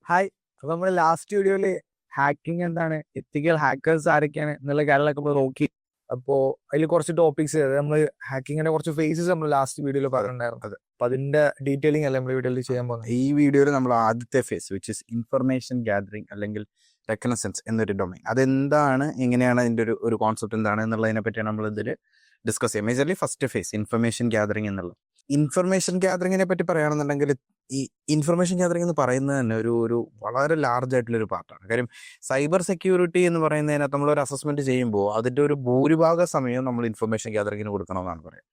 Hi. അപ്പൊ നമ്മുടെ last വീഡിയോയില് ഹാക്കിംഗ് എന്താണ്, എത്തിക്കൽ ഹാക്കേഴ്സ് ആരൊക്കെയാണ് എന്നുള്ള കാര്യങ്ങളൊക്കെ നമ്മൾ നോക്കി. അപ്പോൾ അതിൽ കുറച്ച് ടോപ്പിക്സ് നമ്മൾ ഹാക്കിങ്ങിന്റെ കുറച്ച് ഫേസസ് നമ്മൾ ലാസ്റ്റ് വീഡിയോയിൽ പറഞ്ഞിട്ടുണ്ടായിരുന്നു. അപ്പൊ അതിന്റെ ഡീറ്റെയിലിംഗ് അല്ലേ നമ്മൾ വീഡിയോയിൽ ചെയ്യാൻ പോകുന്നത്. ഈ വീഡിയോയിൽ നമ്മൾ ആദ്യത്തെ phase which is information gathering അല്ലെങ്കിൽ റെക്കനസൻസ് എന്നൊരു ഡൊമൈൻ, അതെന്താണ്, എങ്ങനെയാണ് അതിൻ്റെ ഒരു കോൺസെപ്റ്റ് എന്താണ് എന്നുള്ളതിനെ പറ്റിയാണ് നമ്മൾ ഇതിൽ ഡിസ്കസ് ചെയ്യാം. Majorly first phase information gathering എന്നുള്ളത്. ഇൻഫർമേഷൻ ഗ്യാദറിങ്ങിനെ പറ്റി പറയുകയാണെന്നുണ്ടെങ്കിൽ ഈ ഇൻഫർമേഷൻ ഗ്യാദറിംഗ് എന്ന് പറയുന്നത് തന്നെ ഒരു വളരെ ലാർജ് ആയിട്ടുള്ളൊരു പാർട്ടാണ്. കാര്യം സൈബർ സെക്യൂരിറ്റി എന്ന് പറയുന്നതിനകത്ത് നമ്മളൊരു അസസ്മെന്റ് ചെയ്യുമ്പോൾ അതിൻ്റെ ഒരു ഭൂരിഭാഗ സമയം നമ്മൾ ഇൻഫർമേഷൻ ഗ്യാദറിങ്ങിന് കൊടുക്കണമെന്നാണ് പറയുക.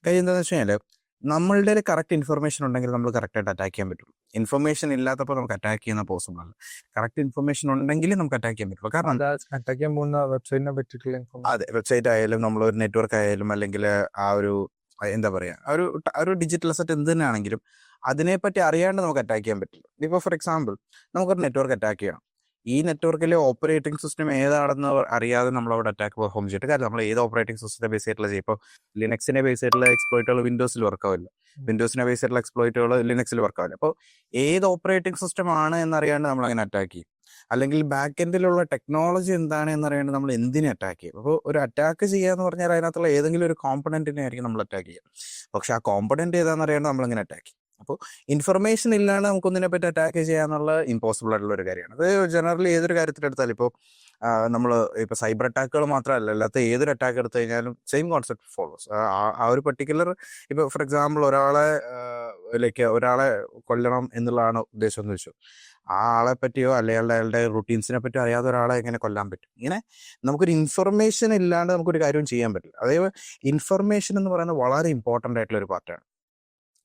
കാര്യം എന്താണെന്ന് വെച്ച് കഴിഞ്ഞാൽ നമ്മളുടെ കറക്റ്റ് ഇൻഫർമേഷൻ ഉണ്ടെങ്കിൽ നമ്മൾ കറക്റ്റായിട്ട് അറ്റാക്ക് ചെയ്യാൻ പറ്റുള്ളൂ. ഇൻഫർമേഷൻ ഇല്ലാത്തപ്പോൾ നമുക്ക് അറ്റാക്ക് ചെയ്യുന്ന പോസിബിൾ അല്ല. കറക്റ്റ് ഇൻഫർമേഷൻ ഉണ്ടെങ്കിൽ നമുക്ക് അറ്റാക്ക് ചെയ്യാൻ പറ്റുള്ളൂ. കാരണം അറ്റാക്ക് ചെയ്യാൻ പോകുന്ന വെബ്സൈറ്റിനെ പറ്റിയിട്ടുള്ള അതെ, വെബ്സൈറ്റ് ആയാലും നമ്മളൊരു നെറ്റ്വർക്ക് ആയാലും അല്ലെങ്കിൽ ആ എന്താ പറയുക, ഒരു ഡിജിറ്റൽ അസറ്റ് എന്ത് തന്നെയാണെങ്കിലും അതിനെപ്പറ്റി അറിയാണ്ട് നമുക്ക് അറ്റാക്ക് ചെയ്യാൻ പറ്റില്ല. ഇപ്പോൾ ഫോർ എക്സാമ്പിൾ നമുക്കൊരു നെറ്റ്വർക്ക് അറ്റാക്ക് ചെയ്യണം. ഈ നെറ്റ്വർക്കിലെ ഓപ്പറേറ്റിംഗ് സിസ്റ്റം ഏതാണെന്ന് അറിയാതെ നമ്മൾ അവിടെ അറ്റാക്ക് പെർഫോം ചെയ്തിട്ട് കാര്യം നമ്മൾ ഏത് ഓപ്പറേറ്റിംഗ് സിസ്റ്റത്തെ ബേസ് ആയിട്ടുള്ള ചെയ്യും. ഇപ്പോൾ ലിനക്സിനെ ബേസ് ആയിട്ടുള്ള എക്സ്പ്ലോയിറ്റുകൾ വിൻഡോസിൽ വർക്കാവില്ല, വിൻഡോസിനെ ബേസ് ആയിട്ടുള്ള എക്സ്പ്ലോയിറ്റുകൾ ലിനക്സിൽ വർക്കാവില്ല. അപ്പോൾ ഏത് ഓപ്പറേറ്റിംഗ് സിസ്റ്റം ആണ് എന്നറിയാണ്ട് നമ്മൾ അങ്ങനെ അറ്റാക്ക് ചെയ്യും. അല്ലെങ്കിൽ ബാക്ക് എൻഡിലുള്ള ടെക്നോളജി എന്താണ് എന്നറിയാണ്ട് നമ്മൾ എന്തിനെ അറ്റാക്ക് ചെയ്യും. അപ്പോൾ ഒരു അറ്റാക്ക് ചെയ്യുക എന്ന് പറഞ്ഞാൽ അതിനകത്തുള്ള ഏതെങ്കിലും ഒരു കോമ്പണന്റിനെ ആയിരിക്കും നമ്മൾ അറ്റാക്ക് ചെയ്യുക. പക്ഷെ ആ കോമ്പണന്റ് ഏതാണെന്ന് അറിയാണ്ട് നമ്മൾ അങ്ങനെ അറ്റാക്ക് ചെയ്യും. അപ്പോൾ ഇൻഫർമേഷൻ ഇല്ലാണ്ട് നമുക്കൊന്നിനെ പറ്റി അറ്റാക്ക് ചെയ്യാന്നുള്ള ഇമ്പോസിബിൾ ആയിട്ടുള്ള ഒരു കാര്യമാണ്. അത് ജനറലി ഏതൊരു കാര്യത്തിലെടുത്താലും ഇപ്പോൾ നമ്മൾ ഇപ്പോൾ സൈബർ അറ്റാക്കുകൾ മാത്രമല്ല, അല്ലാത്ത ഏതൊരു അറ്റാക്ക് എടുത്തു കഴിഞ്ഞാലും സെയിം കോൺസെപ്റ്റ് ഫോളോസ്. ആ ഒരു പർട്ടിക്കുലർ ഇപ്പോൾ ഫോർ എക്സാമ്പിൾ ഒരാളെ കൊല്ലണം എന്നുള്ളതാണ് ഉദ്ദേശം എന്ന് വെച്ചു. ആ ആളെ പറ്റിയോ അല്ലെങ്കിൽ അയാളുടെ റുട്ടീൻസിനെ പറ്റിയോ അറിയാതെ ഒരാളെ എങ്ങനെ കൊല്ലാൻ പറ്റും? ഇങ്ങനെ നമുക്കൊരു ഇൻഫർമേഷൻ ഇല്ലാണ്ട് നമുക്കൊരു കാര്യവും ചെയ്യാൻ പറ്റില്ല. അതേപോലെ ഇൻഫർമേഷൻ എന്ന് പറയുന്നത് വളരെ ഇമ്പോർട്ടൻ്റ് ആയിട്ടുള്ള ഒരു പാർട്ടാണ്.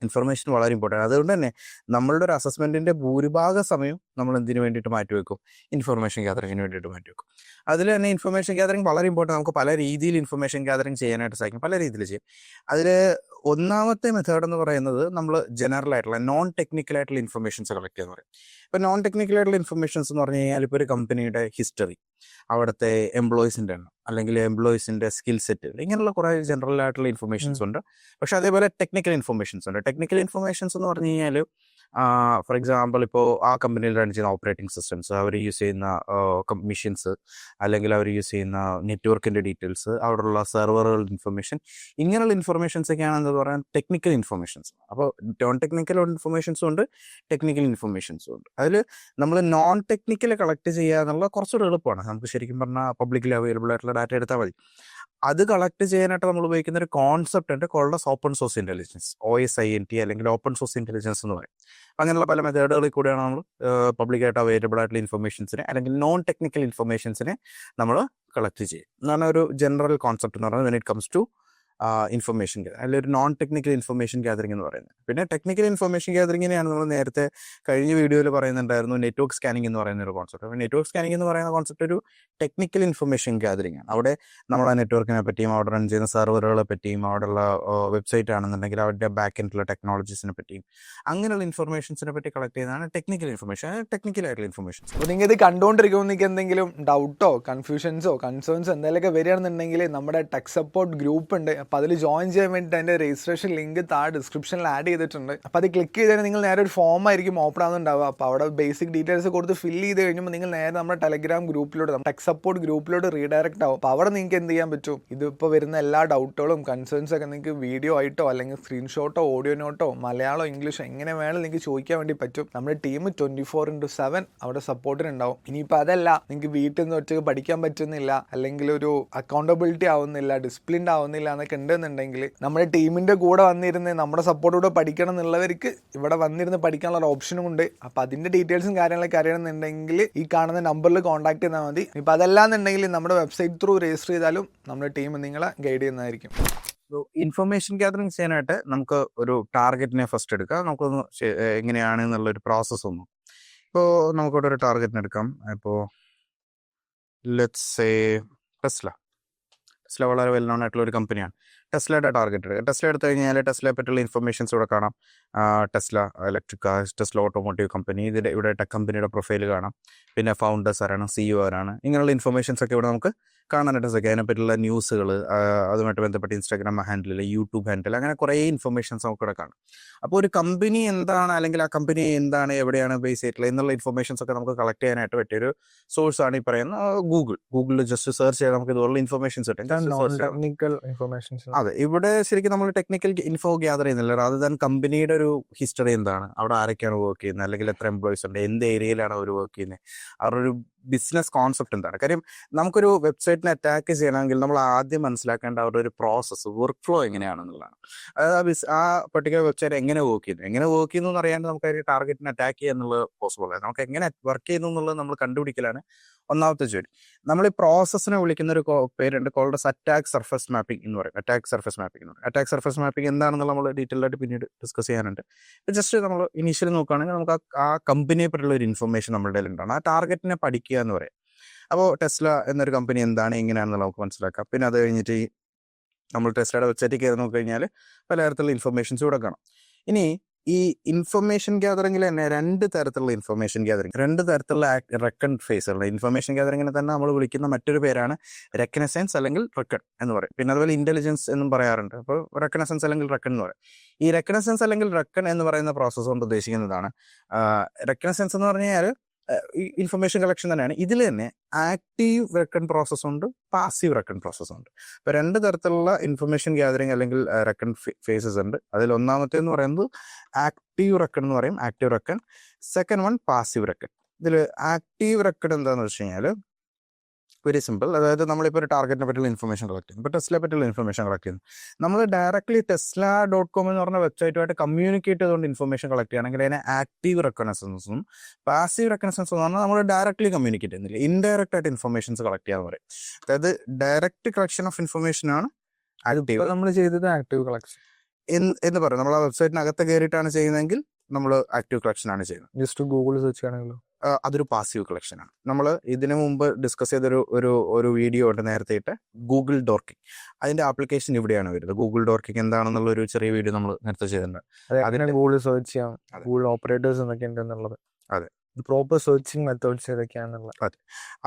ഇൻഫർമേഷൻ വളരെ ഇമ്പോർട്ടൻ്റ്. അതുകൊണ്ട് തന്നെ നമ്മളുടെ ഒരു അസസ്മെൻറ്റിൻ്റെ ഭൂരിഭാഗ സമയം നമ്മൾ എന്തിനു വേണ്ടിയിട്ട് മാറ്റിവെക്കും? ഇൻഫർമേഷൻ ഗ്യാദറിങ്ങിന് വേണ്ടിയിട്ട് മാറ്റിവെക്കും. അതിൽ തന്നെ ഇൻഫർമേഷൻ ഗ്യാദറിങ് വളരെ ഇമ്പോർട്ടൻ്റ്. നമുക്ക് പല രീതിയിൽ ഇൻഫർമേഷൻ ഗ്യാദറിങ് ചെയ്യാനായിട്ട് സാധിക്കും, പല രീതിയിൽ ചെയ്യും. അതിൽ ഒന്നാമത്തെ മെത്തേഡ് എന്ന് പറയുന്നത് നമ്മൾ ജനറൽ ആയിട്ടുള്ള നോൺ ടെക്നിക്കൽ ആയിട്ടുള്ള ഇൻഫർമേഷൻസ് കളക്ട് ചെയ്യുക എന്ന് പറയും. ഇപ്പോൾ നോൺ ടെക്നിക്കൽ ആയിട്ടുള്ള ഇൻഫർമേഷൻസ് എന്ന് പറഞ്ഞു കഴിഞ്ഞാൽ ഇപ്പോൾ ഒരു കമ്പനിയുടെ ഹിസ്റ്ററി, അവിടുത്തെ എംപ്ലോയീസിൻ്റെ എണ്ണം, അല്ലെങ്കിൽ എംപ്ലോയീസിൻ്റെ സ്കിൽ സെറ്റ്, ഇങ്ങനെയുള്ള കുറേ ജനറൽ ആയിട്ടുള്ള ഇൻഫർമേഷൻസ് ഉണ്ട്. പക്ഷെ അതേപോലെ ടെക്നിക്കൽ ഇൻഫർമേഷൻസ് ഉണ്ട്. ടെക്നിക്കൽ ഇൻഫർമേഷൻസ് എന്ന് പറഞ്ഞു കഴിഞ്ഞാൽ ഫോർ എക്സാമ്പിൾ ഇപ്പോൾ ആ കമ്പനിയിൽ റൺ ചെയ്യുന്ന ഓപ്പറേറ്റിംഗ് സിസ്റ്റംസ്, അവർ യൂസ് ചെയ്യുന്ന മെഷീൻസ്, അല്ലെങ്കിൽ അവർ യൂസ് ചെയ്യുന്ന നെറ്റ്വർക്കിൻ്റെ ഡീറ്റെയിൽസ്, അവിടെയുള്ള സെർവറുകളുടെ ഇൻഫർമേഷൻ, ഇങ്ങനെയുള്ള ഇൻഫർമേഷൻസ് ഒക്കെയാണ് എന്താ പറയുക ടെക്നിക്കൽ ഇൻഫർമേഷൻസ്. അപ്പോൾ നോൺ ടെക്നിക്കൽ ഇൻഫർമേഷൻസും ഉണ്ട്, ടെക്നിക്കൽ ഇൻഫർമേഷൻസും ഉണ്ട്. അതിൽ നമ്മൾ നോൺ ടെക്നിക്കൽ കളക്ട് ചെയ്യുക എന്നുള്ളത് കുറച്ചുകൂടെ എളുപ്പമാണ്. നമുക്ക് ശരിക്കും പറഞ്ഞാൽ പബ്ലിക്കലി അവൈലബിൾ ആയിട്ടുള്ള ഡാറ്റ എടുത്താൽ മതി. അത് കളക്ട് ചെയ്യാനായിട്ട് നമ്മൾ ഉപയോഗിക്കുന്ന ഒരു കോൺസെപ്റ്റ് ഉണ്ട്, called open source intelligence, OSINT, അല്ലെങ്കിൽ ഓപ്പൺ സോഴ്സ് ഇൻ്റലിജൻസ് എന്ന് പറയും. അങ്ങനെയുള്ള പല മെത്തേഡുകളിൽ കൂടെയാണ് നമ്മൾ പബ്ലിക്കായിട്ട് അവൈലബിൾ ആയിട്ടുള്ള ഇൻഫർമേഷൻസിനെ അല്ലെങ്കിൽ നോൺ ടെക്നിക്കൽ ഇൻഫർമേഷൻസിനെ നമ്മൾ കളക്ട് ചെയ്യും എന്നാണ് ഒരു ജനറൽ കോൺസെപ്റ്റ് എന്ന് പറയുന്നത് when it comes to information അല്ലെങ്കിൽ ഒരു നോൺ ടെക്നിക്കൽ ഇൻഫർമേഷൻ ഗ്യാദറിംഗ് എന്ന് പറയുന്നത്. പിന്നെ ടെക്നിക്കൽ ഇൻഫർമേഷൻ ഗ്യാദറിങ്ങിനെയാണ് നമ്മൾ നേരത്തെ കഴിഞ്ഞ വീഡിയോയിൽ പറയുന്നുണ്ടായിരുന്നു നെറ്റ്വർക്ക് സ്കാനിങ് എന്ന് പറയുന്ന ഒരു കോൺസെപ്റ്റ്. അപ്പോൾ നെറ്റ്വർക്ക് സ്കാനിങ് എന്ന് പറയുന്ന കോൺസെപ്റ്റ് ഒരു ടെക്നിക്കൽ ഇൻഫർമേഷൻ ഗ്യാദറിംഗ് ആണ്. അവിടെ നമ്മുടെ നെറ്റ്വർക്കിനെ പറ്റിയും അവിടെ റൺ ചെയ്യുന്ന സെർവറുകളെ പറ്റിയും അവിടെയുള്ള വെബ്സൈറ്റ് ആണെന്നുണ്ടെങ്കിൽ അവരുടെ ബാക്ക് എൻഡിലുള്ള ടെക്നോളജീസിനെ പറ്റിയും അങ്ങനെയുള്ള ഇൻഫർമേഷൻസിനെ പറ്റി കളക്ട് ചെയ്യുന്നതാണ് ടെക്നിക്കൽ ഇൻഫർമേഷൻ, ടെക്നിക്കൽ ആയിട്ടുള്ള ഇൻഫർമേഷൻസ്. അപ്പോൾ നിങ്ങൾ ഇത് കണ്ടുകൊണ്ടിരിക്കുമ്പോൾ നിങ്ങൾക്ക് എന്തെങ്കിലും ഡൗട്ടോ കൺഫ്യൂഷൻസോ കൺസേൺസോ എന്തെങ്കിലുമൊക്കെ വരികയാണെന്നുണ്ടെങ്കിൽ നമ്മുടെ ടെക് സപ്പോർട്ട് ഗ്രൂപ്പ് ഉണ്ട്. അപ്പോൾ അതിൽ ജോയിൻ ചെയ്യാൻ വേണ്ടിയിട്ട് അതിൻ്റെ രജിസ്ട്രേഷൻ ലിങ്ക് താഴെ ഡിസ്ക്രിപ്ഷനിൽ ആഡ് ചെയ്തിട്ടുണ്ട്. അപ്പോൾ അത് ക്ലിക്ക് ചെയ്താൽ നിങ്ങൾ നേരെ ഒരു ഫോം ആയിരിക്കും ഓപ്പൺ ആവുന്നുണ്ടാവുക. അപ്പോൾ അവിടെ ബേസിക് ഡീറ്റെയിൽസ് കൊടുത്ത് ഫില്ല് ചെയ്ത് കഴിയുമ്പോൾ നിങ്ങൾ നേരെ നമ്മുടെ ടെലഗ്രാം ഗ്രൂപ്പിലോട്ട്, ടെക് സപ്പോർട്ട് ഗ്രൂപ്പിലോട്ട് റീഡയറക്റ്റ് ആവും. അപ്പോൾ അവിടെ നിങ്ങൾക്ക് എന്ത് ചെയ്യാൻ പറ്റും? ഇതിപ്പോൾ വരുന്ന എല്ലാ ഡൗട്ടുകളും കൺസേൺസ് ഒക്കെ നിങ്ങൾക്ക് വീഡിയോ ആയിട്ടോ അല്ലെങ്കിൽ സ്ക്രീൻഷോട്ടോ ഓഡിയോ നോട്ടോ മലയാളമോ ഇംഗ്ലീഷോ എങ്ങനെ വേണം നിങ്ങൾക്ക് ചോദിക്കാൻ വേണ്ടി പറ്റും. നമ്മുടെ ടീം 24/7 അവിടെ സപ്പോർട്ടിനുണ്ടാവും. ഇനിയിപ്പോൾ അതല്ല, നിങ്ങൾക്ക് വീട്ടിൽ നിന്ന് ഒറ്റയ്ക്ക് പഠിക്കാൻ പറ്റുന്നില്ല, അല്ലെങ്കിൽ ഒരു അക്കൗണ്ടബിലിറ്റി ആവുന്നില്ല, ഡിസിപ്ലിൻഡ് ആവുന്നില്ല എന്നൊക്കെ ഉണ്ടെന്നുണ്ടെങ്കിൽ നമ്മുടെ ടീമിൻ്റെ കൂടെ വന്നിരുന്ന് നമ്മുടെ സപ്പോർട്ടോടെ പഠിക്കണം എന്നുള്ളവർക്ക് ഇവിടെ വന്നിരുന്ന് പഠിക്കാനുള്ള ഒരു ഓപ്ഷനും ഉണ്ട്. അപ്പോൾ അതിൻ്റെ ഡീറ്റെയിൽസും കാര്യങ്ങളൊക്കെ അറിയണമെന്നുണ്ടെങ്കിൽ ഈ കാണുന്ന നമ്പറിൽ കോൺടാക്ട് ചെയ്താൽ മതി. ഇപ്പോൾ അതല്ലാന്നുണ്ടെങ്കിൽ നമ്മുടെ വെബ്സൈറ്റ് ത്രൂ രജിസ്റ്റർ ചെയ്താലും നമ്മുടെ ടീം നിങ്ങളെ ഗൈഡ് ചെയ്യുന്നതായിരിക്കും. ഇൻഫർമേഷൻ ഗ്യാദറിംഗ് ചെയ്യാനായിട്ട് നമുക്ക് ഒരു ടാർഗറ്റിനെ ഫസ്റ്റ് എടുക്കാം. നമുക്കൊന്ന് എങ്ങനെയാണ് എന്നുള്ളൊരു പ്രോസസ്സ് ഒന്നും. ഇപ്പോൾ നമുക്കിവിടെ ഒരു ടാർഗറ്റിന് എടുക്കാം. ഇപ്പോൾ ലെറ്റ്സ് സേ ടെസ്ല വളരെ വെൽ നോൺ ആയിട്ടുള്ള ഒരു കമ്പനിയാണ്. ടെസ്ലയുടെ ടാർഗറ്റ് എടുക്കുക. ടെസ്ല എടുത്തു കഴിഞ്ഞാൽ ടെസ്ലയെ പറ്റിയുള്ള ഇൻഫർമേഷൻസ് ഇവിടെ കാണാം. Tesla electric cars, Tesla automotive company, ഇതിൻ്റെ ഇവിടെ ടെക് കമ്പനിയുടെ പ്രൊഫൈൽ കാണാം. പിന്നെ ഫൗണ്ടേഴ്സ് ആരാണ്, CEO ആരാണ്, ഇങ്ങനെയുള്ള ഇൻഫർമേഷൻസ് ഒക്കെ ഇവിടെ നമുക്ക് കാണാനായിട്ട് സാധിക്കും. അതിനെപ്പറ്റിയുള്ള ന്യൂസുകൾ, അതുമായിട്ട് ബന്ധപ്പെട്ട് ഇൻസ്റ്റാഗ്രാം ഹാൻഡിൽ, യൂട്യൂബ് ഹാൻഡിൽ, അങ്ങനെ കുറേ ഇൻഫർമേഷൻസ് നമുക്ക് ഇവിടെ കാണാം. അപ്പോൾ ഒരു കമ്പനി എന്താണ്, അല്ലെങ്കിൽ ആ കമ്പനി എന്താണ്, എവിടെയാണ് ബേസ് ചെയ്തിട്ടുള്ളത് എന്നുള്ള ഇൻഫർമേഷൻസ് ഒക്കെ നമുക്ക് കളക്ട് ചെയ്യാനായിട്ട് പറ്റിയൊരു സോഴ്സാണ് ഈ പറയുന്ന ഗൂഗിളിൽ ജസ്റ്റ് സെർച്ച് ചെയ്താൽ നമുക്ക് ഇതുപോലുള്ള ഇൻഫർമേഷൻസ് കിട്ടും. Technical informations. അതെ, ഇവിടെ ശരിക്കും നമ്മൾ ടെക്നിക്കൽ ഇൻഫോ ഗ്യാദർ ചെയ്യുന്നില്ല, rather than കമ്പനിയുടെ ഒരു ഹിസ്റ്ററി എന്താണ്, അവിടെ ആരൊക്കെയാണ് വർക്ക് ചെയ്യുന്നത്, അല്ലെങ്കിൽ എത്ര എംപ്ലോയീസ് ഉണ്ട്, എന്ത് ഏരിയയിലാണ് അവർ വർക്ക് ചെയ്യുന്നത്, അവരുടെ ഒരു ബിസിനസ് കോൺസെപ്റ്റ് എന്താണ്. കാര്യം നമുക്കൊരു വെബ്സൈറ്റിനെ അറ്റാക്ക് ചെയ്യണമെങ്കിൽ നമ്മൾ ആദ്യം മനസ്സിലാക്കേണ്ട അവരുടെ ഒരു പ്രോസസ്സ്, വർക്ക് ഫ്ലോ എങ്ങനെയാണെന്നുള്ളതാണ്. അതായത് ആ പർട്ടിക്കുലർ വെബ്സൈറ്റ് എങ്ങനെ വർക്ക് ചെയ്യുന്നു എന്ന് അറിയാണ്ട് നമുക്ക് ഒരു ടാർഗറ്റിനെ അറ്റാക്ക് ചെയ്യുക എന്നുള്ളത് പോസിബിൾ ആണ്. നമുക്ക് എങ്ങനെ വർക്ക് ചെയ്യുന്നു എന്നുള്ളത് നമ്മൾ കണ്ടുപിടിക്കലാണ് ഒന്നാമത്തെ ജോലി. നമ്മൾ ഈ പ്രോസസ്സിനെ വിളിക്കുന്ന ഒരു പേരുണ്ട്, കോൾഡ് അറ്റാക്ക് സർഫസ് മാപ്പിംഗ് എന്ന് പറയും. അറ്റാക്ക് സർഫസ് മാപ്പിംഗ് എന്താണെന്നുള്ള നമ്മൾ ഡീറ്റെയിൽ ആയിട്ട് പിന്നീട് ഡിസ്കസ് ചെയ്യാനുണ്ട്. ജസ്റ്റ് നമ്മൾ ഇനീഷ്യലി നോക്കുകയാണെങ്കിൽ നമുക്ക് ആ കമ്പനിയെ പറ്റിയുള്ള ഒരു ഇൻഫർമേഷൻ നമ്മുടെ കയ്യിൽ ഉണ്ടാണ്. ആ ടാർഗറ്റിനെ പഠിക്കുക എന്ന് പറയും. അപ്പോൾ ടെസ്ല എന്നൊരു കമ്പനി എന്താണ്, എങ്ങനെയാണെന്നുള്ള നമുക്ക് മനസ്സിലാക്കാം. പിന്നെ അത് കഴിഞ്ഞിട്ട് നമ്മൾ ടെസ്ലയുടെ വെബ്സൈറ്റിൽ കയറി നോക്കി കഴിഞ്ഞാൽ പലതരത്തിലുള്ള ഇൻഫർമേഷൻസ് ഇവിടെ കാണാം. ഇനി ഈ ഇൻഫർമേഷൻ ഗ്യാതറിംഗിൽ തന്നെ രണ്ട് തരത്തിലുള്ള ഇൻഫർമേഷൻ ഗ്യാതറിംഗ്, രണ്ട് തരത്തിലുള്ള റെക്കൺ ഫേസുകളുണ്ട്. ഇൻഫർമേഷൻ ഗ്യാതറിംഗിനെ തന്നെ നമ്മൾ വിളിക്കുന്ന മറ്റൊരു പേരാണ് റെക്കനസൻസ് അല്ലെങ്കിൽ റെക്കൺ എന്ന് പറയും. പിന്നെ അതുപോലെ ഇന്റലിജൻസ് എന്നും പറയാറുണ്ട്. അപ്പോൾ റെക്കനസൻസ് അല്ലെങ്കിൽ റെക്കൺ എന്ന് പറയും. ഈ റെക്കനസൻസ് അല്ലെങ്കിൽ റെക്കൺ എന്ന് പറയുന്ന പ്രോസസ്സ് കൊണ്ട് ഉദ്ദേശിക്കുന്നതാണ്, റെക്കനസൻസ് എന്ന് പറഞ്ഞു കഴിഞ്ഞാൽ ഇൻഫർമേഷൻ കളക്ഷൻ തന്നെയാണ്. ഇതിൽ തന്നെ ആക്റ്റീവ് റെക്കൺ പ്രോസസ് ഉണ്ട്, പാസീവ് റെക്കൺ പ്രോസസ് ഉണ്ട്. ഇപ്പൊ രണ്ട് തരത്തിലുള്ള ഇൻഫർമേഷൻ ഗ്യാതറിംഗ് അല്ലെങ്കിൽ റെക്കൺ ഫേസസ് ഉണ്ട്. അതിൽ ഒന്നാമത്തെ എന്ന് പറയുന്നത് ആക്റ്റീവ് റെക്കൺ എന്ന് പറയും, active reckon. Second one passive reckon. ഇതിൽ ആക്റ്റീവ് റെക്കൺ എന്താണെന്ന് വെച്ച് കഴിഞ്ഞാൽ വെരി സിമ്പിൾ. അതായത് നമ്മളിപ്പോൾ ഒരു ടാർഗറ്റിനെ പറ്റിയുള്ള ഇൻഫർമേഷൻ കളക്ട് ചെയ്യുന്നു, ഇപ്പോൾ ടെസ്ലയെ പറ്റിയുള്ള ഇൻഫർമേഷൻ കളക്ട് ചെയ്യുന്നു. നമ്മൾ ഡയറക്ട്ലി Tesla.com എന്ന് പറഞ്ഞ വെബ്സൈറ്റുമായിട്ട് കമ്മ്യൂണിക്കേറ്റ് ചെയ്തുകൊണ്ട് ഇൻഫർമേഷൻ കളക്ട് ചെയ്യുകയാണെങ്കിൽ അതിനെ ആക്റ്റീവ് റെക്കനസൻസും പാസീവ് റെക്കനസൻസും എന്ന് പറഞ്ഞാൽ നമ്മൾ ഡയറക്ട്ലി കമ്മ്യൂണിക്കേറ്റ് ചെയ്യുന്നില്ല, ഇൻഡയറക്റ്റ് ആയിട്ട് ഇൻഫർമേഷൻസ് കളക്ട് ചെയ്യാന്ന് പറയും. അതായത് ഡയറക്റ്റ് കളക്ഷൻ ഓഫ് ഇൻഫർമേഷൻ ആണ് ആക്റ്റീവ്. നമ്മൾ ചെയ്തത് ആക്റ്റീവ് കളക്ഷൻ എന്ന് പറയും. നമ്മൾ ആ വെബ്സൈറ്റിനകത്ത് കയറിയിട്ടാണ് ചെയ്യുന്നതെങ്കിൽ നമ്മൾ ആക്റ്റീവ് കളക്ഷൻ ആണ് ചെയ്യുന്നത്. ജസ്റ്റ് ഗൂഗിൾ സെർച്ച് ചെയ്യണമെങ്കിലോ അതൊരു പാസീവ് കളക്ഷൻ ആണ്. നമ്മൾ ഇതിനു മുമ്പ് ഡിസ്കസ് ചെയ്തൊരു ഒരു വീഡിയോ ഉണ്ട് നേരത്തെ ഇട്ട്, ഗൂഗിൾ ഡോർക്കിംഗ്. അതിന്റെ ആപ്ലിക്കേഷൻ ഇവിടെയാണ് വരുന്നത്. ഗൂഗിൾ ഡോർക്കിംഗ് എന്താണെന്നുള്ള ഒരു ചെറിയ വീഡിയോ നമ്മൾ നേരത്തെ ചെയ്തിട്ടുണ്ട്. അതിന് ഗൂഗിൾ സെർച്ച് ചെയ്യാം, ഗൂഗിൾ ഓപ്പറേറ്റേഴ്സ് എന്നൊക്കെ ഉണ്ടെന്നുള്ളത്. അതെ, പ്രോപ്പർ സെർച്ചിങ് മെത്തേഡ്സ് ഏതൊക്കെയാണെന്നുള്ളത്. അതെ,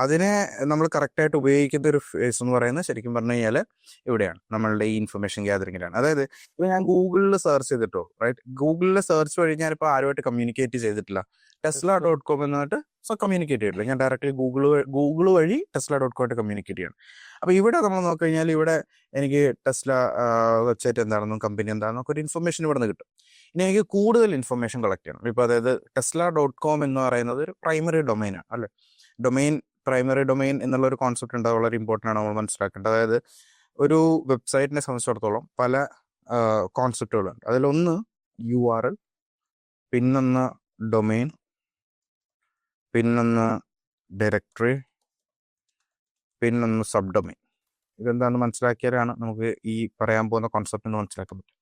അതിനെ നമ്മൾ കറക്റ്റായിട്ട് ഉപയോഗിക്കുന്ന ഒരു ഫേസ് എന്ന് പറയുന്നത് ശരിക്കും പറഞ്ഞു കഴിഞ്ഞാൽ ഇവിടെയാണ്, നമ്മളുടെ ഈ ഇൻഫർമേഷൻ ഗ്യാതറിങ്ങിലാണ്. അതായത് ഇപ്പോൾ ഞാൻ ഗൂഗിളിൽ സെർച്ച് ചെയ്തിട്ടോ, റൈറ്റ്, ഗൂഗിളിൽ സെർച്ച് വഴി ഞാനിപ്പോൾ ആരുമായിട്ട് കമ്മ്യൂണിക്കേറ്റ് ചെയ്തിട്ടില്ല, Tesla.com എന്നിട്ട് കമ്മ്യൂണിക്കേറ്റ് ചെയ്തിട്ടില്ല. ഞാൻ ഡയറക്റ്റ്ലി ഗൂഗിൾ വഴി Tesla.com ആയിട്ട് കമ്മ്യൂണിക്കേറ്റ് ചെയ്യണം. അപ്പോൾ ഇവിടെ നമ്മൾ നോക്കിക്കഴിഞ്ഞാൽ ഇവിടെ എനിക്ക് ടെസ്ല വെബ്സൈറ്റ് എന്താണെന്നും കമ്പനി എന്താണെന്നൊക്കെ ഒരു ഇൻഫർമേഷൻ ഇവിടെ നിന്ന് കിട്ടും. ഇനി എനിക്ക് കൂടുതൽ ഇൻഫർമേഷൻ കളക്ട് ചെയ്യണം. ഇപ്പോൾ അതായത് Tesla.com എന്ന് പറയുന്നത് ഒരു പ്രൈമറി ഡൊമൈനാണ്, അല്ലേ? പ്രൈമറി ഡൊമൈൻ എന്നുള്ള ഒരു കോൺസെപ്റ്റ് ഉണ്ട്, വളരെ ഇമ്പോർട്ടൻ്റ് ആണ് നമ്മൾ മനസ്സിലാക്കേണ്ടത്. അതായത് ഒരു വെബ്സൈറ്റിനെ സംബന്ധിച്ചിടത്തോളം പല കോൺസെപ്റ്റുകളുണ്ട്. അതിലൊന്ന് URL, പിന്നൊന്ന് ഡൊമൈൻ, പിന്നൊന്ന് ഡയറക്ടറി, പിന്നൊന്ന് സബ് ഡൊമൈൻ. ഇതെന്താണെന്ന് മനസ്സിലാക്കിയാലാണ് നമുക്ക് ഈ പറയാൻ പോകുന്ന കോൺസെപ്റ്റ് എന്ന് മനസ്സിലാക്കാൻ പറ്റും.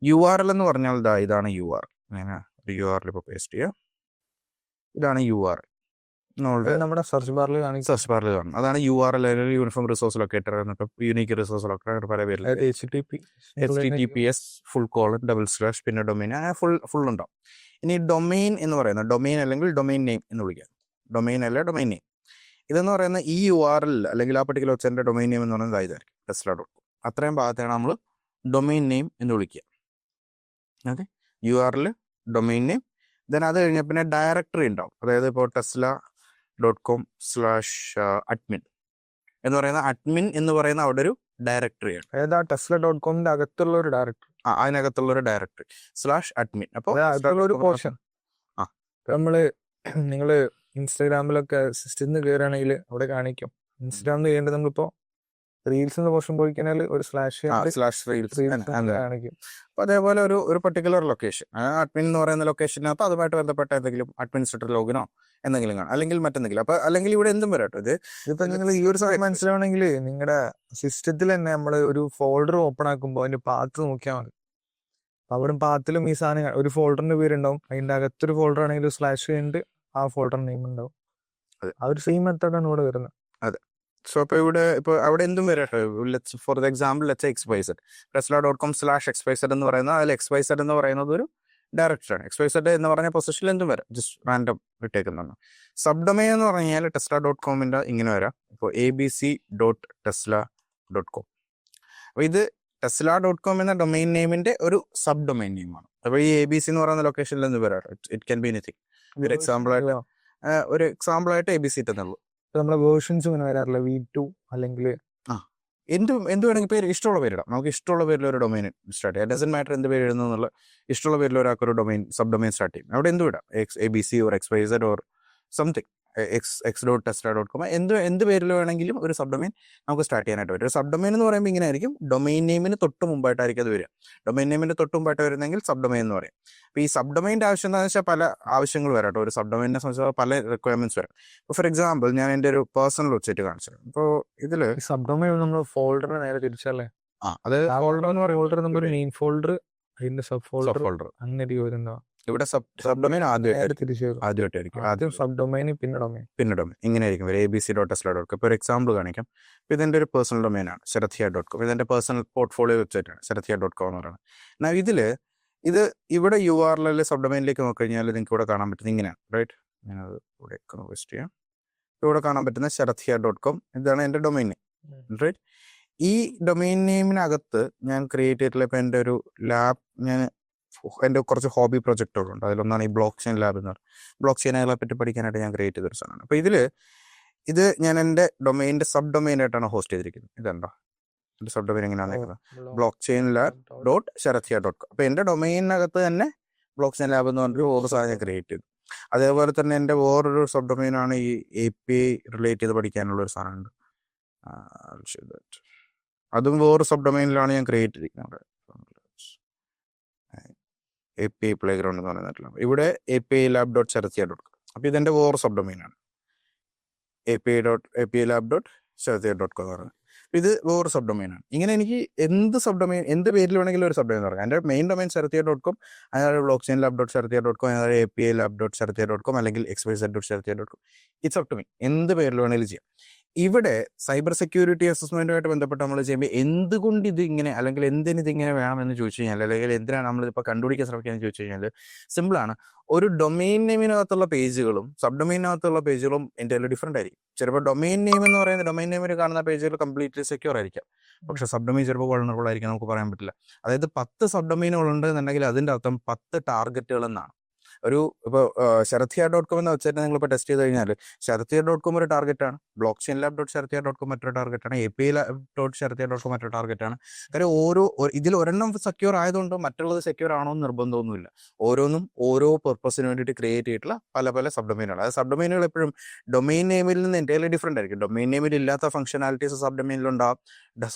URL എന്ന് പറഞ്ഞാൽ ഇതാണ് URL. ഞാൻ ഒരു URL ഇപ്പോൾ പേസ്റ്റ് ചെയ്യാം. ഇതാണ് URL. നമ്മുടെ സെർച്ച് ബാറിൽ കാണും. അതാണ് URL, യൂണിഫോം റിസോഴ്സ് ലൊക്കേറ്റർ എന്നിട്ട് യുണീക്ക് റിസോഴ്സ് ലൊക്കേറ്റർ പല പേരിൽ, HTTPS :/ പിന്നെ ഡൊമൈൻ, ഫുൾ ഉണ്ടാവും. ഇനി ഡൊമൈൻ എന്ന് പറയുന്നത് ഡൊമൈൻ അല്ലെങ്കിൽ ഡൊമൈൻ നെയിം എന്ന് വിളിക്കാം. ഡൊമൈൻ അല്ല ഡൊമൈൻ നെയിം. ഇതെന്ന് പറയുന്ന ഈ URL അല്ലെങ്കിൽ ആ പർട്ടിക്കുലർ വെബ്സൈറ്റിന്റെ ഡൊമൈൻ നെയിം എന്ന് പറയുന്നത് ഇതായിരിക്കും, Tesla.com. അത്രയും ഭാഗത്താണ് നമ്മൾ ഡൊമൈൻ നെയിം എന്ന് വിളിക്കുക. Okay, URL, domain name. Then അത് കഴിഞ്ഞാൽ പിന്നെ ഡയറക്ടറി ഉണ്ടാവും. അതായത് ഇപ്പോൾ Tesla.com/admin എന്ന് പറയുന്ന അഡ്മിൻ എന്ന് പറയുന്ന അവിടെ ഒരു ഡയറക്ടറിയാണ്. അതായത് ആ Tesla.com അകത്തുള്ള ഒരു ഡയറക്ടറി, അതിനകത്തുള്ള ഒരു ഡയറക്ടറി /admin. അപ്പോൾ ഒരു പോർഷൻ നിങ്ങള് ഇൻസ്റ്റാഗ്രാമിലൊക്കെ സിസ്റ്റത്തിൽ കയറുകയാണെങ്കിൽ അവിടെ കാണിക്കും. ഇൻസ്റ്റാഗ്രാമിൽ ചെയ്യേണ്ടത് നമ്മളിപ്പോ റീൽസ് എന്ന പോർഷൻ പോയി കഴിഞ്ഞാൽ ഒരു /reels കാണിക്കും. അപ്പൊ അതേപോലെ ഒരു പർട്ടിക്കുലർ ലൊക്കേഷൻ, അഡ്മിൻ എന്ന് പറയുന്ന ലൊക്കേഷനകത്ത് അതുമായിട്ട് ബന്ധപ്പെട്ട എന്തെങ്കിലും അഡ്മിനിസ്ട്രേറ്റർ ലോഗിനോ എന്തെങ്കിലും കാണാം, അല്ലെങ്കിൽ മറ്റെന്തെങ്കിലും. അപ്പൊ അല്ലെങ്കിൽ ഇവിടെ എന്തും വരാട്ടോ. ഇതിപ്പോ നിങ്ങൾ ഈ ഒരു സമയം മനസ്സിലാവണമെങ്കിൽ നിങ്ങളുടെ സിസ്റ്റത്തിൽ തന്നെ നമ്മൾ ഒരു ഫോൾഡർ ഓപ്പൺ ആക്കുമ്പോൾ അതിന്റെ പാത്ത് നോക്കിയാൽ മതി. അവിടെ പാത്തിലും ഈ സാധനം ഒരു ഫോൾഡറിന്റെ പേരുണ്ടാവും, അതിന്റെ അകത്തൊരു ഫോൾഡർ ആണെങ്കിൽ /ഉണ്ട്, ആ ഫോൾഡർ നെയിം ഉണ്ടാവും. ആ ഒരു സെയിം മെത്തേഡാണ് ഇവിടെ വരുന്നത്. അതെ, സോ അപ്പോൾ ഇപ്പോൾ അവിടെ എന്തും വരട്ടെ. ഫോർ എക്സാമ്പിൾ എക്സ്പൈസഡ് tesla.com/xyz എന്ന് പറയുന്നത്, അതിൽ XYZ എന്ന് പറയുന്നത് ഒരു ഡയറക്ടറാണ്. XYZ എന്ന് പറഞ്ഞ പൊസിഷനിൽ എന്തും വരാം, ജസ്റ്റ് റാൻഡം ഇട്ടേക്കുന്നതാണ്. സബ് ഡൊമൈൻ എന്ന് പറഞ്ഞു കഴിഞ്ഞാൽ tesla.com-ന്റെ ഇങ്ങനെ വരാം. ഇപ്പോൾ abc.tesla.com. അപ്പോൾ ഇത് tesla.com എന്ന ഡൊമൈൻ നെയിമിന്റെ ഒരു സബ് ഡൊമൈൻ നെയിമാണ്. അപ്പോൾ ഈ ABC എന്ന് പറയുന്ന ലൊക്കേഷനിൽ എന്ത് വരാം, ഇറ്റ് ക്യാൻ ബി എനിത്തിങ്. ഒരു എക്സാമ്പിൾ ആയിട്ട് ABC ഇട്ടെന്നുള്ളൂ. നമ്മളെ വേർഷൻസ് ഇങ്ങനെ വരാറില്ല, V2 അല്ലെങ്കിൽ എന്ത് വേണമെങ്കിൽ പേര് ഇഷ്ടമുള്ള പേരിടാം. നമുക്ക് ഇഷ്ടമുള്ള പേരിൽ ഒരു ഡൊമൈൻ സ്റ്റാർട്ട് ചെയ്യാം. ഡസൻ മാറ്റർ എന്ത് പേര് എഴുതുന്നു എന്നുള്ള ഇഷ്ടമുള്ള പേരിൽ ഒരാൾക്ക് ഒരു ഡൊമൈൻ സബ് ഡൊമൈൻ സ്റ്റാർട്ട് ചെയ്യും. അവിടെ എന്ത് വിടാം, ABC or XYZ or something, x.tesla.com, എന്ത് പേരിൽ വേണമെങ്കിലും ഒരു സബ് ഡൊമൈൻ നമുക്ക് സ്റ്റാർട്ട് ചെയ്യാനായിട്ട് പറ്റും. ഒരു സബ് ഡൊമൈൻ എന്ന് പറയുമ്പോൾ ഇങ്ങനെ ആയിരിക്കും, ഡൊമൈൻ നെയിമിന് തൊട്ട് മുമ്പായിട്ടായിരിക്കും അത് വരിക. ഡൊമൈൻ നെയിമിന് തൊട്ട് മുമ്പായിട്ട് വരുന്നെങ്കിൽ സബ് ഡൊമൈൻ എന്ന് പറയും. അപ്പോൾ ഈ സബ് ഡൊമൈൻ്റെ ആവശ്യം എന്താണെന്ന് വെച്ചാൽ പല ആവശ്യങ്ങൾ വരാട്ടോ. ഒരു സബ് ഡൊമൈനെ സംബന്ധിച്ച് പല റിക്വയർമെന്റ്സ് വരാം. ഇപ്പോൾ ഫോർ എക്സാമ്പിൾ ഞാൻ എൻ്റെ ഒരു പേഴ്സണൽ വെബ്സൈറ്റ് കാണിച്ചു. അപ്പോൾ ഇതിൽ സബ് ഡൊമൈൻ നമ്മൾ ഫോൾഡറിനെ നേരെ തിരിച്ചല്ലേ, അത് ഫോൾഡർ എന്ന് പറയും. ഫോൾഡർ നമുക്ക് മെയിൻ ഫോൾഡർ, അതിന്റെ സബ് ഫോൾഡർ അങ്ങനെ വരുന്നോ. ഇവിടെ സബ് ഡൊമൈൻ തിരിച്ചു ആദ്യമായിട്ടായിരിക്കും. ആദ്യം സബ് ഡൊമൈൻ പിന്നെ ഡൊമൈൻ ഇങ്ങനെ ആയിരിക്കും abc.tesla.com. ഇപ്പോൾ ഒരു എക്സാമ്പിൾ കാണിക്കാം. ഇപ്പോൾ ഇതെൻ്റെ ഒരു പേഴ്സണൽ ഡൊമൈനാണ് ശരത്യ.com. ഇതെൻ്റെ പേഴ്സണൽ പോർട്ട്ഫോളിയോ വെബ്സൈറ്റാണ് ശരത്യ.com എന്ന് പറയുന്നത്. എന്നാൽ ഇവിടെ URL സബ് ഡൊമൈനിലേക്ക് നോക്കിക്കഴിഞ്ഞാൽ നിങ്ങൾക്ക് ഇവിടെ കാണാൻ പറ്റുന്നത് ഇങ്ങനെയാണ്, റൈറ്റ്. ഞാനത് ഇവിടെ വെസ്റ്റ് ചെയ്യാം. ഇവിടെ കാണാൻ പറ്റുന്ന ശരത്യ.com, ഇതാണ് എൻ്റെ ഡൊമൈൻ നെയിം, റൈറ്റ്. ഈ ഡൊമൈൻ നെയിമിനകത്ത് ഞാൻ ക്രിയേറ്റ് ചെയ്തിട്ടുള്ള ഇപ്പോൾ എൻ്റെ ഒരു ലാബ്, എൻ്റെ കുറച്ച് ഹോബി പ്രൊജക്റ്റുകളുണ്ട്. അതിലൊന്നാണ് ഈ ബ്ലോക്ക് ചെയിൻ ലാബ് എന്ന് പറയുന്നത്. ബ്ലോക്ക് ചെയിനുകളെ പറ്റി പഠിക്കാനായിട്ട് ഞാൻ ക്രിയേറ്റ് ചെയ്തൊരു സാധനമാണ്. അപ്പോൾ ഇത് ഞാൻ എൻ്റെ ഡൊമൈൻ്റെ സബ് ഡൊമൈനായിട്ടാണ് ഹോസ്റ്റ് ചെയ്തിരിക്കുന്നത്. ഇതെന്താ എൻ്റെ സബ് ഡൊമൈൻ എങ്ങനെയാണ്, ബ്ലോക്ക് ചെയിൻ ലാബ്.ശരത്യ.com. അപ്പോൾ എൻ്റെ ഡൊമൈനകത്ത് തന്നെ ബ്ലോക്ക് ചെയിൻ ലാബ് എന്ന് പറഞ്ഞൊരു ഓരോ സാധനം ഞാൻ ക്രിയേറ്റ് ചെയ്തു. അതേപോലെ തന്നെ എൻ്റെ വേറൊരു സബ് ഡൊമൈനാണ് ഈ API റിലേറ്റ് ചെയ്ത് പഠിക്കാനുള്ള ഒരു സാധനമുണ്ട്. അതും വേറൊരു സബ് ഡൊമൈനിലാണ് ഞാൻ ക്രിയേറ്റ് ചെയ്തിരിക്കുന്നത്. API പ്ലേഗ്രൗണ്ട് എന്ന് പറയുന്നില്ല. ഇവിടെ API lab.ശരത്യ.com. അപ്പോൾ ഇതെൻ്റെ വേറെ സബ് ഡൊമൈനാണ്, API lab.ശരത്യ.com എന്ന് പറയുന്നത്. ഇത് വേറെ സബ് ഡൊമൈനാണ്. ഇങ്ങനെ എനിക്ക് എന്ത് പേരിൽ വേണമെങ്കിലും ഒരു സബ് ഡൊമൈൻ പറയാം. എൻ്റെ മെയിൻ ഡൊമൈൻ ശരത്യ.com, അതായത് ബ്ലോക്ക് ചെയിൻ lab.ശരത്യ.com, അതായത് API lab.ശരത്യ.com അല്ലെങ്കിൽ XYZ.ശരത്യ.com. ഇറ്റ്സ് അപ് ടു മീ, എന്ത് പേരിൽ വേണമെങ്കിലും ചെയ്യാം. ഇവിടെ സൈബർ സെക്യൂരിറ്റി അസസ്മെന്റുമായിട്ട് ബന്ധപ്പെട്ട് നമ്മൾ ചെയ്യുമ്പോൾ എന്തുകൊണ്ട് ഇത് ഇങ്ങനെ, അല്ലെങ്കിൽ എന്തിന് ഇതിങ്ങനെ വേണമെന്ന് ചോദിച്ചു കഴിഞ്ഞാൽ, അല്ലെങ്കിൽ എന്തിനാണ് നമ്മളിപ്പോൾ കണ്ടുപിടിക്കാൻ ശ്രമിക്കുകയെന്ന് ചോദിച്ചു കഴിഞ്ഞാൽ സിമ്പിളാണ്. ഒരു ഡൊമൈൻ നെയിമിനകത്തുള്ള പേജുകളും സബ് ഡൊമൈനകത്തുള്ള പേജുകളും എൻ്റെ ഡിഫറെൻ്റ് ആയിരിക്കും. ചിലപ്പോൾ ഡൊമൈൻ നെയിം എന്ന് പറയുന്നത് ഡൊമൈൻ നെയിമിൽ കാണുന്ന പേജുകൾ കംപ്ലീറ്റ്ലി സെക്യൂർ ആയിരിക്കാം, പക്ഷേ സബ് ഡൊമൈൻ ചിലപ്പോൾ വൾണറബിൾ ആയിരിക്കും, നമുക്ക് പറയാൻ പറ്റില്ല. അതായത് 10 സബ് ഡൊമൈനുകളുണ്ട് എന്നുണ്ടെങ്കിൽ അതിൻ്റെ അർത്ഥം 10 ടാർഗറ്റുകൾ എന്നാണ്. ഇപ്പോൾ ശരത്യ.com എന്ന വെബ്സൈറ്റ് നിങ്ങളിപ്പോൾ ടെസ്റ്റ് ചെയ്ത് കഴിഞ്ഞാൽ ശരത്യ.com ഒരു ടാർഗറ്റാണ്, ബ്ലോക്ക് ചെയിൻ lab.ശരത്യ.com മറ്റൊരു ടാർഗറ്റാണ്, API lab.ശരത്യ.com മറ്റൊരു ടാർഗറ്റാണ്. കാര്യം ഇതിൽ ഒരെണ്ണം സെക്യൂർ ആയതുകൊണ്ട് മറ്റുള്ളത് സെക്യൂർ ആണോ എന്ന് നിർബന്ധമൊന്നുമില്ല. ഓരോന്നും ഓരോ പർപ്പസിന് വേണ്ടിയിട്ട് ക്രിയേറ്റ് ചെയ്തിട്ടുള്ള പല സബ് ഡൊമൈനുകൾ. അത് സബ് ഡൊമൈനുകൾ എപ്പോഴും ഡൊമൈൻ നെയിമിൽ നിന്ന് എൻ്റയർലി ഡിഫറെൻ്റ് ആയിരിക്കും. ഡൊമൈൻ നെയിമിൽ ഇല്ലാത്ത ഫംഗ്ഷനാലിറ്റീസ് സബ് ഡൊമൈനിലുണ്ടാവും,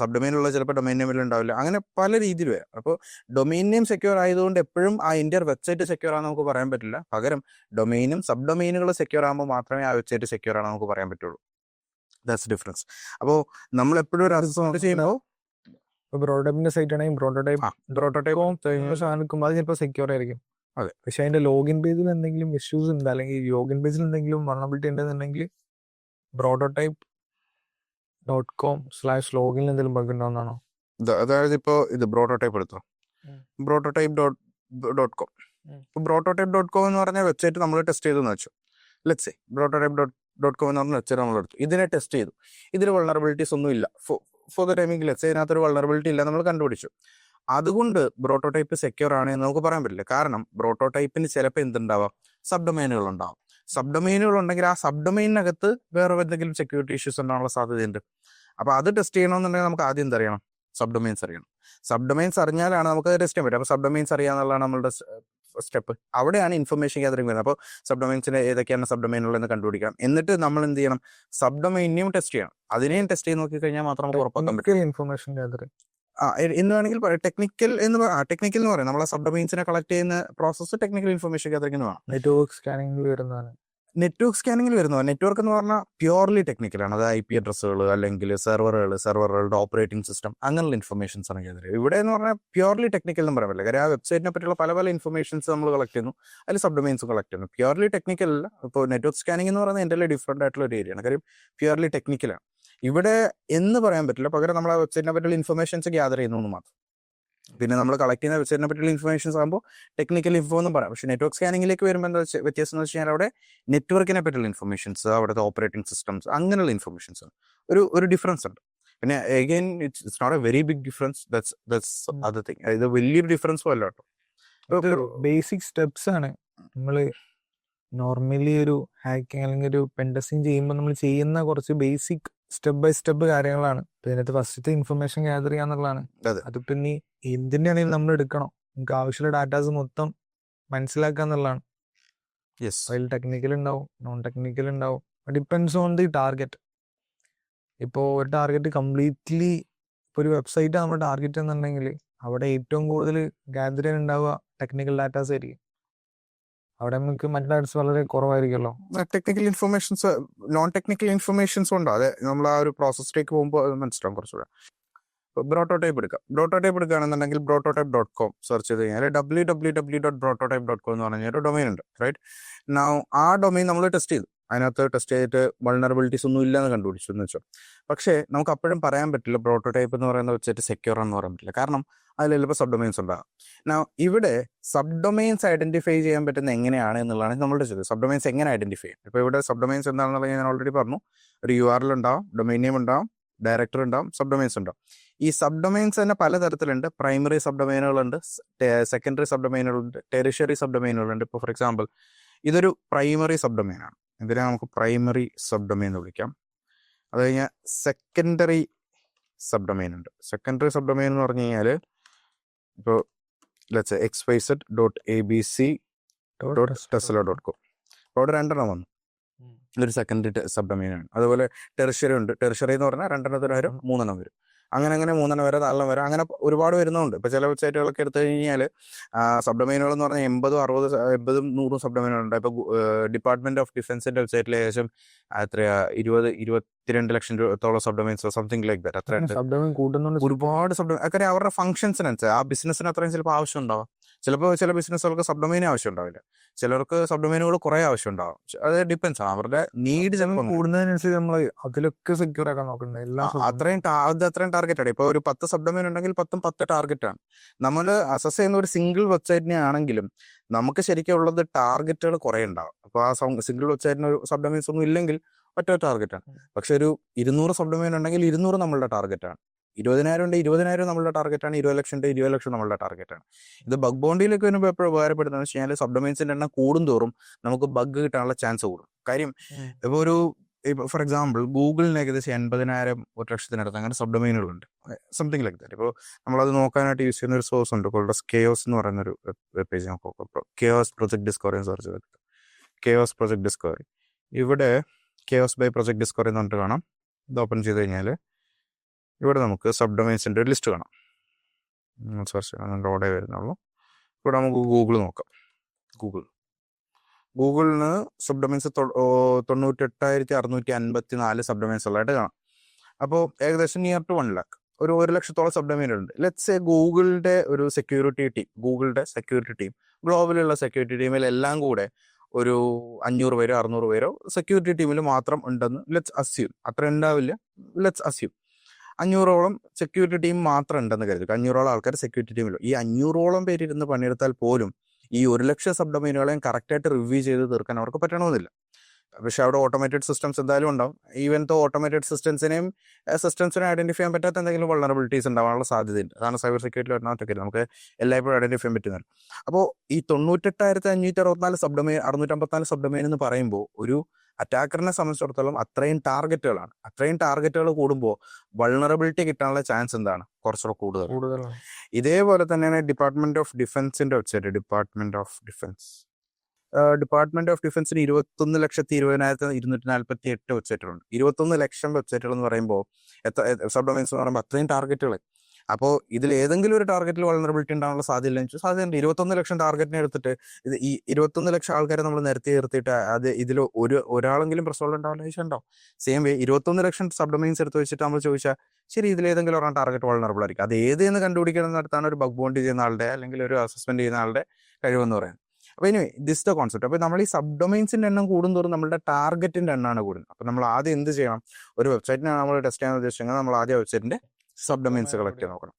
സബ് ഡൊമൈനുള്ള ചിലപ്പോൾ ഡൊമൈൻ നെയിമിൽ ഉണ്ടാവില്ല. അങ്ങനെ പല രീതിയിൽ വരാം. അപ്പോൾ ഡൊമൈൻ നെയിം സെക്യൂർ ആയതുകൊണ്ട് എപ്പോഴും ആ ഇന്റർ വെബ്സൈറ്റ് സെക്യൂർ ആണെന്ന് നമുക്ക് പറയാൻ പറ്റില്ല. പകരം ഡൊമൈനും സബ് ഡൊമൈനുകൾ സെക്യൂർ ആകുമ്പോൾ മാത്രമേ ആ വെബ്സൈറ്റ് സെക്യൂർ ആണെന്ന് നമുക്ക് പറയാൻ പറ്റുള്ളൂ. That's difference. അപ്പോൾ നമ്മൾ എപ്പോഴും ഒരു അസസ്മെന്റ് ചെയ്യുമ്പോൾ പ്രോട്ടോടൈപ്പിന്റെ സൈറ്റ് ആണെങ്കിൽ പ്രോട്ടോടൈപ്പ് അത് ചിലപ്പോൾ സെക്യൂർ ആയിരിക്കും. അതെ, പക്ഷെ അതിന്റെ ലോഗിൻ പേജിൽ എന്തെങ്കിലും ഇഷ്യൂസ് ഉണ്ട്, അല്ലെങ്കിൽ ലോഗിൻ പേജിൽ എന്തെങ്കിലും വൾണറബിലിറ്റി ഉണ്ടെന്നുണ്ടെങ്കിൽ prototype.com/login എന്തെങ്കിലും ബഗ് ഉണ്ടാവുന്നതാണോ? അതായത് ഇപ്പോൾ ഇത് പ്രോട്ടോടൈപ്പ് എടുത്തോ, prototype.com. ഇപ്പോൾ prototype.com എന്ന് പറഞ്ഞ വെബ്സൈറ്റ് നമ്മൾ ടെസ്റ്റ് ചെയ്തെന്ന് വെച്ചു. ലെറ്റ്സ് സേ prototype.com എന്ന് പറഞ്ഞ വെബ്സൈറ്റ് നമ്മൾ എടുത്തു, ഇതിനെ ടെസ്റ്റ് ചെയ്തു. ഇതിൽ വൾണറബിലിറ്റീസ് ഒന്നും ഇല്ല. For the timing let's say ഇതിനകത്തൊരു വൾണറബിലിറ്റി ഇല്ല നമ്മൾ കണ്ടുപിടിച്ചു. അതുകൊണ്ട് പ്രോട്ടോടൈപ്പ് സെക്യൂർ ആണ് എന്ന് നമുക്ക് പറയാൻ പറ്റില്ല. കാരണം പ്രോട്ടോടൈപ്പിന് ചിലപ്പോൾ എന്തുണ്ടാവാം, സബ് ഡൊമൈനുകൾ ഉണ്ടാവും. സബ് ഡൊമൈനുകൾ ഉണ്ടെങ്കിൽ ആ സബ് ഡൊമൈനകത്ത് വേറെ എന്തെങ്കിലും സെക്യൂരിറ്റി ഇഷ്യൂസ് ഉണ്ടാകാനുള്ള സാധ്യതയുണ്ട്. അപ്പോൾ അത് ടെസ്റ്റ് ചെയ്യണമെന്നുണ്ടെങ്കിൽ നമുക്ക് ആദ്യം എന്തറിയണം, സബ് ഡൊമൈൻസ് അറിയണം. സബ് ഡൊമൈൻസ് അറിഞ്ഞാലാണ് നമുക്ക് ടെസ്റ്റ് ചെയ്യാൻ പറ്റും. അപ്പോൾ സബ് ഡൊമൈൻസ് അറിയാന്നുള്ളതാണ് നമ്മളുടെ സ്റ്റെപ്പ്. അവിടെയാണ് ഇൻഫർമേഷൻ ഗ്യാതറിംഗ് വരുന്നത്. അപ്പോൾ സബ് ഡൊമൈൻസിന് ഏതൊക്കെയാണ് സബ് ഡൊമൈനുള്ളതെന്ന് കണ്ടുപിടിക്കാം. എന്നിട്ട് നമ്മൾ എന്ത് ചെയ്യണം, സബ് ഡൊമൈനെയും ടെസ്റ്റ് ചെയ്യണം. അതിനെയും ടെസ്റ്റ് ചെയ്ത് നോക്കി കഴിഞ്ഞാൽ മാത്രം നമുക്ക് ഉറപ്പാക്കാൻ പറ്റും. ഇൻഫർമേഷൻ ഗ്യാതറിംഗ് എന്ന് വേണമെങ്കിൽ ടെക്നിക്കൽ എന്ന് പറയാം. നമ്മളെ സബ് ഡൊമൈൻസിനെ കളക്ട് ചെയ്യുന്ന പ്രോസസ്സ് ടെക്നിക്കൽ ഇൻഫർമേഷൻ ഗ്യാതറിംഗ് എന്ന് വേണം. നെറ്റ്വർക്ക് സ്കാനിങ്ങിൽ വരുന്നതാണ്. നെറ്റ്വർക്ക് എന്ന് പറഞ്ഞാൽ പ്യുവർലി ടെക്നിക്കലാണ്. അത് IP അഡ്രസ്സുകൾ അല്ലെങ്കിൽ സെർവറുകളുടെ ഓപ്പറേറ്റിംഗ് സിസ്റ്റം അങ്ങനെയുള്ള ഇൻഫർമേഷൻസ് ആണ് ഗ്യാതർ. ഇവിടെ എന്ന് പറഞ്ഞാൽ പ്യുവർലി ടെക്നിക്കൽ എന്ന് പറയാൻ പറ്റില്ല. കാര്യം ആ വെബ്സൈറ്റിനെ പറ്റിയുള്ള പല ഇൻഫർമേഷൻസ് നമ്മൾ കളക്ട് ചെയ്യുന്നു, അതിൽ സബ് ഡൊമൈൻസും കളക്ട് ചെയ്യുന്നു. പ്യുവർലി ടെക്നിക്കൽ അല്ല. ഇപ്പോൾ നെറ്റ്വർക്ക് സ്കാനിങ് എന്ന് പറയുന്നത് എൻ്റെ ഡിഫറെൻ്റ് ആയിട്ടുള്ള ഒരു ഏരിയയാണ്. കാര്യം പ്യുവർലി ടെക്നിക്കലാണ്. ഇവിടെ എന്ന് പറയാൻ പറ്റില്ല, പകരം നമ്മൾ ആ വെബ്സൈറ്റിനെ പറ്റിയുള്ള ഇൻഫർമേഷൻസ് ഗ്യാദർ ചെയ്യുന്നു മാത്രം. പിന്നെ നമ്മൾ കളക്ട് ചെയ്യുന്ന വെബ്സൈറ്റിനെ പറ്റിയുള്ള ഇൻഫർമേഷൻസ് ആകുമ്പോൾ ടെക്നിക്കൽ ഇൻഫോ എന്നും പറയാം. പക്ഷേ നെറ്റ്വർക്ക് സ്കാനിങ്ങിലേക്ക് വരുമ്പോൾ എന്താ വ്യത്യാസം എന്ന് വെച്ച് കഴിഞ്ഞാൽ അവിടെ നെറ്റ്വർക്കിനെ പറ്റിയുള്ള ഇൻഫർമേഷൻസ്, അവിടുത്തെ ഓപ്പറേറ്റിംഗ് സിസ്റ്റംസ്, അങ്ങനെയുള്ള ഇൻഫർമേഷൻസ് ഒരു ഡിഫറൻസ് ഉണ്ട്. പിന്നെ again it's not a very big difference, that's other thing. ഇത് വലിയൊരു ഡിഫറൻസും അല്ല കേട്ടോ. ബേസിക് സ്റ്റെപ്സ് ആണ്. നമ്മൾ നോർമലി ഒരു ഹാക്കിങ് അല്ലെങ്കിൽ ഒരു പെൻടെസ്റ്റിംഗ് ചെയ്യുമ്പോൾ നമ്മൾ ചെയ്യുന്ന കുറച്ച് ബേസിക് സ്റ്റെപ്പ് ബൈ സ്റ്റെപ്പ് കാര്യങ്ങളാണ്. ഇതിനകത്ത് ഫസ്റ്റത്തെ ഇൻഫർമേഷൻ ഗ്യാദർ ചെയ്യാന്നുള്ളതാണ്. അതെ. അതിപ്പോ ഇനി എന്തിനാണെങ്കിലും നമ്മൾ എടുക്കണം, നമുക്ക് ആവശ്യമുള്ള ഡാറ്റാസ് മൊത്തം മനസ്സിലാക്കുക എന്നുള്ളതാണ്. യെസ്. അതിൽ ടെക്നിക്കൽ ഉണ്ടാവും, നോൺ ടെക്നിക്കൽ ഉണ്ടാവും, ഡിപ്പെൻഡ്സ് ഓൺ ദി ടാർഗറ്റ്. ഇപ്പോൾ ഒരു ടാർഗറ്റ് കംപ്ലീറ്റ്ലി, ഇപ്പോൾ ഒരു വെബ്സൈറ്റ് നമ്മുടെ ടാർഗറ്റ് എന്നുണ്ടെങ്കിൽ അവിടെ ഏറ്റവും കൂടുതൽ ഗ്യാദർ ചെയ്യാൻ ഉണ്ടാവുക ടെക്നിക്കൽ ഡാറ്റാസ് ആയിരിക്കും. അവിടെ നമുക്ക് മറ്റു ഡാറ്റാസ് വളരെ കുറവായിരിക്കുമല്ലോ. Technical informations, non technical informations ഉണ്ടോ? അതെ, നമ്മൾ ആ ഒരു പ്രോസസ്സിലേക്ക് പോകുമ്പോൾ അത് മനസ്സിലാവും കുറച്ചുകൂടെ. ബ്രോട്ടോടൈപ്പ് എടുക്കാം. ബ്രോട്ടോടൈപ്പ് എടുക്കുകയാണെന്നുണ്ടെങ്കിൽ brototype.com സെർച്ച് ചെയ്ത് കഴിഞ്ഞാൽ www.brototype.com എന്ന് പറഞ്ഞ ഒരു ഡൊമൈൻ ഉണ്ട്, റൈറ്റ്? ആ ഡൊമൈൻ നമ്മൾ ടെസ്റ്റ് ചെയ്തു. അതിനകത്ത് ടെസ്റ്റ് ചെയ്തിട്ട് വൾണറബിലിറ്റീസ് ഒന്നും ഇല്ലെന്ന് കണ്ടുപിടിച്ചു എന്ന് വെച്ചോ. പക്ഷേ നമുക്ക് അപ്പോഴും പറയാൻ പറ്റില്ല ബ്രോട്ടോടൈപ്പ് എന്ന് പറയുന്ന വെച്ചിട്ട് സെക്യൂർ എന്ന് പറയാൻ പറ്റില്ല. കാരണം അതിൽ ചിലപ്പോൾ സബ് ഡൊമൈൻസ് ഉണ്ടാകും. ഇവിടെ സബ് ഡൊമൈൻസ് ഐഡന്റിഫൈ ചെയ്യാൻ പറ്റുന്ന എങ്ങനെയാണ് എന്നുള്ളതാണ് നമ്മളുടെ ചോദ്യം. സബ് ഡൊമൈൻസ് എങ്ങനെ ഐഡന്റിഫൈ ചെയ്യാം? ഇപ്പോൾ ഇവിടെ സബ് ഡൊമൈൻസ് എന്താണെന്നുള്ളത് ഞാൻ ഓൾറെഡി പറഞ്ഞു. ഒരു URL ഉണ്ടാവും, ഡൊമൈൻ നെയിം ഉണ്ടാവും, ഡയറക്ടർ ഉണ്ടാവും, സബ് ഡൊമൈൻസ് ഉണ്ടാവും. ഈ സബ് ഡൊമൈൻസ് തന്നെ പലതരത്തിലുണ്ട്. പ്രൈമറി സബ് ഡൊമൈനുകളുണ്ട്, സെക്കൻഡറി സബ് ഡൊമൈനുകളുണ്ട്, ടെറിഷറി സബ് ഡൊമൈനുകളുണ്ട്. ഇപ്പോൾ ഫോർ എക്സാമ്പിൾ ഇതൊരു പ്രൈമറി സബ് ഡൊമൈനാണ്. ഇതിനെ നമുക്ക് പ്രൈമറി സബ് ഡൊമൈൻ എന്ന് വിളിക്കാം. അത് കഴിഞ്ഞാൽ സെക്കൻഡറി സബ് ഡൊമൈൻ ഉണ്ട്. സെക്കൻഡറി സബ് ഡൊമൈൻ എന്ന് പറഞ്ഞു കഴിഞ്ഞാൽ ഇപ്പോൾ xyz.abc.tesla.com അപ്പോൾ അവിടെ രണ്ടെണ്ണം വന്നു. ഇതൊരു സെക്കൻഡറി സബ് ഡൊമൈനാണ്. അതുപോലെ ടെറിഷറി ഉണ്ട്. ടെറിഷറി എന്ന് പറഞ്ഞാൽ രണ്ടെണ്ണത്തിന് വരും, മൂന്നെണ്ണം വരും. അങ്ങനെ മൂന്നെണ്ണം വരെ, നാലെണ്ണം വരെ, അങ്ങനെ ഒരുപാട് വരുന്നുണ്ട്. ഇപ്പോൾ ചില വെബ്സൈറ്റുകളൊക്കെ എടുത്തു കഴിഞ്ഞാൽ സബ് ഡൊമൈനുകൾ എന്ന് പറഞ്ഞാൽ 80, 100 സബ് ഡൊമൈനുകളുണ്ട്. ഇപ്പോൾ ഡിപ്പാർട്ട്മെന്റ് ഓഫ് ഡിഫൻസിന്റെ വെബ്സൈറ്റിൽ ഏകദേശം എത്രയാ 22 ലക്ഷത്തോളം sub domains, something like that. അത്ര സബ് ഡൊമൈൻ കൂട്ടുന്നുണ്ട്. ഒരുപാട് സബ് ഡൊമൈൻ. കാര്യം അവരുടെ ഫംഗ്ഷൻസിനനുസരിച്ച് ആ ബിസിനസ്സിന് അത്രയും ചിലപ്പോൾ ആവശ്യം ഉണ്ടാവും. ചിലപ്പോൾ ചില ബിസിനസ്സുകൾക്ക് സബ് ഡൊമൈൻ ആവശ്യം ഉണ്ടാവില്ല, ചിലർക്ക് സബ് ഡൊമൈനുകൾ കുറെ ആവശ്യം ഉണ്ടാവും. അത് ഡിപ്പെൻസ് ആണ്, അവരുടെ നീഡ് കൂടുന്നതിനനുസരിച്ച് നമ്മൾ അതിലൊക്കെ സെക്യൂർ ആക്കാൻ നോക്കുന്നുണ്ട്. എല്ലാം അത്രയും ടാർഗറ്റ് ആണ്. ഇപ്പോൾ ഒരു 10 സബ് ഡൊമൈൻ ഉണ്ടെങ്കിൽ 10 ടാർഗറ്റ് ആണ്. നമ്മൾ അസസ് ചെയ്യുന്ന ഒരു സിംഗിൾ വെബ്സൈറ്റിനെ ആണെങ്കിലും നമുക്ക് ശരിക്കും ഉള്ളത് ടാർഗറ്റുകൾ കുറെ ഉണ്ടാവും. അപ്പോൾ ആ സിംഗിൾ വെബ്സൈറ്റിന് ഒരു സബ് ഡൊമൈൻസ് ഒന്നും ഇല്ലെങ്കിൽ ഒറ്റ ടാർഗറ്റ് ആണ്. പക്ഷെ ഒരു 200 സബ് ഡൊമൈൻ ഉണ്ടെങ്കിൽ 200 നമ്മളുടെ ടാർഗറ്റ് ആണ്. 20,000 ഉണ്ട്, 20,000 നമ്മളുടെ ടാർഗറ്റാണ്. 20 ലക്ഷം ഉണ്ട്, 20 ലക്ഷം നമ്മളുടെ ടാർഗറ്റാണ്. ഇത് ബഗ് ബൗണ്ടിയിലേക്ക് വരുമ്പോൾ എപ്പോഴും ഉപകാരപ്പെടുന്നതെന്ന് വെച്ച് കഴിഞ്ഞാൽ സബ് ഡൊമൈൻസിന്റെ എണ്ണം കൂടുന്തോറും നമുക്ക് ബഗ് കിട്ടാനുള്ള ചാൻസ് കൂടും. കാര്യം ഇപ്പോൾ ഫോർ എക്സാമ്പിൾ ഗൂഗിളിന് ഏകദേശം 80,000, 1,00,000 അങ്ങനെ സബ് ഡൊമൈനുകളുണ്ട്, സംതിങ് ലൈക്ക് ദാറ്റ്. ഇപ്പോൾ നമ്മളത് നോക്കാനായിട്ട് യൂസ് ചെയ്യുന്ന ഒരു സോഴ്സ് ഉണ്ട്, കെയോസ് എന്ന് പറയുന്ന ഒരു വെബ് പേജ് നമുക്ക് കെയോസ് പ്രൊജക്ട് ഡിസ്കവറി സെർച്ച് ചെയ്തിട്ട് കെയോസ് പ്രൊജക്ട് ഡിസ്കവറി, ഇവിടെ കെയോസ് ബൈ പ്രൊജക്ട് ഡിസ്കവറി എന്ന് പറഞ്ഞിട്ട് കാണാം. ഇത് ഓപ്പൺ ചെയ്ത് കഴിഞ്ഞാൽ ഇവിടെ നമുക്ക് സബ് ഡൊമൈൻസിൻ്റെ ഒരു ലിസ്റ്റ് കാണാം. സെർച്ച് ചെയ്യണം, ലോഡേ വരുന്നുള്ളൂ. ഇവിടെ നമുക്ക് ഗൂഗിൾ നോക്കാം. ഗൂഗിളിന് സബ് ഡൊമൈൻസ് 98,654 സബ് ഡൊമൈൻസ് ഉള്ളതായിട്ട് കാണാം. അപ്പോൾ ഏകദേശം നിയർ ടു 1 lakh, ഒരു 1 ലക്ഷത്തോളം സബ് ഡൊമൈനുണ്ട്. ലെറ്റ്സ് സേ ഗൂഗിളിൻ്റെ ഒരു സെക്യൂരിറ്റി ടീം, ഗ്ലോബലുള്ള സെക്യൂരിറ്റി ടീമിൽ എല്ലാം കൂടെ ഒരു 500 പേരോ 600 പേരോ സെക്യൂരിറ്റി ടീമിൽ മാത്രം ഉണ്ടെന്ന് ലെറ്റ്സ് അസ്യൂം. അത്ര ഉണ്ടാവില്ല, ലെറ്റ്സ് അസ്യൂം 500ഓളം സെക്യൂരിറ്റി ടീം മാത്രം ഉണ്ടെന്ന് കരുതുക. 500ഓളം ആൾക്കാർ സെക്യൂരിറ്റി ടീമിലും. ഈ 500ഓളം പേര് ഇരുന്ന് പണിയെടുത്താൽ പോലും ഈ 1 ലക്ഷം സബ് ഡൊമൈനുകളെയും കറക്റ്റായിട്ട് റിവ്യൂ ചെയ്ത് തീർക്കാൻ അവർക്ക് പറ്റണമെന്നില്ല. പക്ഷെ അവിടെ ഓട്ടോമേറ്റഡ് സിസ്റ്റംസ് എന്തായാലും ഉണ്ടാവും. ഈവൻ തോ ഓട്ടോമേറ്റഡ് സിസ്റ്റംസിനെ ഐഡന്റിഫൈ ചെയ്യാൻ പറ്റാത്ത എന്തെങ്കിലും വൾണറബിലിറ്റീസ് ഉണ്ടാവാനുള്ള സാധ്യതയുണ്ട്. അതാണ് സൈബർ സെക്യൂരിറ്റി വരുന്നതൊക്കെ നമുക്ക് എല്ലായ്പ്പോഴും ഐഡന്റിഫൈ ചെയ്യാൻ പറ്റുന്നത്. അപ്പോൾ ഈ 98,564 സബ് ഡൊമൈൻ, 654 സബ് ഡൊമൈൻ എന്ന് പറയുമ്പോൾ ഒരു അറ്റാക്കറിനെ സംബന്ധിച്ചിടത്തോളം അത്രയും ടാർഗറ്റുകളാണ്. അത്രയും ടാർഗറ്റുകൾ കൂടുമ്പോൾ വൾണറബിലിറ്റി കിട്ടാനുള്ള ചാൻസ് എന്താണ്? കുറച്ചുകൂടെ കൂടുതലാണ്. ഇതേപോലെ തന്നെയാണ് ഡിപ്പാർട്ട്മെന്റ് ഓഫ് ഡിഫൻസിന്റെ വെബ്സൈറ്റ്. ഡിപ്പാർട്ട്മെന്റ് ഓഫ് ഡിഫൻസിന് 21,20,248 വെബ്സൈറ്റുകളുണ്ട്. 21 ലക്ഷം വെബ്സൈറ്റുകൾ എന്ന് പറയുമ്പോൾ സബ് ഡൊമൈൻസ് എന്ന് പറയുമ്പോൾ അത്രയും ടാർഗറ്റുകൾ. അപ്പോൾ ഇതിൽ ഏതെങ്കിലും ഒരു ടാർഗറ്റിൽ വൾണറബിലിറ്റി ഉണ്ടാകാനുള്ള സാധ്യതയുണ്ട്. 21 ലക്ഷം ടാർഗറ്റിനെ എടുത്തിട്ട് ഈ 21 ലക്ഷം ആൾക്കാരെ നമ്മൾ നിർത്തിയിട്ട് അത് ഇതിൽ ഒരാളെങ്കിലും പ്രശ്നം ഉണ്ടാവില്ല ഉണ്ടാവും. സെയിം വേ 21 ലക്ഷം സബ് ഡൊമൈൻസ് എടുത്ത് വെച്ചിട്ട് നമ്മൾ ചോദിച്ചാൽ ശരി ഇതിലേതെങ്കിലും ഒരാൾ ടാർഗറ്റ് വൾണറബിൾ ആയിരിക്കും. അത് ഏതെന്ന് കണ്ടുപിടിക്കണം നടത്താണ് ഒരു ബഗ് ബൗണ്ട് ചെയ്യുന്ന ആളുടെ അല്ലെങ്കിൽ ഒരു അസസ്മെന്റ് ചെയ്യുന്ന ആളുടെ കഴിവെന്ന് പറയുന്നത്. അപ്പോൾ ഇനി ദിസ് ദ കോൺസെപ്റ്റ്. അപ്പോൾ നമ്മൾ ഈ സബ് ഡൊമൈൻസിൻ്റെ എണ്ണം കൂടുന്തോറും നമ്മുടെ ടാർഗറ്റിൻ്റെ എണ്ണമാണ് കൂടുന്നത്. അപ്പോൾ നമ്മൾ ആദ്യം എന്ത് ചെയ്യണം? ഒരു വെബ്സൈറ്റിനാണ് നമ്മൾ ടെസ്റ്റ് ചെയ്യാൻ ഉദ്ദേശിക്കുന്നത്, നമ്മൾ ആദ്യം വെബ്സൈറ്റിൻ്റെ സബ് ഡൊമൈൻസ് കളക്ട് ചെയ്ത് നോക്കണം.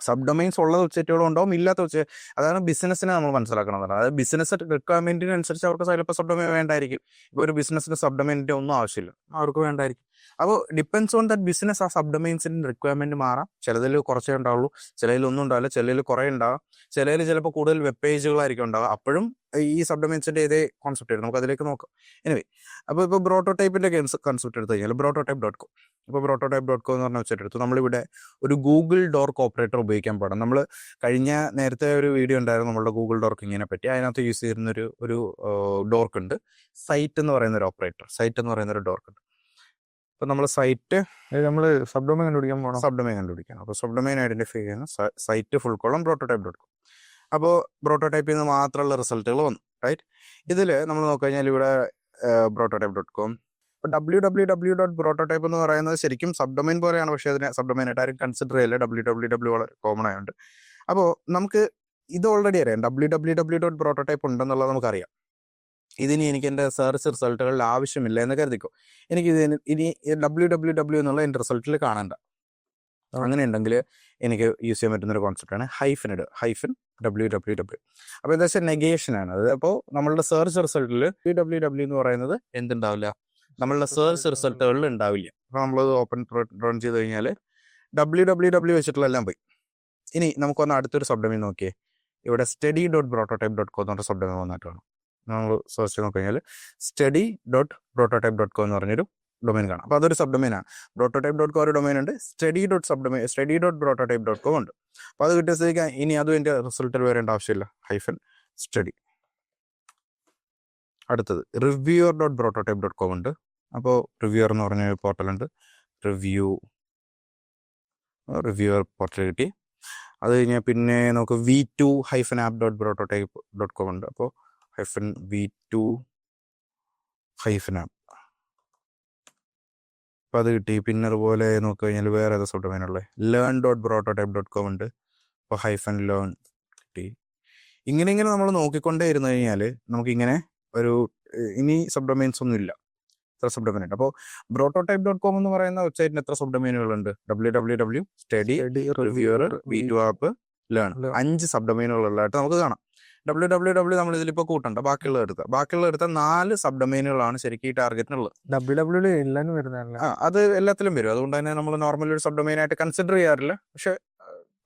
സബ് ഡൊമൈൻസ് ഉള്ള വെബ്സൈറ്റുകളും ഉണ്ടാവും, ഇല്ലാത്ത വെബ്സൈറ്റ്. അതാണ് ബിസിനസ്സിനെ നമ്മൾ മനസ്സിലാക്കണം. അതായത് ബിസിനസ് റിക്വയർമെന്റിനനുസരിച്ച് അവർക്ക് ചിലപ്പോൾ സബ് ഡൊമൈൻ വേണ്ടായിരിക്കും. ഇപ്പോൾ ഒരു ബിസിനസ്സിന് സബ് ഡൊമൈനിൻ്റെ ഒന്നും ആവശ്യമില്ല, അവർക്ക് വേണ്ടായിരിക്കും. അപ്പോൾ ഡിപ്പെൻസ് ഓൺ ദാറ്റ് ബിസിനസ് ആ സബ് ഡൊമൈൻസിൻ്റെ റിക്വയർമെന്റ് മാറാം. ചിലതിൽ കുറച്ചേ ഉണ്ടാവുള്ളൂ, ചിലതിൽ ഒന്നും ഉണ്ടാവില്ല, ചിലതിൽ കുറേ ഉണ്ടാവാം, ചിലതിൽ ചിലപ്പോൾ കൂടുതൽ വെബ് പേജുകളായിരിക്കും ഉണ്ടാവുക. അപ്പോഴും ഈ സബ് ഡൊമൈൻസിൻ്റെ ഇതേ കോൺസെപ്റ്റ് ആയിരുന്നു, നമുക്ക് അതിലേക്ക് നോക്കാം. എനിവേ, അപ്പോൾ ഇപ്പോൾ ബ്രോട്ടോടൈപ്പിൻ്റെ കൺസെപ്റ്റ് എടുത്ത് കഴിഞ്ഞാൽ brototype.com. ഇപ്പോൾ brototype.com എന്ന് പറഞ്ഞ വെബ്സൈറ്റ് എടുത്തു. നമ്മളിവിടെ ഒരു ഗൂഗിൾ ഡോർക്ക് ഓപ്പറേറ്റർ ഉപയോഗിക്കാൻ പാടാം. നമ്മൾ കഴിഞ്ഞ നേരത്തെ ഒരു വീഡിയോ ഉണ്ടായിരുന്നു നമ്മളുടെ ഗൂഗിൾ ഡോർക്കിങ്ങിനെ പറ്റി. അതിനകത്ത് യൂസ് ചെയ്യുന്ന ഒരു ഡോർക്ക് ഉണ്ട്, സൈറ്റ് എന്ന് പറയുന്ന ഒരു ഓപ്പറേറ്റർ, സൈറ്റ് എന്ന് പറയുന്ന ഒരു ഡോർക്ക് ഉണ്ട്. അപ്പോൾ നമ്മൾ സൈറ്റ് നമ്മൾ സബ് ഡൊമൈൻ കണ്ടുപിടിക്കാൻ പോകണം. സബ് ഡൊമൈൻ കണ്ടുപിടിക്കണം. അപ്പോൾ സബ് ഡൊമൈൻ ഐഡന്റിഫൈ ചെയ്യുന്ന സൈറ്റ് ഫുൾ കോളം brototype.com. അപ്പോൾ ബ്രോട്ടോടൈപ്പിൽ നിന്ന് മാത്രമുള്ള റിസൾട്ടുകൾ വന്നു, റൈറ്റ്? ഇതിൽ നമ്മൾ നോക്കിക്കഴിഞ്ഞാൽ ഇവിടെ brototype.com. ഇപ്പോൾ www.brototype എന്ന് പറയുന്നത് ശരിക്കും സബ് ഡൊമൈൻ പോലെയാണ്, പക്ഷേ അതിനെ സബ് ഡൊമൈൻ ആയിട്ട് ആരും കൺസിഡർ ചെയ്യില്ല. www വളരെ കോമൺ ആയതുകൊണ്ട്. അപ്പോൾ നമുക്ക് ഇത് ഓൾറെഡി അറിയാം, www.brototype ഉണ്ടെന്നുള്ളത് നമുക്കറിയാം. ഇതിനി എനിക്ക് എൻ്റെ സെർച്ച് റിസൾട്ടുകളിൽ ആവശ്യമില്ല എന്ന് കരുതിക്കോ. എനിക്ക് ഇനി www എന്നുള്ള എൻ്റെ റിസൾട്ടിൽ കാണണ്ട. അങ്ങനെ ഉണ്ടെങ്കിൽ എനിക്ക് യൂസ് ചെയ്യാൻ പറ്റുന്നൊരു കോൺസെപ്റ്റാണ് -www. അപ്പോൾ എന്താ വെച്ചാൽ നെഗേഷനാണ് അത്. അപ്പോൾ നമ്മളുടെ സെർച്ച് റിസൾട്ടിൽ www എന്ന് പറയുന്നത് എന്തുണ്ടാവില്ല, നമ്മളുടെ സെർച്ച് റിസൾട്ടുകളിൽ ഉണ്ടാവില്ല. അപ്പോൾ നമ്മളത് ഓപ്പൺ റൺ ചെയ്ത് കഴിഞ്ഞാൽ www വെച്ചിട്ടുള്ള എല്ലാം പോയി. ഇനി നമുക്കൊന്ന് അടുത്തൊരു സബ് ഡൊമൈൻ നോക്കിയേ. ഇവിടെ study.brototype.com എന്ന് പറഞ്ഞ സബ് ഡൊമൈൻ വന്നിട്ടാണ്. നമ്മൾ സെർച്ച് ചെയ്ത് നോക്കി കഴിഞ്ഞാൽ study.brototype.com എന്ന് പറഞ്ഞൊരു ഡൊമൈൻ കാണാം. അപ്പോൾ അതൊരു സബ് ഡൊമൈനാണ്. brototype.com ഒരു ഡൊമൈൻ ഉണ്ട്, study.brototype.com ഉണ്ട്. അപ്പോൾ അത് കിട്ടിയ സ്ഥിതിക്ക് ഇനി അതും എൻ്റെ റിസൾട്ടിൽ വരേണ്ട ആവശ്യമില്ല, -study. അടുത്തത് reviewer.brototype.com ഉണ്ട്. അപ്പോൾ റിവ്യൂവർ എന്ന് പറഞ്ഞ പോർട്ടലുണ്ട്, റിവ്യൂവർ പോർട്ടൽ കിട്ടി. അത് കഴിഞ്ഞാൽ പിന്നെ നമുക്ക് v2-app.brototype.com ഉണ്ട്. അപ്പോൾ -v2-app. അപ്പോൾ അത് കിട്ടി. പിന്നെ അതുപോലെ നോക്കി കഴിഞ്ഞാൽ വേറെ ഏതാ സബ് ഡൊമൈൻ ഉള്ളത്, learn.brototype.com ഉണ്ട്. അപ്പോൾ -learn കിട്ടി. ഇങ്ങനെ നമ്മൾ നോക്കിക്കൊണ്ടേ ഇരുന്ന് കഴിഞ്ഞാൽ നമുക്കിങ്ങനെ ഒരു ഇനി സബ് ഡൊമൈൻസ് ഒന്നും ഇല്ല, ഇത്ര സബ് ഡൊമൈൻ ഉണ്ട്. അപ്പോൾ brototype.com എന്ന് പറയുന്ന വെബ്സൈറ്റിന് എത്ര സബ് ഡൊമൈനുകളുണ്ട്? www, study, reviewer, v2app, learn. 5 sub ഡൊമൈനുകളുള്ളതായിട്ട് നമുക്ക് കാണാം. www നമ്മൾ ഇതിലിപ്പോൾ കൂട്ടണ്ട, ബാക്കിയുള്ള എടുത്ത 4 സബ് ഡൊമൈനുകളാണ് ശരിക്കും ഈ ടാർഗറ്റിനുള്ളത്. www എല്ലാനും വരുന്നതല്ല, അത് എല്ലാത്തിലും വരും. അതുകൊണ്ട് തന്നെ നമ്മൾ നോർമലി ഒരു സബ് ഡൊമൈൻ ആയിട്ട് കൺസിഡർ ചെയ്യാറില്ല, പക്ഷെ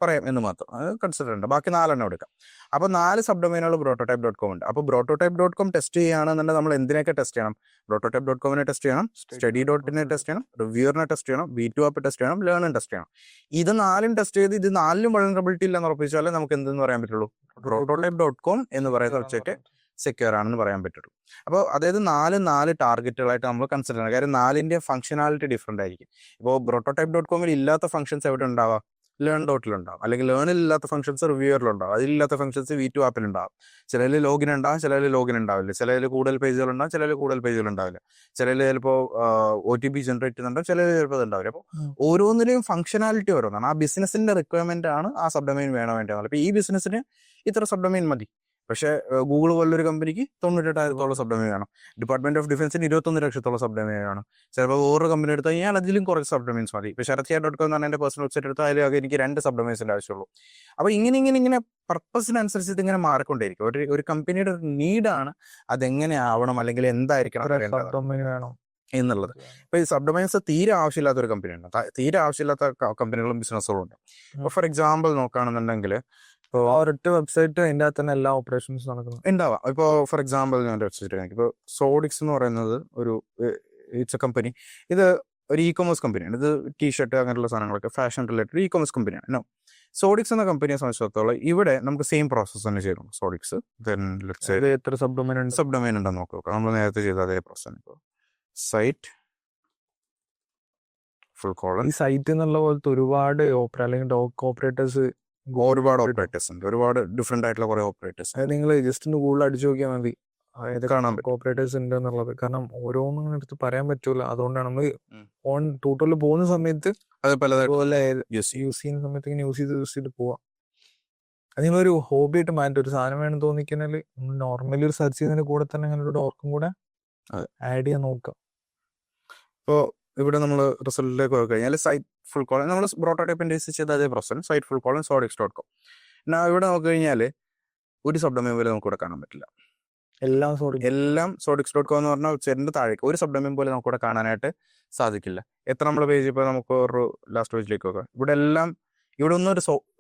പറയാം എന്ന് മാത്രം, അത് കൺസിഡർ ഉണ്ട്. ബാക്കി 4 എടുക്കാം. അപ്പോൾ 4 സബ് ഡൊമൈനുകൾ brototype.com ഉണ്ട്. അപ്പോൾ brototype.com ടെസ്റ്റ് ചെയ്യുകയാണെന്നുണ്ടെങ്കിൽ നമ്മൾ എന്തിനൊക്കെ ടെസ്റ്റ് ചെയ്യണം? brototype.com ടെസ്റ്റ് ചെയ്യണം, study.നെ ടെസ്റ്റ് ചെയ്യണം, റിവ്യൂവറിനെ ടെസ്റ്റ് ചെയ്യണം, v2app ടെസ്റ്റ് ചെയ്യണം, ലേണും ടെസ്റ്റ് ചെയ്യണം. ഇത് 4 ടെസ്റ്റ് ചെയ്ത് ഇത് 4ലും വൾനറബിലിറ്റി ഇല്ലെന്ന് ഉറപ്പിച്ചാലേ നമുക്ക് എന്തെന്ന് പറയാൻ പറ്റുള്ളൂ, brototype.com എന്ന് പറയുന്ന വെബ്സൈറ്റ് സെക്യൂർ ആണെന്ന് പറയാൻ പറ്റുള്ളൂ. അപ്പോൾ അതായത് 4 ടാർഗറ്റുകളായിട്ട് നമ്മൾ കൺസിഡർ ചെയ്യണം. കാര്യം 4ന്റെ ഫംഗ്ഷനാലിറ്റി ഡിഫറെൻ്റ് ആയിരിക്കും. ഇപ്പോൾ brototype.com ഇല്ലാത്ത ഫംഗ്ഷൻസ് എവിടെ ഉണ്ടാവുക? learn.ലുണ്ടാവും, അല്ലെങ്കിൽ ലേണിൽ ഇല്ലാത്ത ഫംഗ്ഷൻസ് റിവ്യൂവറിലുണ്ടാവും, അതിലില്ലാത്ത ഫംഗ്ഷൻസ് v2appലുണ്ടാവും. ചിലതിൽ ലോഗിൻ ഉണ്ടാവും, ചിലതിൽ ലോഗിൻ ഉണ്ടാവില്ല, ചിലതിൽ കൂടുതൽ പേജുകൾ ഉണ്ടാവും, ചിലതിൽ കൂടുതൽ പേജുകൾ ഉണ്ടാവില്ല, ചിലതിൽ ചിലപ്പോൾ OTP ജനറേറ്റ് ചെയ്യുന്നുണ്ടാവും, ചിലതിൽ ചിലപ്പോൾ ഉണ്ടാവില്ല. അപ്പോൾ ഓരോന്നിലെയും ഫംഗ്ഷനാലിറ്റി ഓരോന്നാണ്. ആ ബിസിനസിന്റെ റിക്വയർമെന്റ് ആണ് ആ സബ് ഡൊമൈൻ വേണോ വേണ്ടത്. അപ്പോൾ ഈ ബിസിനസ്സിന് ഇത്ര സബ് ഡൊമൈൻ മതി. പക്ഷേ ഗൂഗിൾ പോലൊരു കമ്പനിക്ക് 98,000 സബ് ഡൊമൈൻ വേണം. ഡിപ്പാർട്ട്മെന്റ് ഓഫ് ഡിഫൻസിന് 21 ലക്ഷത്തോളം സബ് ഡൊമൈൻ വേണം. ചിലപ്പോൾ വേറൊരു കമ്പനി എടുത്ത് കഴിഞ്ഞാൽ അതിലും കുറച്ച് സബ് ഡൊമൈൻസ് മതി. ഇപ്പോൾ sharathiya.com എന്ന് പറഞ്ഞ എൻ്റെ പേഴ്സണൽ വെബ്സൈറ്റ് എടുത്താൽ അതിൽ എനിക്ക് 2 സബ് ഡൊമൈൻസിൻ്റെ ആവശ്യമുള്ളൂ. അപ്പോൾ ഇങ്ങനെ പർപ്പസിനനുസരിച്ച് ഇതിങ്ങനെ മാറിക്കൊണ്ടേയിരിക്കും. ഒരു കമ്പനിയുടെ ഒരു നീഡാണ് അതെങ്ങനെ ആവണം, അല്ലെങ്കിൽ എന്തായിരിക്കണം വേണം എന്നുള്ളത്. ഇപ്പോൾ ഈ സബ് ഡൊമൈൻസ് തീരെ ആവശ്യമില്ലാത്ത ഒരു കമ്പനിയുണ്ട്, തീരെ ആവശ്യമില്ലാത്ത കമ്പനികളും ബിസിനസ്സുകളും ഉണ്ട്. ഇപ്പോൾ ഫോർ എക്സാമ്പിൾ നോക്കുകയാണെന്നുണ്ടെങ്കിൽ ഇപ്പോൾ ആ ഒരൊറ്റ വെബ്സൈറ്റ് അതിൻ്റെ അകത്ത് തന്നെ എല്ലാ ഓപ്പറേഷൻസും നടക്കുന്നു ഉണ്ടാവാം. ഇപ്പോൾ ഫോർ എക്സാമ്പിൾ ഞാൻ വെബ്സൈറ്റ് കാണിക്കും. ഇപ്പോൾ സോഡിക്സ് എന്ന് പറയുന്നത് ഒരു ഇറ്റ്സ് എ കമ്പനി. ഇത് ഒരു ഇ-കൊമേഴ്സ് കമ്പനിയാണ്. ഇത് ടീഷർട്ട് അങ്ങനെയുള്ള സാധനങ്ങളൊക്കെ ഫാഷൻ റിലേറ്റഡ് ഇ-കൊമേഴ്സ് കമ്പനിയാണ്. നോ, സോഡിക്സ് എന്ന കമ്പനിയെ സംബന്ധിച്ചിടത്തോളം ഇവിടെ നമുക്ക് സെയിം പ്രോസസ്സ് തന്നെ ചെയ്യണം. സോഡിക്സ് എത്ര സബ് ഡൊമൈൻ ഉണ്ട്? സബ് ഡൊമൈൻ ഉണ്ടെന്ന് നോക്കുക. നമ്മൾ നേരത്തെ ചെയ്ത അതേ പ്രോസസ്. ഇപ്പോൾ സൈറ്റ് ഫുൾ കോളൻ, ഈ സൈറ്റ് എന്നുള്ള പോലത്തെ ഒരുപാട് അല്ലെങ്കിൽ ഡോക്ക് ഓപ്പറേറ്റേഴ്സ്, ഒരുപാട് ഓപ്പറേറ്റേഴ്സ് ഉണ്ട്, ഒരുപാട് ഡിഫറെന്റ് ആയിട്ടുള്ള കുറെ ഓപ്പറേറ്റേഴ്സ്. നിങ്ങൾ ജസ്റ്റ് ഒന്ന് ഗൂഗിൾ അടിച്ചു നോക്കിയാൽ മതി കാണാൻ ഓപ്പറേറ്റേഴ്സ് ഉണ്ട് എന്നുള്ളത്. കാരണം ഓരോന്നും എടുത്ത് പറയാൻ പറ്റൂല. അതുകൊണ്ടാണ് നമ്മൾ ഓൺ ട്യൂട്ടോറിൽ പോകുന്ന സമയത്ത് അത് പലതുപോലെ യൂസ് ചെയ്യുന്ന സമയത്ത് ഇങ്ങനെ യൂസ് ചെയ്ത് പോവാം. അത് നിങ്ങളൊരു ഹോബി ആയിട്ട് മാറ്റി ഒരു സാധനം വേണം തോന്നിക്കഴിഞ്ഞാൽ നോർമലി ഒരു സെർച്ച് ചെയ്യുന്നതിന് കൂടെ തന്നെ അങ്ങനെ ഒരു ഡോർക്കും കൂടെ അതെ. ആഡ് ചെയ്യാൻ നോക്കാം. ഇപ്പോൾ ഇവിടെ നമ്മൾ റിസൾട്ടിലേക്ക് പോയി കഴിഞ്ഞാൽ സൈറ്റ് ഫുൾ കോളൻ നമ്മൾ പ്രോട്ടോടൈപ്പിൻ്റെ ചെയ്ത അതേ process site full colon sodx.com. എന്നാൽ ഇവിടെ നോക്കി കഴിഞ്ഞാൽ ഒരു സബ് ഡൊമൈൻ പോലെ നമുക്ക് ഇവിടെ കാണാൻ പറ്റില്ല. എല്ലാം എല്ലാം sodx.com എന്ന് പറഞ്ഞാൽ വെബ്സൈറ്റിൻ്റെ താഴേക്ക് ഒരു സബ് ഡൊമൈൻ പോലെ നമുക്ക് ഇവിടെ കാണാനായിട്ട് സാധിക്കില്ല. എത്ര നമ്മുടെ പേജ് ഇപ്പോൾ നമുക്ക് ഒരു ലാസ്റ്റ് പേജിലേക്ക് നോക്കാം. ഇവിടെ എല്ലാം ഇവിടെ ഒന്നും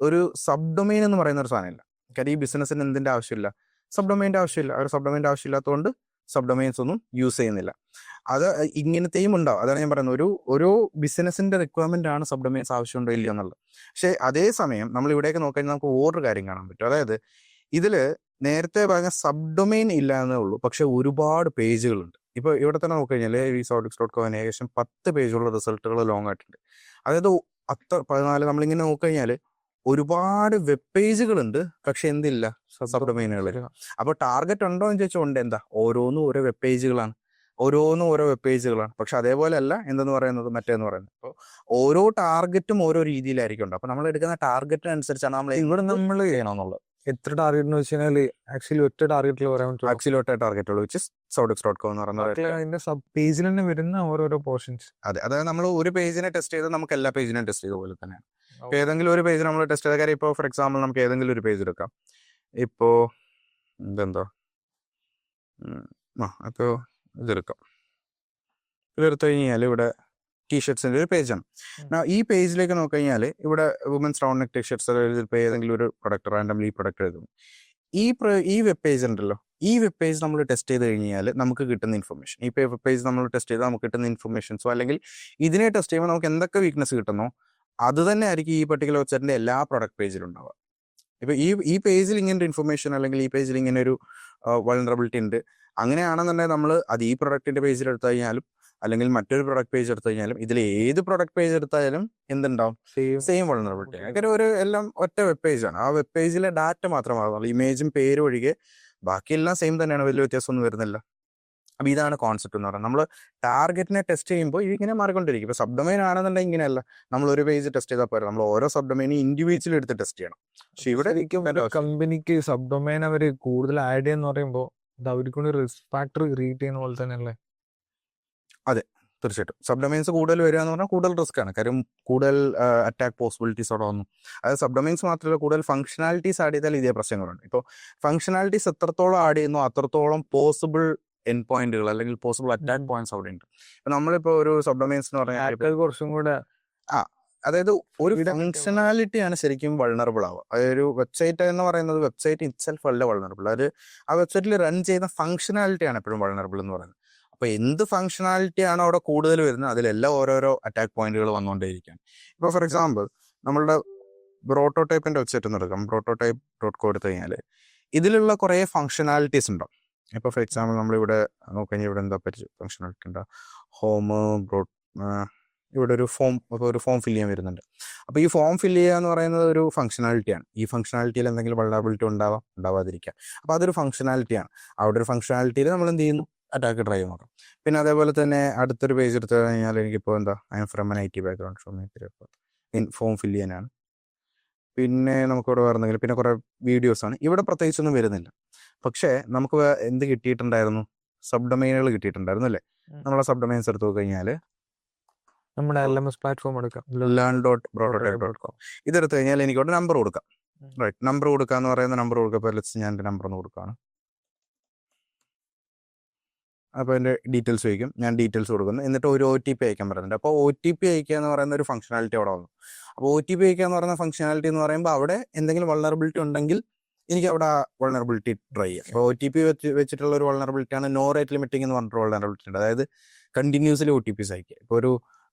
ഒരു സബ് ഡൊമൈൻ എന്ന് പറയുന്ന ഒരു സാധനമില്ല. കാര്യം ഈ ബിസിനസ്സിന് എന്തിൻ്റെ ആവശ്യമില്ല, സബ് ഡൊമൈൻ്റെ ആവശ്യമില്ല. ഒരു സബ് ഡൊമൈൻ്റെ ആവശ്യമില്ലാത്തതുകൊണ്ട് സബ് ഡൊമൈൻസ് ഒന്നും യൂസ് ചെയ്യുന്നില്ല. അത് ഇങ്ങനത്തെയും ഉണ്ടാവും. അതാണ് ഞാൻ പറയുന്നത്, ഒരു ബിസിനസിന്റെ റിക്വയർമെന്റ് ആണ് സബ് ഡൊമൈൻസ് ആവശ്യമുണ്ടോ ഇല്ലയോ എന്നുള്ളത്. പക്ഷേ അതേസമയം നമ്മൾ ഇവിടേക്ക് നോക്കിക്കഴിഞ്ഞാൽ നമുക്ക് വേറൊരു കാര്യം കാണാൻ പറ്റും. അതായത് ഇതിൽ നേരത്തെ പറഞ്ഞ സബ് ഡൊമൈൻ ഇല്ല എന്നേ ഉള്ളൂ, പക്ഷെ ഒരുപാട് പേജുകളുണ്ട്. ഇപ്പോൾ ഇവിടെ തന്നെ നോക്കിക്കഴിഞ്ഞാൽ ഈ sodx.com ഏകദേശം 10 പേജുള്ള റിസൾട്ടുകൾ ലോങ് ആയിട്ടുണ്ട്. അതായത് 14 നമ്മളിങ്ങനെ നോക്കിക്കഴിഞ്ഞാൽ ഒരുപാട് വെബ് പേജുകളുണ്ട്, പക്ഷെ എന്തില്ല, സബ് ഡൊമൈനുകൾ. അപ്പോൾ ടാർഗറ്റ് ഉണ്ടോ എന്ന് ചോദിച്ചാൽ ഉണ്ട്. എന്താ, ഓരോന്നും ഓരോ വെബ് പേജുകളാണ്, പക്ഷെ അതേപോലെ അല്ല എന്തെന്ന് പറയുന്നത് മറ്റേന്ന് പറയുന്നത്. അപ്പോൾ ഓരോ ടാർഗറ്റും ഓരോ രീതിയിലായിരിക്കും ഉണ്ട്. അപ്പോൾ നമ്മൾ എടുക്കുന്ന ടാർഗറ്റിനനുസരിച്ചാണ് നമ്മൾ ഇവിടെ നമ്മൾ ചെയ്യണമെന്നുള്ളത്. എത്ര ടാർഗറ്റ് എന്ന് വെച്ച് കഴിഞ്ഞാൽ ആക്ച്വലി ഒറ്റ ടാർഗറ്റിൽ പറയാൻ പറ്റും. ആക്ച്വലി ഒറ്റ ടാർഗറ്റുള്ളൂ, വിച്ച് ഇസ് sodx.com എന്ന് പറയുന്നത്. അതിന്റെ സബ് പേജിൽ തന്നെ വരുന്ന ഓരോരോ പോർഷൻസ്. അതെ, അതായത് നമ്മൾ ഒരു പേജിനെ ടെസ്റ്റ് ചെയ്ത് നമുക്ക് എല്ലാ പേജിനെയും ടെസ്റ്റ് ചെയ്ത പോലെ തന്നെയാണ്. ഇപ്പോൾ ഏതെങ്കിലും ഒരു പേജ് നമ്മൾ ടെസ്റ്റ് ചെയ്ത കാര്യം, ഇപ്പോൾ ഫോർ എക്സാമ്പിൾ നമുക്ക് ഏതെങ്കിലും ഒരു പേജ് എടുക്കാം. ഇപ്പോൾ ഇതെന്താ അപ്പോൾ ഇതെടുക്കാം. ഇതെടുത്തു കഴിഞ്ഞാൽ ഇവിടെ ടീഷർട്സിൻ്റെ ഒരു പേജാണ്. ഈ പേജിലേക്ക് നോക്കി കഴിഞ്ഞാൽ ഇവിടെ വുമൻസ് റൗണ്ട് നെക്ക് ടീഷർട്സ് ഇപ്പോൾ ഏതെങ്കിലും ഒരു പ്രൊഡക്റ്റ് റാൻഡംലി ഈ പ്രൊഡക്റ്റ് എഴുതും. ഈ വെബ് പേജ് ഉണ്ടല്ലോ, ഈ വെബ് പേജ് നമ്മൾ ടെസ്റ്റ് ചെയ്ത് കഴിഞ്ഞാൽ നമുക്ക് കിട്ടുന്ന ഇൻഫർമേഷൻ, ഈ വെബ് പേജ് നമ്മൾ ടെസ്റ്റ് ചെയ്താൽ നമുക്ക് കിട്ടുന്ന ഇൻഫർമേഷൻസോ അല്ലെങ്കിൽ ഇതിനെ ടെസ്റ്റ് ചെയ്യുമ്പോൾ നമുക്ക് എന്തൊക്കെ വീക്ക്നെസ് കിട്ടുന്നോ അത് തന്നെ ആയിരിക്കും ഈ പർട്ടിക്കുലർ വെബ്സൈറ്റിൻ്റെ എല്ലാ പ്രൊഡക്റ്റ് പേജിലും ഉണ്ടാവുക. ഇപ്പോൾ ഈ പേജിൽ ഇങ്ങനെ ഒരു ഇൻഫർമേഷൻ അല്ലെങ്കിൽ ഈ പേജിൽ ഇങ്ങനെ ഒരു വൾനറബിലിറ്റി ഉണ്ട്, അങ്ങനെയാണെന്നുണ്ടെങ്കിൽ നമ്മൾ അത് ഈ പ്രൊഡക്റ്റിൻ്റെ പേജിൽ എടുത്തു കഴിഞ്ഞാലും അല്ലെങ്കിൽ മറ്റൊരു പ്രൊഡക്റ്റ് പേജ് എടുത്തു കഴിഞ്ഞാലും ഇതിൽ ഏത് പ്രൊഡക്റ്റ് പേജ് എടുത്താലും എന്തുണ്ടാവും, സെയിം വൾനറബിലിറ്റി. അങ്ങനെ എല്ലാം ഒറ്റ വെബ് പേജാണ്. ആ വെബ് പേജിലെ ഡാറ്റ മാത്രമാകുന്നുള്ളൂ, ഇമേജും പേരും ഒഴികെ ബാക്കിയെല്ലാം സെയിം തന്നെയാണ്, വലിയ വ്യത്യാസമൊന്നും വരുന്നില്ല. അപ്പോൾ ഇതാണ് കോൺസെപ്റ്റ് എന്ന് പറയുന്നത്. നമ്മൾ ടാർഗറ്റിനെ ടെസ്റ്റ് ചെയ്യുമ്പോൾ ഇതിങ്ങനെ മാറിക്കൊണ്ടിരിക്കും. ഇപ്പോൾ സബ് ഡൊമൈൻ ആണെന്നുണ്ടെങ്കിൽ ഇങ്ങനെയല്ല, നമ്മൾ ഒരു പേജ് ടെസ്റ്റ് ചെയ്താൽ പോരാ, നമ്മൾ ഓരോ സബ് ഡൊമൈനും ഇൻഡിവിജ്വൽ എടുത്ത് ടെസ്റ്റ് ചെയ്യണം. പക്ഷെ ഇവിടെ കമ്പനിക്ക് സബ് ഡൊമൈൻ അവർ കൂടുതൽ ആഡ് ചെയ്യുന്ന പറയുമ്പോൾ അത് അവർക്കൊണ്ട് റിസ്ക് ഫാക്ടർ ക്രിയേറ്റ് ചെയ്യുന്ന പോലെ തന്നെയല്ലേ? അതെ, തീർച്ചയായിട്ടും. സബ് ഡൊമൈൻസ് കൂടുതൽ വരിക എന്ന് പറഞ്ഞാൽ കൂടുതൽ റിസ്ക് ആണ്. കാര്യം കൂടുതൽ അറ്റാക്ക് പോസിബിലിറ്റീസ് അവിടെ വന്നു. അതായത് സബ് ഡൊമൈൻസ് മാത്രമല്ല, കൂടുതൽ ഫംഗ്ഷനാലിറ്റീസ് ആഡ് ചെയ്താൽ ഇതേ പ്രശ്നങ്ങളുണ്ട്. ഇപ്പോൾ ഫംഗ്ഷനാലിറ്റീസ് എത്രത്തോളം ആഡ് ചെയ്യുന്നു അത്രത്തോളം പോസിബിൾ എൻ പോയിന്റുകൾ അല്ലെങ്കിൽ പോസിബിൾ അറ്റാക്ക് പോയിന്റ്സ് അവിടെ ഉണ്ട്. ഇപ്പൊ നമ്മളിപ്പോ ഒരു സബ് ഡൊമൈൻസ് എന്ന് പറഞ്ഞാൽ കുറച്ചും കൂടെ അതായത് ഒരു ഫംഗ്ഷനാലിറ്റി ആണ് ശരിക്കും വൾണറബിൾ ആവുക. അതായത് ഒരു വെബ്സൈറ്റ് എന്ന് പറയുന്നത് വെബ്സൈറ്റ് ഇറ്റ്സെൽഫ് അല്ല വൾണറബിൾ, അത് ആ വെബ്സൈറ്റിൽ റൺ ചെയ്യുന്ന ഫംഗ്ഷനാലിറ്റി ആണ് എപ്പോഴും വൾണറബിൾ എന്ന് പറയുന്നത്. അപ്പോൾ എന്ത് ഫംഗ്ഷനാലിറ്റി ആണോ അവിടെ കൂടുതൽ വരുന്നത് അതിലെല്ലാം ഓരോരോ അറ്റാക്ക് പോയിന്റുകൾ വന്നുകൊണ്ടേയിരിക്കും. ഇപ്പോൾ ഫോർ എക്സാമ്പിൾ നമ്മളുടെ പ്രോട്ടോടൈപ്പിന്റെ വെബ്സൈറ്റ് ഒന്ന് എടുക്കാം. prototype.co എടുത്തു കഴിഞ്ഞാൽ ഇതിലുള്ള കുറേ ഫംഗ്ഷനാലിറ്റീസ് ഉണ്ടാവും. ഇപ്പോൾ ഫോർ എക്സാമ്പിൾ നമ്മളിവിടെ നോക്കിക്കഴിഞ്ഞാൽ ഇവിടെ എന്താ ഫംഗ്ഷനാലിറ്റി ഉണ്ടാവും, ഹോം ഇവിടെ ഒരു ഫോം ഫില്ല് ചെയ്യാൻ വരുന്നുണ്ട്. അപ്പോൾ ഈ ഫോം ഫില്ല് ചെയ്യുക എന്ന് പറയുന്നത് ഒരു ഫംഗ്ഷനാലിറ്റിയാണ്. ഈ ഫംഗ്ഷനാലിറ്റിയിൽ എന്തെങ്കിലും വൾനറബിലിറ്റി ഉണ്ടാവാതിരിക്കാം. അപ്പോൾ അതൊരു ഫംഗ്ഷനാലിറ്റിയാണ്. അവിടെ ഒരു ഫംഗ്ഷനാലിറ്റിയിൽ നമ്മൾ എന്ത് ചെയ്യുന്നു, അറ്റാക്ക് ട്രൈ ചെയ്ത് നോക്കാം. പിന്നെ അതേപോലെ തന്നെ അടുത്തൊരു പേജ് എടുത്തു കഴിഞ്ഞാൽ എനിക്കിപ്പോൾ എന്താ, I am from N IT background, form fill ചെയ്യാനാണ്. പിന്നെ നമുക്കിവിടെ വരുന്നെങ്കിൽ പിന്നെ കുറേ വീഡിയോസാണ്. ഇവിടെ പ്രത്യേകിച്ചൊന്നും വരുന്നില്ല. പക്ഷേ നമുക്ക് എന്ത് കിട്ടിയിട്ടുണ്ടായിരുന്നു, സബ് ഡൊമൈനുകൾ കിട്ടിയിട്ടുണ്ടായിരുന്നു അല്ലേ? നമ്മളെ സബ് ഡൊമൈൻസ് എടുത്തു കഴിഞ്ഞാൽ നമ്മുടെ LMS പ്ലാറ്റ്ഫോം എടുക്കാം, learn.prototype.com. ഇതെടുത്തു കഴിഞ്ഞാൽ എനിക്കവിടെ നമ്പർ കൊടുക്കാം. റൈറ്റ്, നമ്പർ കൊടുക്കുക എന്ന് പറയുന്ന നമ്പർ കൊടുക്കുക. ഞാൻ എൻ്റെ നമ്പർ ഒന്ന് കൊടുക്കുകയാണ്. അപ്പോൾ എൻ്റെ ഡീറ്റെയിൽസ് ചോദിക്കും, ഞാൻ ഡീറ്റെയിൽസ് കൊടുക്കുന്നു. എന്നിട്ട് ഒരു OTP അയക്കാൻ പറയുന്നുണ്ട്. അപ്പോൾ OTP അയക്കുക എന്ന് പറയുന്ന ഒരു ഫംഗ്ഷനാലിറ്റി അവിടെ വന്നു. അപ്പോൾ OTP അയക്കുക എന്ന് പറയുന്ന ഫംഗ്ഷനാലിറ്റി എന്ന് പറയുമ്പോൾ അവിടെ എന്തെങ്കിലും വൾനറബിലിറ്റി ഉണ്ടെങ്കിൽ എനിക്ക് അവിടെ വൾനറബിലിറ്റി ട്രൈ ചെയ്യാം. അപ്പോൾ OTP വെച്ചിട്ടുള്ള ഒരു വൾനറബിലിറ്റിയാണ് നോ റേറ്റ് ലിമിറ്റിംഗ് എന്ന് പറഞ്ഞിട്ട് വൾനറബിലിറ്റി ഉണ്ട്. അതായത് കണ്ടിന്യൂസ്ലി OTPs അയക്കുക. ഇപ്പോൾ ഒരു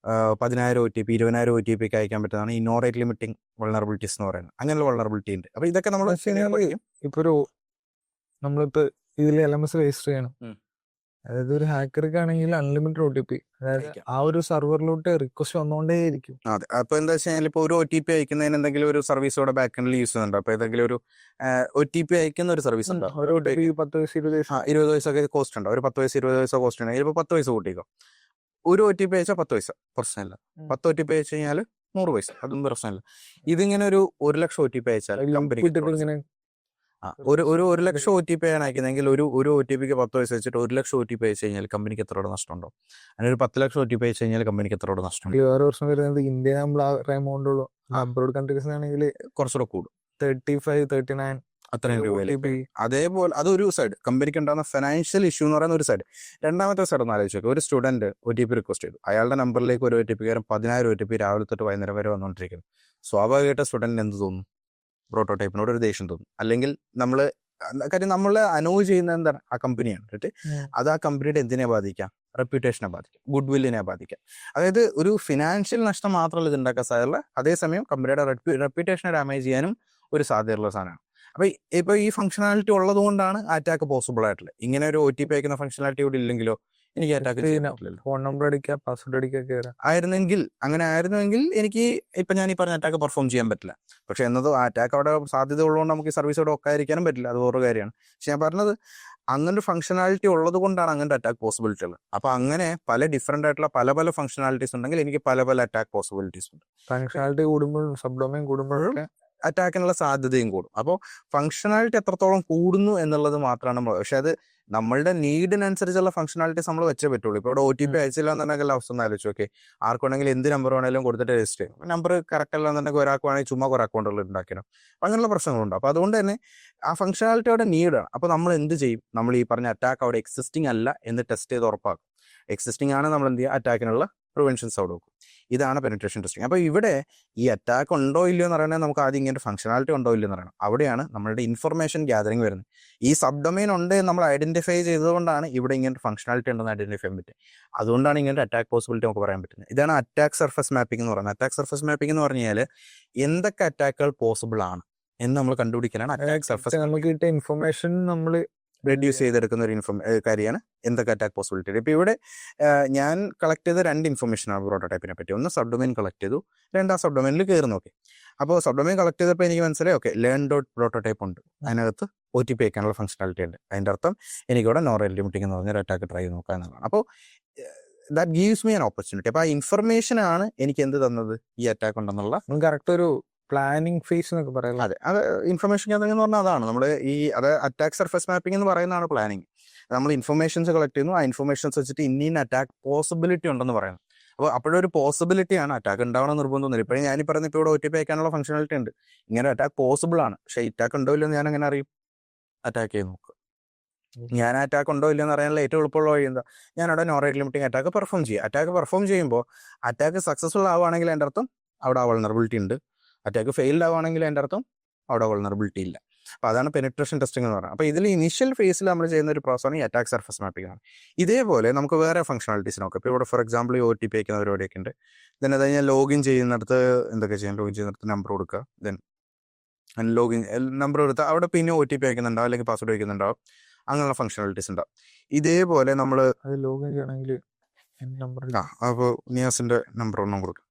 10,000 OTP 20,000 OTP ഒക്കെ അയക്കാൻ പറ്റുന്നതാണ് ഈ നോ റേറ്റ് ലിമിറ്റിംഗ് വൾനറബിലിറ്റീസ് എന്ന് പറയുന്നത്. അങ്ങനെയുള്ള വൾനറബിലിറ്റി ഉണ്ട്. അപ്പോൾ ഇതൊക്കെ നമ്മൾ നമ്മളിപ്പോൾ ഇതിൽ LMS രജിസ്റ്റർ ചെയ്യണം. അതായത് ഒരു ഹാക്കർക്ക് ആണെങ്കിൽ അൺലിമിറ്റഡ് OTP, അതായത് ആ ഒരു സെർവറിലോട്ട് റിക്വസ്റ്റ് വന്നുകൊണ്ടേയിരിക്കും. അതെ, അപ്പോൾ എന്താ വെച്ചാൽ ഇപ്പോൾ ഒരു OTP അയക്കുന്നതിന് എന്തെങ്കിലും ഒരു സർവീസ് ഇവിടെ ബാക്കെൻഡിൽ യൂസ് ചെയ്യുന്നുണ്ട്. അപ്പോൾ ഏതെങ്കിലും ഒരു OTP അയക്കുന്ന ഒരു സർവീസ് ഉണ്ട്. ഒരു OTP 10 വയസ്സ് 20 വയസ്സൊക്കെ കോസ്റ്റ് ഉണ്ട്. ഒരു 10 വയസ്സ് 20 വയസ്സോ കോസ്റ്റ് ഉണ്ട്. ഇപ്പോൾ 10 വയസ്സ് കൂട്ടിക്കോ. ഒരു OTP അയച്ചാൽ 10 പൈസ പ്രശ്നമില്ല. 10 OTP അയച്ചു കഴിഞ്ഞാൽ 100 പൈസ, അതൊന്നും പ്രശ്നമില്ല. ഇതിങ്ങനെ ഒരു 1 ലക്ഷം OTP അയച്ചാൽ കമ്പനിക്ക് ഇങ്ങനെ ഒരു ലക്ഷം OTP ആണ് അയക്കുന്നതെങ്കിൽ ഒരു OTP 10 പൈസ വെച്ചിട്ട് 1 ലക്ഷം OTP അയച്ചു കഴിഞ്ഞാൽ കമ്പനിക്ക് എത്ര രൂപ നഷ്ടമുണ്ടോ? അങ്ങനെ ഒരു 10 ലക്ഷം OTP അയച്ചു കഴിഞ്ഞാൽ കമ്പനിക്ക് എത്ര രൂപ നഷ്ടമുണ്ട്? വേറെ പ്രശ്നം വരുന്നത് ഇന്ത്യ നമ്മൾ ആ എമൗണ്ട് ഉള്ളൂ. അബ്രോഡ് കൺട്രീസ് ആണെങ്കിൽ കുറച്ചുകൂടെ കൂടും, 35, 39 അത്രയും രൂപയിൽ. അതേപോലെ അതൊരു സൈഡ്, കമ്പനിക്ക് ഉണ്ടാകുന്ന ഫിനാൻഷ്യൽ ഇഷ്യൂ എന്ന് പറയുന്ന ഒരു സൈഡ്. രണ്ടാമത്തെ സൈഡ് ഒന്ന് ആലോചിച്ച് നോക്കുക. ഒരു സ്റ്റുഡന്റ് OTP റിക്വസ്റ്റ് ചെയ്തു, അയാളുടെ നമ്പറിലേക്ക് ഒരു OTP കാരൻ 10,000 OTP രാവിലെ തൊട്ട് വൈകുന്നേരം വരെ വന്നുകൊണ്ടിരിക്കുന്നു. സ്വാഭാവികമായിട്ട് സ്റ്റുഡന്റിന് എന്ത് തോന്നും? പ്രോട്ടോടൈപ്പിനോട് ഒരു ദേഷ്യം തോന്നും. അല്ലെങ്കിൽ കാര്യം നമ്മൾ അനോവ് ചെയ്യുന്ന എന്താണ്? ആ കമ്പനിയാണ്. എന്നിട്ട് അത് ആ കമ്പനിയുടെ എന്തിനെ ബാധിക്കാം? റെപ്യൂട്ടേഷനെ ബാധിക്കാം, ഗുഡ് വില്ലിനെ ബാധിക്കാം. അതായത് ഒരു ഫിനാൻഷ്യൽ നഷ്ടം മാത്രമല്ല ഇത് ഉണ്ടാക്കാൻ സാധ്യതയുള്ള, അതേസമയം കമ്പനിയുടെ റെപ്യൂട്ടേഷനെ ഡാമേജ് ചെയ്യാനും ഒരു സാധ്യതയുള്ള സാധനമാണ്. അപ്പൊ ഇപ്പൊ ഈ ഫംഗ്ഷനാലിറ്റി ഉള്ളത് കൊണ്ടാണ് അറ്റാക്ക് പോസിബിൾ ആയിട്ടുള്ളത്. ഇങ്ങനെ ഒരു OTP അയക്കുന്ന ഫംഗ്ഷനാലിറ്റി കൂടി ഇല്ലെങ്കിലോ എനിക്ക് അറ്റാക്ക് ചെയ്യാൻ പറ്റില്ലല്ലോ. ഫോൺ നമ്പർ അടിക്കുക, പാസ്വേഡ് അടിക്കുക അങ്ങനെ ആയിരുന്നെങ്കിൽ എനിക്ക് ഇപ്പൊ ഞാൻ ഈ പറഞ്ഞ അറ്റാക്ക് പെർഫോം ചെയ്യാൻ പറ്റില്ല. പക്ഷെ എന്നതോ ആ അറ്റാക്ക് അവിടെ സാധ്യത ഉള്ളതുകൊണ്ട് നമുക്ക് ഈ സർവീസ് അവിടെ ഒക്കാതിരിക്കാനും പറ്റില്ല, അത് വേറൊരു കാര്യമാണ്. പക്ഷെ ഞാൻ പറഞ്ഞത് അങ്ങനെ ഒരു ഫംഗ്ഷനാലിറ്റി ഉള്ളത് കൊണ്ടാണ് അങ്ങനത്തെ അറ്റാക്ക് പോസിബിലിറ്റി ഉള്ളത്. അപ്പൊ അങ്ങനെ പല ഡിഫറെന്റ് ആയിട്ടുള്ള പല ഫംഗ്ഷനാലിറ്റീസ് ഉണ്ടെങ്കിൽ എനിക്ക് പല അറ്റാക്ക് പോസിബിലിറ്റീസ് ഉണ്ട്. ഫംഗ്ഷനാലിറ്റി കൂടുമ്പോഴും സബ് ഡൊമൈൻ കൂടുമ്പോഴും അറ്റാക്കിനുള്ള സാധ്യതയും കൂടും. അപ്പോൾ ഫംഗ്ഷനാലിറ്റി എത്രത്തോളം കൂടുന്നു എന്നുള്ളത് മാത്രമാണ്. പക്ഷെ അത് നമ്മളുടെ നീഡിനനുസരിച്ചുള്ള ഫംഗ്ഷനാലിറ്റീസ് നമ്മൾ വെച്ചേ പറ്റുള്ളൂ. ഇപ്പോൾ ഇവിടെ OTP അയച്ചില്ല എന്നുണ്ടെങ്കിൽ അവസ്ഥ ഒന്ന് ആലോചിച്ച് ഓക്കെ, ആർക്കുണ്ടെങ്കിൽ എന്ത് നമ്പർ വേണമെങ്കിലും കൊടുത്തിട്ട് രജിസ്റ്റർ ചെയ്യും. നമ്പർ കറക്റ്റ് അല്ല എന്നുണ്ടെങ്കിൽ ഒരാൾക്ക് വേണമെങ്കിൽ ചുമ്മാ കുറെ അക്കൗണ്ടുകൾ ഉണ്ടാക്കണം. അങ്ങനെയുള്ള പ്രശ്നങ്ങളുണ്ട്. അപ്പോൾ അതുകൊണ്ട് തന്നെ ആ ഫംഗ്ഷനാലിറ്റി അവിടെ നീഡാണ്. അപ്പോൾ നമ്മൾ എന്ത് ചെയ്യും? നമ്മൾ ഈ പറഞ്ഞ അറ്റാക്ക് അവിടെ എക്സിസ്റ്റിംഗ് അല്ല എന്ന് ടെസ്റ്റ് ചെയ്ത് ഉറപ്പാക്കും. എക്സിസ്റ്റിംഗ് ആണ് നമ്മൾ എന്ത് ചെയ്യുക? അറ്റാക്കിനുള്ള പ്രിവെൻഷൻസ് അവിടെ വെക്കും. ഇതാണ് പെനിട്രേഷൻ ടെസ്റ്റിംഗ്. അപ്പോൾ ഇവിടെ ഈ അറ്റാക്ക് ഉണ്ടോ ഇല്ലയോ എന്ന് പറയുന്നത് നമുക്ക് ആദ്യം ഇങ്ങനെ ഫംഗ്ഷനാലിറ്റി ഉണ്ടോ ഇല്ലയോ എന്ന് പറയണം. അവിടെയാണ് നമ്മളുടെ ഇൻഫർമേഷൻ ഗ്യാതറിംഗ് വരുന്നത്. ഈ സബ് ഡൊമൈൻ ഉണ്ട് എന്ന് നമ്മൾ ഐഡന്റിഫൈ ചെയ്തതുകൊണ്ടാണ് ഇവിടെ ഇങ്ങനെ ഫംഗ്ഷനാലിറ്റി ഉണ്ടെന്ന് ഐഡന്റിഫൈ ചെയ്യാൻ പറ്റും. അതുകൊണ്ടാണ് ഇങ്ങനെ അറ്റാക്ക് പോസിബിലിറ്റി നമുക്ക് പറയാൻ പറ്റുന്നത്. ഇതാണ് അറ്റാക്ക് സർഫസ് മാപ്പിംഗ് എന്ന് പറയുന്നത്. അറ്റാക്ക് സർഫസ് മാപ്പിംഗ് എന്ന് പറഞ്ഞാൽ എന്തൊക്കെ അറ്റാക്കുകൾ പോസിബിൾ ആണ് എന്ന് നമ്മൾ കണ്ടുപിടിക്കാനാണ് അറ്റാക്ക് സർഫസ്. നമുക്ക് കിട്ടിയ ഇൻഫർമേഷൻ നമ്മൾ റെഡ്യൂസ് ചെയ്തെടുക്കുന്ന ഒരു കാര്യമാണ് എന്തൊക്കെ അറ്റാക്ക് പോസിബിലിറ്റി. ഇപ്പോൾ ഇവിടെ ഞാൻ കളക്ട് ചെയ്ത 2 ഇൻഫർമേഷനാണ് പ്രോട്ടോടൈപ്പിനെ പറ്റി. ഒന്ന് സബ് ഡൊമൈൻ കളക്ട് ചെയ്തു, 2 സബ് ഡൊമൈനിൽ കയറി നോക്കി. അപ്പോൾ സബ് ഡൊമൈൻ കളക്ട് ചെയ്തപ്പോൾ എനിക്ക് മനസ്സിലായി ഓക്കെ learn.prototype ഉണ്ട്, അതിനകത്ത് OTP അയക്കാനുള്ള ഫംഗ്ഷനാലിറ്റി ഉണ്ട്. അതിൻ്റെ അർത്ഥം എനിക്കിവിടെ നോ റേറ്റ് ലിമിറ്റിംഗ് എന്ന് പറഞ്ഞൊരു അറ്റാക്ക് ട്രൈ ചെയ്ത് നോക്കുക എന്നുള്ളതാണ്. അപ്പോൾ that gives me an opportunity. അപ്പോൾ ആ ഇൻഫർമേഷനാണ് എനിക്ക് എന്ത് തന്നത്? ഈ അറ്റാക്ക് ഉണ്ടെന്നുള്ള കറക്റ്റ് ഒരു പ്ലാനിങ് ഫേസ് എന്നൊക്കെ പറയാം. അതെ, അത് ഇൻഫർമേഷൻ ഗ്യാതറിംഗ് എന്ന് പറഞ്ഞാൽ അതാണ് നമ്മൾ അത് അറ്റാക്ക് സർഫസ് മാപ്പിംഗ് എന്ന് പറയുന്നതാണ് പ്ലാനിങ്. നമ്മൾ ഇൻഫർമേഷൻസ് കളക്ട് ചെയ്യുന്നു, ആ ഇൻഫർമേഷൻസ് വെച്ചിട്ട് ഇന്ന അറ്റാക്ക് പോസിബിലിറ്റി ഉണ്ടെന്ന് പറയുന്നു. അപ്പോൾ അപ്പോഴൊരു പോസിബിലിറ്റിയാണ്, അറ്റാക്ക് ഉണ്ടാവണം നിർബന്ധമൊന്നുമില്ല. ഇപ്പോഴും ഞാൻ പറയുന്നത് ഇപ്പോൾ ഇവിടെ OTP അയക്കാനുള്ള ഫംഗ്ഷനാലിറ്റി ഉണ്ട്, ഇങ്ങനെ അറ്റാക്ക് പോസിബിൾ ആണ്. പക്ഷേ അറ്റാക്ക് ഉണ്ടോ ഇല്ലെന്ന് ഞാൻ എങ്ങനെ അറിയും? അറ്റാക്ക് ചെയ്ത് നോക്കുക. ഞാൻ അറ്റാക്ക് ഉണ്ടോ ഇല്ലെന്ന് അറിയാനുള്ള ഏറ്റവും എളുപ്പമുള്ള വഴി എന്താ? ഞാൻ അവിടെ no rate limiting attack perform ചെയ്യുക. അറ്റാക്ക് പെർഫോം ചെയ്യുമ്പോൾ അറ്റാക്ക് സക്സസ്ഫുൾ ആവുകയാണെങ്കിൽ എൻ്റെ അർത്ഥം അവിടെ ആ വൾനറബിലിറ്റി ഉണ്ട്. അറ്റാക്ക് ഫെയിൽഡ് ആവുകയാണെങ്കിൽ അതിൻ്റെ അർത്ഥം അവിടെ വൾനറബിലിറ്റി ഇല്ല. അപ്പോൾ അതാണ് പെനിട്രേഷൻ ടെസ്റ്റിംഗ് എന്ന് പറയുന്നത്. അപ്പോൾ ഇതിൽ ഇനിഷ്യൽ ഫേസിൽ നമ്മൾ ചെയ്യുന്ന ഒരു പ്രോസസ്സാണ് ഈ അറ്റാക്ക് സർഫസ് മാപ്പിംഗ് ആണ്. ഇതേപോലെ നമുക്ക് വേറെ ഫംഗ്ഷനാലിറ്റീസ് നോക്കാം. ഇപ്പോൾ ഇവിടെ ഫോർ എക്സാമ്പിൾ ഈ OTP അയക്കുന്ന പരിപാടിയൊക്കെ ഉണ്ട്. ദെൻ അത് കഴിഞ്ഞാൽ ലോഗിൻ ചെയ്യുന്നിടത്ത് എന്തൊക്കെ ചെയ്യാം? ലോഗിൻ ചെയ്യുന്നിടത്ത് നമ്പർ കൊടുക്കുക, ദെൻ ലോഗിൻ നമ്പർ കൊടുത്താൽ അവിടെ പിന്നെ OTP അയക്കുന്നുണ്ടാവും, അല്ലെങ്കിൽ പാസ്വേഡ് അയക്കുന്നുണ്ടാവും. അങ്ങനെയുള്ള ഫംഗ്ഷനാലിറ്റീസ് ഉണ്ടാവും. ഇതേപോലെ നമ്മൾ ലോഗിൻ ചെയ്യണമെങ്കിൽ നമ്പർ അപ്പോൾ നിയാസിൻ്റെ നമ്പർ ഒന്നും കൊടുക്കും.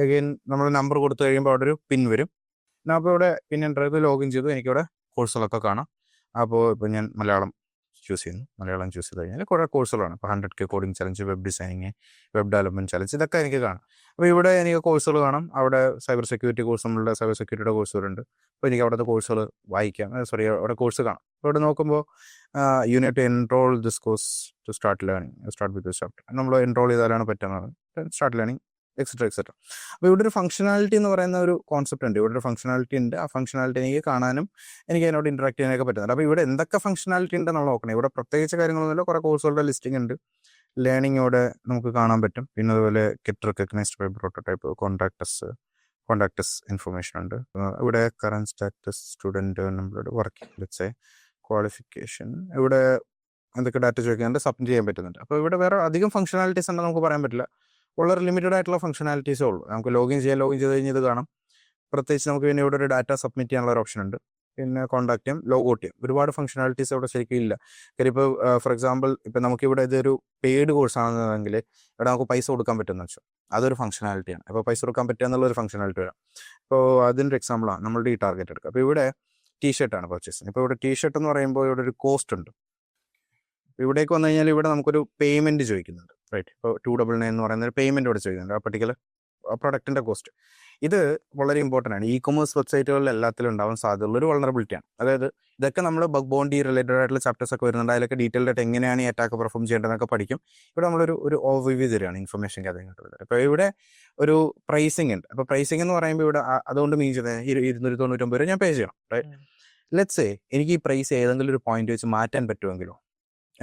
അഗൈൻ നമ്മൾ നമ്പർ കൊടുത്തു കഴിയുമ്പോൾ അവിടെ ഒരു പിൻ വരും. ഞാൻ അപ്പോൾ ഇവിടെ പിൻ എൻ്റർ ചെയ്ത് ലോഗിൻ ചെയ്തു, എനിക്കിവിടെ കോഴ്സുകളൊക്കെ കാണാം. അപ്പോൾ ഇപ്പോൾ ഞാൻ മലയാളം ചൂസ് ചെയ്യുന്നു. മലയാളം ചൂസ് ചെയ്ത് കഴിഞ്ഞാൽ കുറേ കോഴ്സുകളാണ്. ഇപ്പോൾ 100K coding challenge, web designing, web development challenge, ഇതൊക്കെ എനിക്ക് കാണാം. അപ്പോൾ ഇവിടെ എനിക്ക് കോഴ്സുകൾ കാണാം. അവിടെ സൈബർ സെക്യൂരിറ്റി കോഴ്സ്, നമ്മളുടെ സൈബർ സെക്യൂരിറ്റിയുടെ കോഴ്സുകളുണ്ട്. അപ്പോൾ എനിക്ക് അവിടുത്തെ കോഴ്സുകൾ വായിക്കാം, അവിടെ കോഴ്സ് കാണാം. അപ്പോൾ ഇവിടെ നോക്കുമ്പോൾ you need to enrol this course to start with this chapter. നമ്മൾ എൻറോൾ ചെയ്താലാണ് പറ്റുന്നത്. Start learning etcetera. അപ്പോൾ ഇവിടെ ഒരു ഫംഗ്ഷനാലിറ്റി എന്ന് പറയുന്ന ഒരു കോൺസെപ്റ്റ് ഉണ്ട്. ഇവിടെ ഒരു ഫംഗ്ഷനാലിറ്റി ഉണ്ട്. ആ ഫംഗ്ഷനാലിറ്റി എനിക്ക് കാണാനും എനിക്ക് അതിനോട് ഇൻട്രാക്ട് ചെയ്യാനൊക്കെ പറ്റുന്നുണ്ട്. അപ്പോൾ ഇവിടെ എന്തൊക്കെ ഫംഗ്ഷനാലിറ്റി ഉണ്ട് നമ്മൾ നോക്കണം. ഇവിടെ പ്രത്യേകിച്ച് കാര്യങ്ങളൊന്നുമില്ല, കുറേ കോഴ്സുകളുടെ ലിസ്റ്റിംഗ് ഉണ്ട്. ലേണിംഗ് ഇവിടെ നമുക്ക് കാണാൻ പറ്റും. പിന്നെ അതുപോലെ get recognized by prototype, contacts information ഉണ്ട്. ഇവിടെ കറന്റ് സ്റ്റാറ്റസ്, സ്റ്റുഡൻറ്റ്, നമ്മളുടെ വർക്കിംഗ് ക്വാളിഫിക്കേഷൻ, ഇവിടെ എന്തൊക്കെ ഡാറ്റ ചോദിക്കുന്നുണ്ട്, സബ്മിറ്റ് ചെയ്യാൻ പറ്റുന്നുണ്ട്. അപ്പോൾ ഇവിടെ വേറെ അധികം ഫംഗ്ഷനാലിറ്റീസ് ഉണ്ടെന്ന് നമുക്ക് പറയാൻ പറ്റില്ല. വളരെ ലിമിറ്റഡ് ആയിട്ടുള്ള ഫംഗ്ഷനാലിറ്റീസേ ഉള്ളൂ. നമുക്ക് ലോഗിൻ ചെയ്ത് കഴിഞ്ഞ് ഇത് കാണാം. പ്രത്യേകിച്ച് നമുക്ക് പിന്നെ ഇവിടെ ഒരു ഡാറ്റ സബ്മിറ്റ് ചെയ്യാനുള്ള ഒരു ഓപ്ഷൻ ഉണ്ട്. പിന്നെ കോൺടാക്ട് ചെയ്യാം, ലോഗൗട്ട് ചെയ്യാം. ഒരുപാട് ഫംഗ്ഷനാലിറ്റീസ് ഇവിടെ ശരിക്കും ഇല്ല. കാര്യം ഇപ്പോൾ ഫോർ എക്സാമ്പിൾ ഇപ്പോൾ നമുക്കിവിടെ ഇതൊരു പെയ്ഡ് കോഴ്സ് ആണെന്നുണ്ടെങ്കിൽ ഇവിടെ നമുക്ക് പൈസ കൊടുക്കാൻ പറ്റുമെന്ന് വെച്ചാൽ അതൊരു ഫംഗ്ഷനാലിറ്റിയാണ്. അപ്പോൾ പൈസ കൊടുക്കാൻ പറ്റുക എന്നുള്ളൊരു ഫംഗ്ഷനാലിറ്റി വരാം. ഇപ്പോൾ അതിൻ്റെ എക്സാമ്പിളാണ് നമ്മളുടെ ഈ ടാർഗറ്റ് എടുക്കുക. അപ്പോൾ ഇവിടെ ടീഷർട്ടാണ് പർച്ചേസ്. ഇപ്പോൾ ഇവിടെ ടീഷർട്ട് എന്ന് പറയുമ്പോൾ ഇവിടെ ഒരു കോസ്റ്റ് ഉണ്ട്. ഇവിടേക്ക് വന്നു കഴിഞ്ഞാൽ ഇവിടെ നമുക്കൊരു പേയ്മെൻറ്റ് ചോദിക്കുന്നുണ്ട്, റൈറ്റ്? ഇപ്പോൾ 299 എന്ന് പറയുന്ന ഒരു പേയ്മെൻറ്റ് ഇവിടെ ചോദിക്കുന്നുണ്ട്, ആ പർട്ടിക്കുലർ പ്രൊഡക്റ്റിൻ്റെ കോസ്റ്റ്. ഇത് വളരെ ഇമ്പോർട്ടൻ്റ് ആണ്. ഇ കൊമേഴ്സ് വെബ്സൈറ്റുകളിൽ എല്ലാത്തിലും ഉണ്ടാവാൻ സാധ്യതയുള്ള ഒരു വൾണറബിലിറ്റിയാണ്. അതായത് ഇതൊക്കെ നമ്മൾ ബഗ് ബൗണ്ടി റിലേറ്റഡ് ആയിട്ടുള്ള ചാപ്റ്റേഴ്സ് ഒക്കെ വരുന്നുണ്ട്. അതിലൊക്കെ ഡീറ്റെയിൽഡ് ആയിട്ട് എങ്ങനെയാണ് ഈ അറ്റാക്ക് പെർഫോം ചെയ്യേണ്ടതെന്നൊക്കെ പഠിക്കും. ഇവിടെ നമ്മളൊരു ഓവർവ്യൂ തരികയാണ് ഇൻഫർമേഷൻ കാര്യങ്ങളൊക്കെ വരുന്നത്. അപ്പോൾ ഇവിടെ ഒരു പ്രൈസിങ് ഉണ്ട്. അപ്പോൾ പ്രൈസിങ് എന്ന് പറയുമ്പോൾ ഇവിടെ അതുകൊണ്ട് മീൻ ചെയ്യുന്നത് 299 രൂപ ഞാൻ പേ ചെയ്യണം. ലെറ്റ്സ് സേ എനിക്ക് ഈ പ്രൈസ് ഏതെങ്കിലും ഒരു പോയിന്റ് വെച്ച് മാറ്റാൻ പറ്റുമെങ്കിലോ.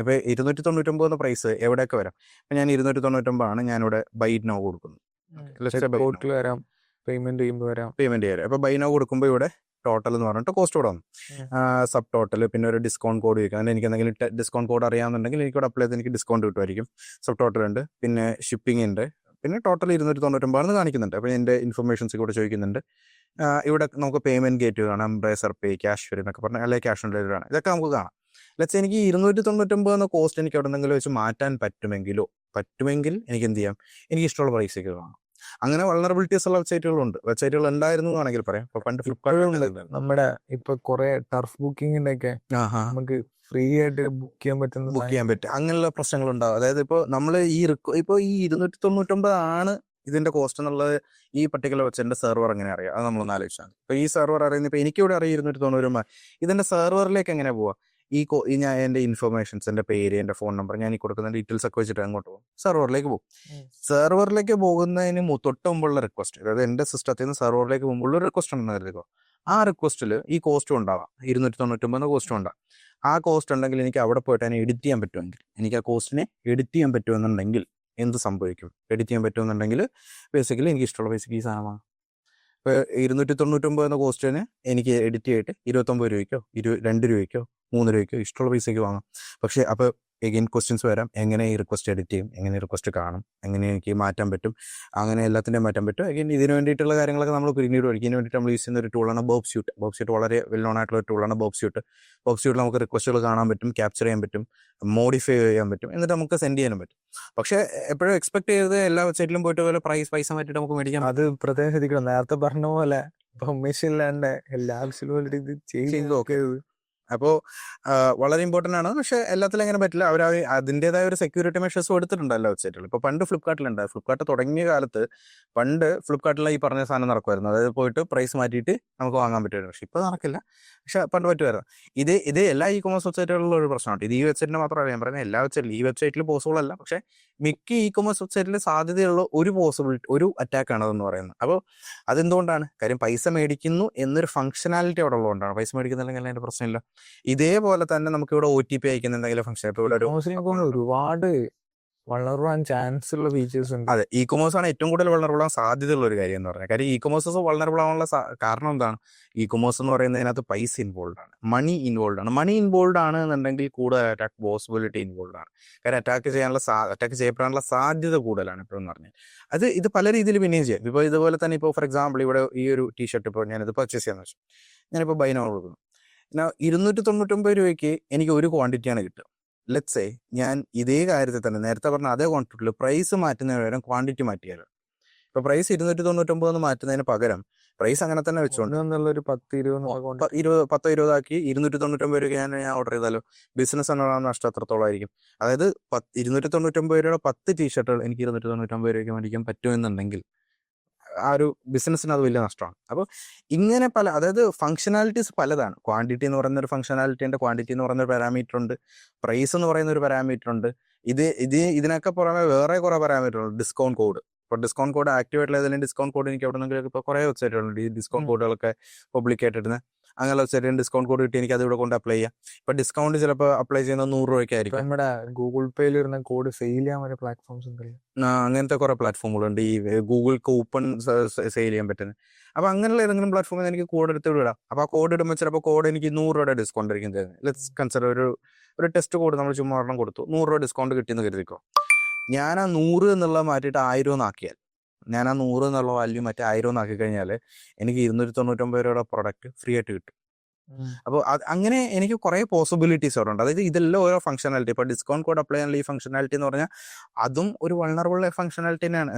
അപ്പോൾ 299 എന്ന പ്രൈസ് എവിടെയൊക്കെ വരാം. അപ്പോൾ ഞാൻ 299 ആണ് ഞാനിവിടെ ബൈ നോ കൊടുക്കുന്നത്. ചെക്കൗട്ടിൽ വരാം, പേയ്മെന്റ് ചെയ്യുമ്പോൾ വരാം. പേയ്മെന്റ് ചെയ്യാം. അപ്പോൾ ബൈ നോ കൊടുക്കുമ്പോൾ ഇവിടെ ടോട്ടൽ എന്ന് പറഞ്ഞിട്ട് കോസ്റ്റ് കൂടെ വന്നു. സബ് ടോട്ടൽ, പിന്നെ ഒരു ഡിസ്കൗണ്ട് കോഡ് ചോദിക്കാം. അതിന് എനിക്ക് എന്തെങ്കിലും ഡിസ്കൗണ്ട് കോഡ് അറിയാമെന്നുണ്ടെങ്കിൽ എനിക്ക് ഇവിടെ അപ്ലൈ ചെയ്ത് എനിക്ക് ഡിസ്കൗണ്ട് കിട്ടുമായിരിക്കും. സബ് ടോട്ടൽ ഉണ്ട്, പിന്നെ ഷിപ്പിംഗ് ഉണ്ട്, പിന്നെ ടോട്ടൽ 299 കാണിക്കുന്നുണ്ട്. അപ്പോൾ എൻ്റെ ഇൻഫർമേഷൻസ് ഇവിടെ ചോദിക്കുന്നുണ്ട്. ഇവിടെ നമുക്ക് പേയ്മെന്റ് ഗേറ്റ് കാണാം, ബ്രേസർ പേ, ക്യാഷ് വരും എന്നൊക്കെ പറഞ്ഞാൽ, അല്ലെങ്കിൽ ക്യാഷ് ഓൺ ഡെലിവറി ആണ്. ഇതൊക്കെ നമുക്ക് കാണാം. ലെറ്റ്സ് എനിക്ക് 299 എന്ന കോസ്റ്റ് എനിക്ക് എവിടെന്നെങ്കിലും വെച്ച് മാറ്റാൻ പറ്റുമെങ്കിൽ എനിക്ക് എന്ത് ചെയ്യാം, എനിക്ക് ഇഷ്ടമുള്ള പ്രൈസൊക്കെ കാണാം. അങ്ങനെ വൾണറബിലിറ്റീസ് ഉള്ള വെബ്സൈറ്റുകൾ ഉണ്ടായിരുന്നു വേണമെങ്കിൽ പറയാം. ഇപ്പൊ പണ്ട് ഫ്ലിപ്കാർട്ട് നമ്മുടെ ഇപ്പൊ കുറെ ടർഫ് ബുക്കിങ്ങിന്റെ ഒക്കെ നമുക്ക് ഫ്രീ ആയിട്ട് ബുക്ക് ചെയ്യാൻ പറ്റും. അങ്ങനെയുള്ള പ്രശ്നങ്ങൾ ഉണ്ടാവും. അതായത് ഇപ്പോൾ നമ്മൾ ഇപ്പോൾ ഈ 299 ആണ് ഇതിന്റെ കോസ്റ്റ് എന്നുള്ളത് ഈ പർട്ടിക്കുലർ വെബ്സൈറ്റിന്റെ സെർവർ എങ്ങനെ അറിയാം, അത് നമ്മളൊന്ന് ആലോചിച്ചാൽ. ഇപ്പൊ ഈ സെർവർ അറിയുന്നത്, ഇപ്പൊ എനിക്കിവിടെ അറിയാം 290 രൂപ. ഇതിന്റെ സെർവറിലേക്ക് എങ്ങനെ പോവാ? ഞാൻ എൻ്റെ ഇൻഫർമേഷൻസ്, എൻ്റെ പേര്, എൻ്റെ ഫോൺ നമ്പർ, ഞാൻ ഈ കൊടുക്കുന്ന ഡീറ്റെയിൽസ് ഒക്കെ വെച്ചിട്ട് അങ്ങോട്ട് പോകും, സെർവറിലേക്ക് പോകും. സെർവറിലേക്ക് പോകുന്നതിന് തൊട്ട് മുമ്പുള്ള റിക്വസ്റ്റ്, അതായത് എൻ്റെ സിസ്റ്റത്തിൽ നിന്ന് സെർവറിലേക്ക് പോകുമ്പോൾ ഒരു റിക്വസ്റ്റ് ഉണ്ടെന്ന് കരുതുക. ആ റിക്വസ്റ്റിൽ ഈ കോസ്റ്റും ഉണ്ടാവാം, 299 കോസ്റ്റും ഉണ്ടാവും. ആ കോസ്റ്റ് ഉണ്ടെങ്കിൽ എനിക്ക് അവിടെ പോയിട്ട് അതിനെ എഡിറ്റ് ചെയ്യാൻ പറ്റുമെങ്കിൽ, എനിക്ക് ആ കോസ്റ്റിനെ എഡിറ്റ് ചെയ്യാൻ പറ്റുമെന്നുണ്ടെങ്കിൽ എന്ത് സംഭവിക്കും? എഡിറ്റ് ചെയ്യാൻ പറ്റുമെന്നുണ്ടെങ്കിൽ ബേസിക്കലി എനിക്ക് ഇഷ്ടമുള്ള ഈ സാധനമാണ്. ഇപ്പോൾ 299 എന്ന കോസ്റ്റിന് എനിക്ക് എഡിറ്റ് ചെയ്തിട്ട് 29 രൂപയ്ക്കോ 2 രൂപയ്ക്കോ 3 രൂപയ്ക്കോ ഇഷ്ടമുള്ള പൈസയ്ക്ക് വാങ്ങാം. പക്ഷേ അപ്പോൾ എഗെയിൻ ക്വസ്റ്റ്യൻസ് വരാം, എങ്ങനെ ഈ റിക്വസ്റ്റ് എഡിറ്റ് ചെയ്യും, എങ്ങനെ റിക്വസ്റ്റ് കാണും, എങ്ങനെ എനിക്ക് മാറ്റാൻ പറ്റും, അങ്ങനെ എല്ലാത്തിൻ്റെയും മാറ്റാൻ പറ്റും. എഗെയിൻ ഇതിന് വേണ്ടിയിട്ടുള്ള കാര്യങ്ങളൊക്കെ നമ്മൾ പിന്നീട് പഠിക്കും. ഇതിന് വേണ്ടിയിട്ട് നമ്മൾ യൂസ് ചെയ്യുന്ന ഒരു ടൂളാണ് ബോബ് സ്യൂട്ട് വളരെ വെൽ നോൺ ആയിട്ടുള്ള ഒരു ടൂളാണ് ബോബ് സ്യൂട്ടിൽ നമുക്ക് റിക്വസ്റ്റുകൾ കാണാൻ പറ്റും, ക്യാപ്ചർ ചെയ്യാൻ പറ്റും, മോഡിഫൈ ചെയ്യാൻ പറ്റും, എന്നിട്ട് നമുക്ക് സെൻഡ് ചെയ്യാനും പറ്റും. പക്ഷേ എപ്പോഴും എക്സ്പെക്ട് ചെയ്ത് എല്ലാ വെബ്സൈറ്റിലും പോയിട്ട് പോലെ പൈസ മാറ്റിയിട്ട് നമുക്ക് മേടിക്കാം. അത് പ്രത്യേകം ശ്രദ്ധിക്കണം. നേരത്തെ പറഞ്ഞ പോലെ പെർമിഷൻ ഇല്ലാണ്ട് എല്ലാ ആവശ്യവും ഇത് ചെയ്ത് നോക്കരുത്. അപ്പോൾ വളരെ ഇമ്പോർട്ടൻ്റ് ആണ്. പക്ഷേ എല്ലാത്തിലും അങ്ങനെ പറ്റില്ല. അവർ അതിൻ്റെതായ ഒരു സെക്യൂരിറ്റി മെഷേഴ്സും എടുത്തിട്ടുണ്ട് എല്ലാ വെബ്സൈറ്റുകളും. ഇപ്പോൾ പണ്ട് ഫ്ലിപ്കാർട്ടിലുണ്ട്. ഫ്ലിപ്കാർട്ട് തുടങ്ങിയ കാലത്ത് പണ്ട് ഫ്ലിപ്കാർട്ടിൽ ഈ പറഞ്ഞ സാധനം നടക്കുമായിരുന്നു. അതായത് പോയിട്ട് പ്രൈസ് മാറ്റിയിട്ട് നമുക്ക് വാങ്ങാൻ പറ്റുമായിരുന്നു. പക്ഷേ ഇപ്പോൾ നടക്കില്ല. പക്ഷേ പണ്ട് പറ്റുമായിരുന്നു. ഇത് എല്ലാ ഇ കൊമേഴ്സ് വെബ്സൈറ്റുകളിലുള്ള ഒരു പ്രശ്നമാണ്. ഇത് ഈ വെബ്സൈറ്റിന് മാത്രമല്ല ഞാൻ പറയുന്നത്, എല്ലാ വെബ്സൈറ്റിലും. ഈ വെബ്സൈറ്റിൽ പോസിബിൾ അല്ല, പക്ഷേ മിക്ക ഇ കൊമേഴ്സ് വെബ്സൈറ്റിൽ സാധ്യതയുള്ള ഒരു അറ്റാക്കാണ് അതെന്ന് പറയുന്നത്. അപ്പോൾ അതെന്തുകൊണ്ടാണ്? കാര്യം പൈസ മേടിക്കുന്നു എന്നൊരു ഫംഗ്ഷനാലിറ്റി അവിടെ ഉള്ളതുകൊണ്ടാണ്. പൈസ മേടിക്കുന്നില്ലെങ്കിൽ അതിൻ്റെ പ്രശ്നമില്ല. ഇതേപോലെ തന്നെ നമുക്ക് ഇവിടെ OTP അയക്കുന്ന എന്തെങ്കിലും ഫംഗ്ഷൻ ഒരുപാട് വളരാൻ ചാൻസ് ഉള്ള ഫീച്ചേഴ്സ് ഉണ്ട്. അതെ, ഇ കൊമേഴ്സ് ആണ് ഏറ്റവും കൂടുതൽ വളണറബിൾ ആവാൻ സാധ്യതയുള്ള ഒരു കാര്യം എന്ന് പറഞ്ഞാൽ. കാര്യം ഇ കൊമേഴ്സ് വളണറബിൾ ആവാനുള്ള കാരണം എന്താണ്? ഇ കൊമേഴ്സ് എന്ന് പറയുന്നതിനകത്ത് പൈസ ഇൻവോൾവ് ആണ്, മണി ഇൻവോൾവ് ആണ് എന്നുണ്ടെങ്കിൽ കൂടുതൽ അറ്റാക്ക് പോസിബിലിറ്റി ഇൻവോൾവ് ആണ്. കാര്യം അറ്റാക്ക് ചെയ്യപ്പെടാനുള്ള സാധ്യത കൂടുതലാണ് ഇപ്പോൾ എന്ന് പറഞ്ഞാൽ. ഇത് പല രീതിയിൽ പിന്നെയും ചെയ്യാം. ഇപ്പോൾ ഇതുപോലെ തന്നെ ഇപ്പോൾ ഫോർ എക്സാമ്പിൾ ഇവിടെ ഈ ഒരു ടീഷർട്ട് ഇപ്പോൾ ഞാനിത് പർച്ചേസ് ചെയ്യാന്ന് വെച്ചു, ഞാനിപ്പോൾ ബൈ നൗ കൊടുക്കുന്നു. 299 രൂപയ്ക്ക് എനിക്ക് ഒരു ക്വാണ്ടിറ്റിയാണ് കിട്ടുക. ലെറ്റ്സ് സേ ഞാൻ ഇതേ കാര്യത്തിൽ തന്നെ നേരത്തെ പറഞ്ഞ അതേ ക്വാണ്ടിറ്റിയിൽ പ്രൈസ് മാറ്റുന്നതിന് പകരം ക്വാണ്ടിറ്റി മാറ്റിയാലോ. ഇപ്പോൾ പ്രൈസ് 299 മാറ്റുന്നതിന് പകരം പ്രൈസ് അങ്ങനെ തന്നെ വെച്ചോണ്ട് 10-20 ആക്കി 299 രൂപയ്ക്ക് ഞാൻ ഓർഡർ ചെയ്താലോ ബിസിനസ് എന്നുള്ള നഷ്ടം എത്രത്തോളം ആയിരിക്കും? അതായത് 299 രൂപയുടെ 10 ടീഷർട്ടുകൾ എനിക്ക് 299 രൂപയ്ക്ക് മേടിക്കാൻ പറ്റുമെന്നുണ്ടെങ്കിൽ ആ ഒരു ബിസിനസ്സിന് അത് വലിയ നഷ്ടമാണ്. അപ്പോൾ ഇങ്ങനെ അതായത് ഫംഗ്ഷനാലിറ്റീസ് പലതാണ്. ക്വാണ്ടിറ്റി എന്ന് പറയുന്ന ഒരു ഫംഗ്ഷനാലിറ്റി ഉണ്ട്, ക്വാണ്ടിറ്റി എന്ന് പറയുന്ന ഒരു പാരാമീറ്റർ ഉണ്ട്, പ്രൈസ് എന്ന് പറയുന്ന ഒരു പാരാമീറ്റർ ഉണ്ട്. ഇതിനൊക്കെ പുറമെ വേറെ കുറേ പാരാമീറ്റർ ഉണ്ട്. ഡിസ്കൗണ്ട് കോഡ്, ഇപ്പോൾ ഡിസ്കൗണ്ട് കോഡ് ആക്ടിവേറ്റ് ചെയ്തതിന് ഡിസ്കൗണ്ട് കോഡ് എനിക്ക് എവിടെന്നെങ്കിലും ഇപ്പോൾ കുറേ വെബ്സൈറ്റുകളുണ്ട് ഈ ഡിസ്കൗണ്ട് കോഡുകളൊക്കെ പബ്ലിക് ആയിട്ട് അങ്ങനെ വെബ്സൈറ്റിന് ഡിസ്കൗണ്ട് കോഡ് കിട്ടി എനിക്ക് അത് ഇവിടെ കൊണ്ട് അപ്ലൈ ചെയ്യാം. ഇപ്പോൾ ഡിസ്കൗണ്ട് ചിലപ്പോൾ അപ്ലൈ ചെയ്യുന്നത് 100 രൂപയ്ക്കായിരിക്കും. നമ്മുടെ ഗൂഗിൾ പേയിൽ ഇരുന്ന കോഡ് സെയിൽ ചെയ്യാൻ വരെ പ്ലാറ്റ്ഫോംസ് ഉണ്ടല്ലോ. അങ്ങനത്തെ കുറേ പ്ലാറ്റ്ഫോമുകളുണ്ട്. ഈ ഗൂഗിൾ കൂപ്പൺ സെയിൽ ചെയ്യാൻ പറ്റുന്നത്. അപ്പോൾ അങ്ങനെയുള്ള ഏതെങ്കിലും പ്ലാറ്റ്ഫോമിൽ എനിക്ക് കോഡ് എടുത്ത് വിടാം. അപ്പോൾ ആ കോഡ് ഇടുമ്പോൾ ചിലപ്പോൾ കോഡ് എനിക്ക് 100 രൂപയുടെ ഡിസ്കൗണ്ട് ആയിരിക്കും തരുന്നത്. ലെറ്റ്സ് കൺസിഡർ ഒരു ടെസ്റ്റ് കോഡ് നമ്മൾ ചുമ്മാ ഒരെണ്ണം കൊടുത്തു, 100 രൂപ ഡിസ്കൗണ്ട് കിട്ടിയെന്ന് കരുതിക്കോ. ഞാൻ ആ 100 എന്നുള്ളത് മാറ്റിയിട്ട് 1000 എന്നാക്കിയാൽ, ഞാൻ ആ 100 എന്നുള്ള വാല്യൂ മറ്റേ 1000 എന്നാക്കി കഴിഞ്ഞാൽ എനിക്ക് 299 രൂപയുടെ പ്രൊഡക്റ്റ് ഫ്രീ ആയിട്ട് കിട്ടും. അപ്പോൾ അങ്ങനെ എനിക്ക് കുറേ പോസിബിലിറ്റീസ് അവിടെ ഉണ്ട്. അതായത് ഇതെല്ലാം ഓരോ ഫംഗ്ഷനാലിറ്റി. ഇപ്പോൾ ഡിസ്കൗണ്ട് കോഡ് അപ്ലൈ ചെയ്യാനുള്ള ഈ ഫംഗ്ഷനാലിറ്റി എന്ന് പറഞ്ഞാൽ അതും ഒരു വൾണറബിൾ ഫംഗ്ഷനാലിറ്റി തന്നെയാണ്.